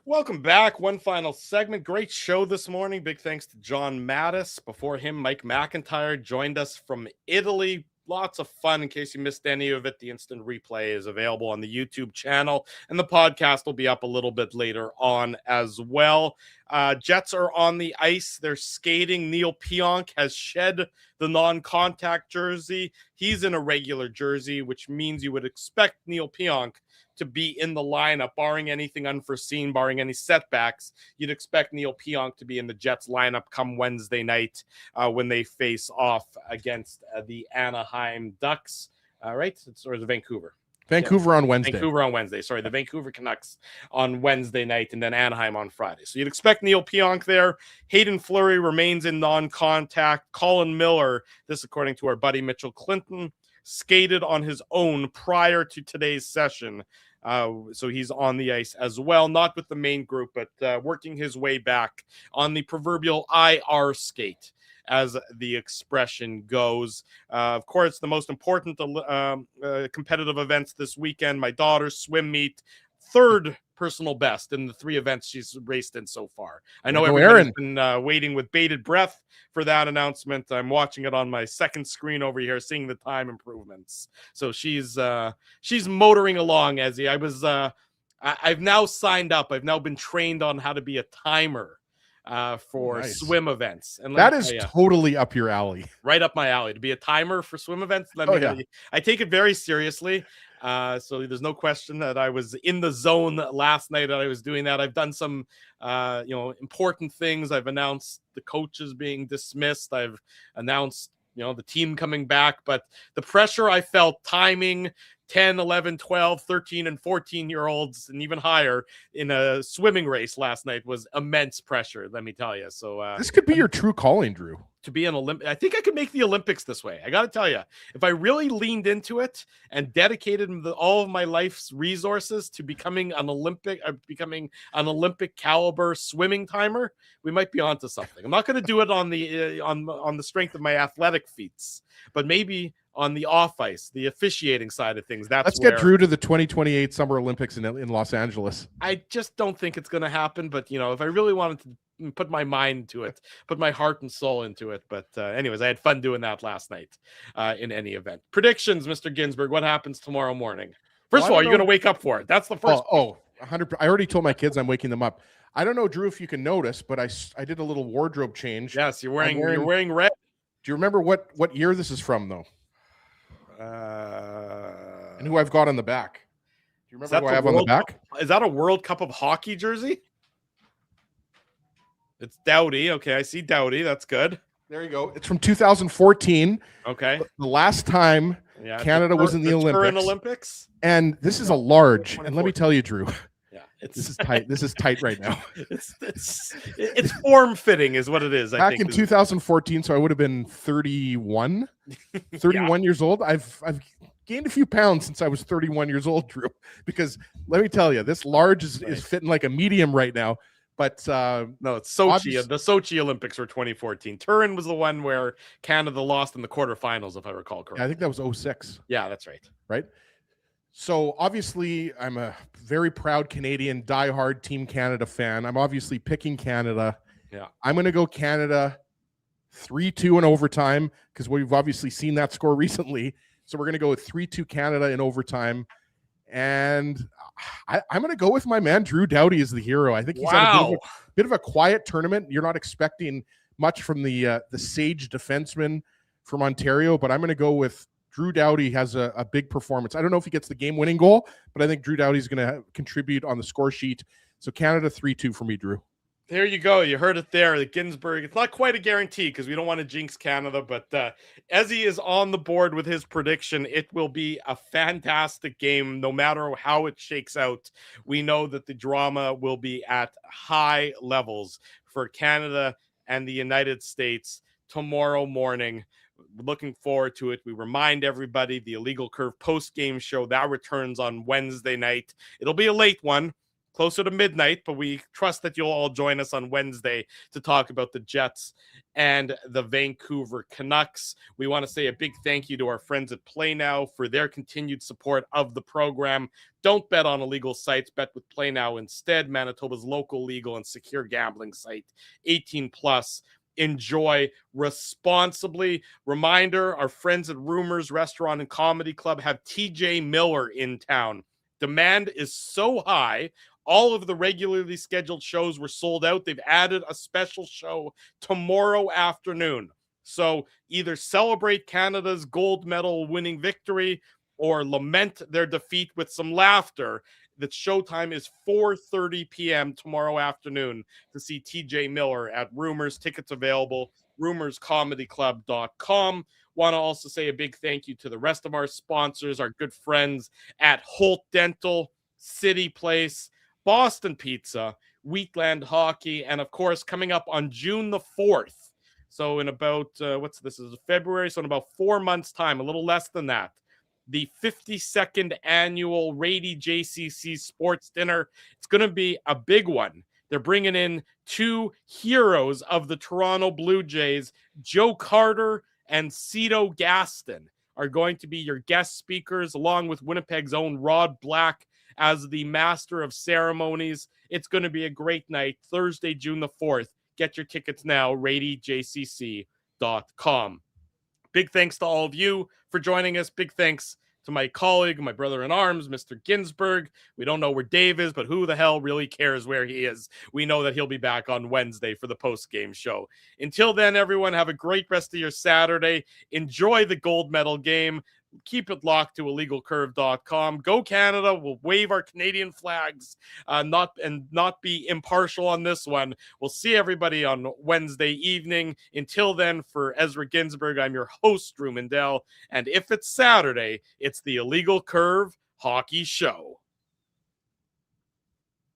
Welcome back. One final segment. Great show this morning. Big thanks to John Matisz. Before him, Mike McIntyre joined us from Italy. Lots of fun. In case you missed any of it, the instant replay is available on the YouTube channel, and the podcast will be up a little bit later on as well. Jets are on the ice. They're skating. Neil Pionk has shed the non-contact jersey. He's in a regular jersey, which means you would expect Neil Pionk to be in the lineup, barring anything unforeseen, barring any setbacks. You'd expect Neil Pionk to be in the Jets lineup come Wednesday night when they face off against the Anaheim Ducks. Right? Or is it Vancouver? Vancouver on Wednesday. Vancouver on Wednesday. Sorry, the Vancouver Canucks on Wednesday night, and then Anaheim on Friday. So you'd expect Neil Pionk there. Hayden Fleury remains in non-contact. Colin Miller, this according to our buddy Mitchell Clinton, skated on his own prior to today's session. So he's on the ice as well, not with the main group, but working his way back on the proverbial IR skate, as the expression goes. Of course, the most important competitive events this weekend, my daughter's swim meet, third personal best in the 3 events she's raced in so far. I know everyone's been waiting with bated breath for that announcement. I'm watching it on my second screen over here, seeing the time improvements. So she's motoring along, Ezzy. I've now signed up. I've now been trained on how to be a timer for swim events. And that is totally up your alley. Right up my alley. To be a timer for swim events. I take it very seriously. So there's no question that I was in the zone last night that I was doing that. I've done some, important things. I've announced the coaches being dismissed. I've announced, the team coming back, but the pressure I felt timing 10, 11, 12, 13, and 14-year-olds and even higher in a swimming race last night was immense pressure, let me tell you. So this could be your true calling, Drew. To be an Olympic, I think I could make the Olympics this way. I got to tell you, if I really leaned into it and dedicated all of my life's resources to becoming an Olympic caliber swimming timer, we might be onto something. I'm not going to do it on the strength of my athletic feats, but maybe on the off ice, the officiating side of things. Let's get Drew to the 2028 Summer Olympics in Los Angeles. I just don't think it's going to happen, but if I really wanted to put my mind to it, put my heart and soul into it. But anyways, I had fun doing that last night in any event. Predictions, Mr. Ginsburg, what happens tomorrow morning? First of all, you're going to wake up for it. That's the first. 100%. I already told my kids I'm waking them up. I don't know, Drew, if you can notice, but I did a little wardrobe change. Yes, you're wearing red. Do you remember what year this is from, though? And who I've got on the back? Do you remember who I have on the back? Is that a World Cup of Hockey jersey? It's Doughty. Okay, I see Doughty. That's good. There you go. It's from 2014. Okay. The last time Canada was in the Olympics. And this is a large. And let me tell you, Drew. Yeah, this is tight. This is tight right now. It's form fitting, is what it is. Back in 2014, so I would have been 31 years old. I've gained a few pounds since I was 31 years old, Drew. Because let me tell you, this large is fitting like a medium right now. But no, it's Sochi. The Sochi Olympics were 2014. Turin was the one where Canada lost in the quarterfinals, if I recall correctly. Yeah, I think that was 06. Yeah, that's right. Right. So obviously, I'm a very proud Canadian, diehard Team Canada fan. I'm obviously picking Canada. Yeah. I'm going to go Canada 3-2 in overtime because we've obviously seen that score recently. So we're going to go with 3-2 Canada in overtime. And I'm going to go with my man, Drew Doughty, as the hero. I think he's had a bit of a quiet tournament. You're not expecting much from the sage defenseman from Ontario, but I'm going to go with Drew Doughty has a big performance. I don't know if he gets the game-winning goal, but I think Drew Doughty is going to contribute on the score sheet. So Canada 3-2 for me, Drew. There you go. You heard it there. The Ginsburg. It's not quite a guarantee because we don't want to jinx Canada, but Ezzy is on the board with his prediction. It will be a fantastic game no matter how it shakes out. We know that the drama will be at high levels for Canada and the United States tomorrow morning. Looking forward to it. We remind everybody the Illegal Curve post-game show that returns on Wednesday night. It'll be a late one, closer to midnight, but we trust that you'll all join us on Wednesday to talk about the Jets and the Vancouver Canucks. We want to say a big thank you to our friends at Play Now for their continued support of the program. Don't bet on illegal sites. Bet with Play Now instead. Manitoba's local, legal, and secure gambling site. 18 plus. Enjoy responsibly. Reminder, our friends at Rumors Restaurant and Comedy Club have TJ Miller in town. Demand is so high. All of the regularly scheduled shows were sold out. They've added a special show tomorrow afternoon. So either celebrate Canada's gold medal winning victory or lament their defeat with some laughter. The showtime is 4:30 p.m. tomorrow afternoon to see TJ Miller at Rumors. Tickets available, rumorscomedyclub.com. Want to also say a big thank you to the rest of our sponsors, our good friends at Holt Dental, City Place, Boston Pizza, Wheatland Hockey, and of course, coming up on June the 4th. So in about, this is February, so in about 4 months' time, a little less than that, the 52nd annual Rady JCC Sports Dinner. It's going to be a big one. They're bringing in two heroes of the Toronto Blue Jays, Joe Carter and Cito Gaston, are going to be your guest speakers, along with Winnipeg's own Rod Black as the master of ceremonies. It's going to be a great night, Thursday, June the 4th. Get your tickets now, radyjcc.com. Big thanks to all of you for joining us. Big thanks to my colleague, my brother-in-arms, Mr. Ginsburg. We don't know where Dave is, but who the hell really cares where he is? We know that he'll be back on Wednesday for the post-game show. Until then, everyone, have a great rest of your Saturday. Enjoy the gold medal game. Keep it locked to illegalcurve.com. Go Canada. We'll wave our Canadian flags, not be impartial on this one. We'll see everybody on Wednesday evening. Until then, for Ezra Ginsburg, I'm your host, Drew Mindell. And if it's Saturday, it's the Illegal Curve Hockey Show.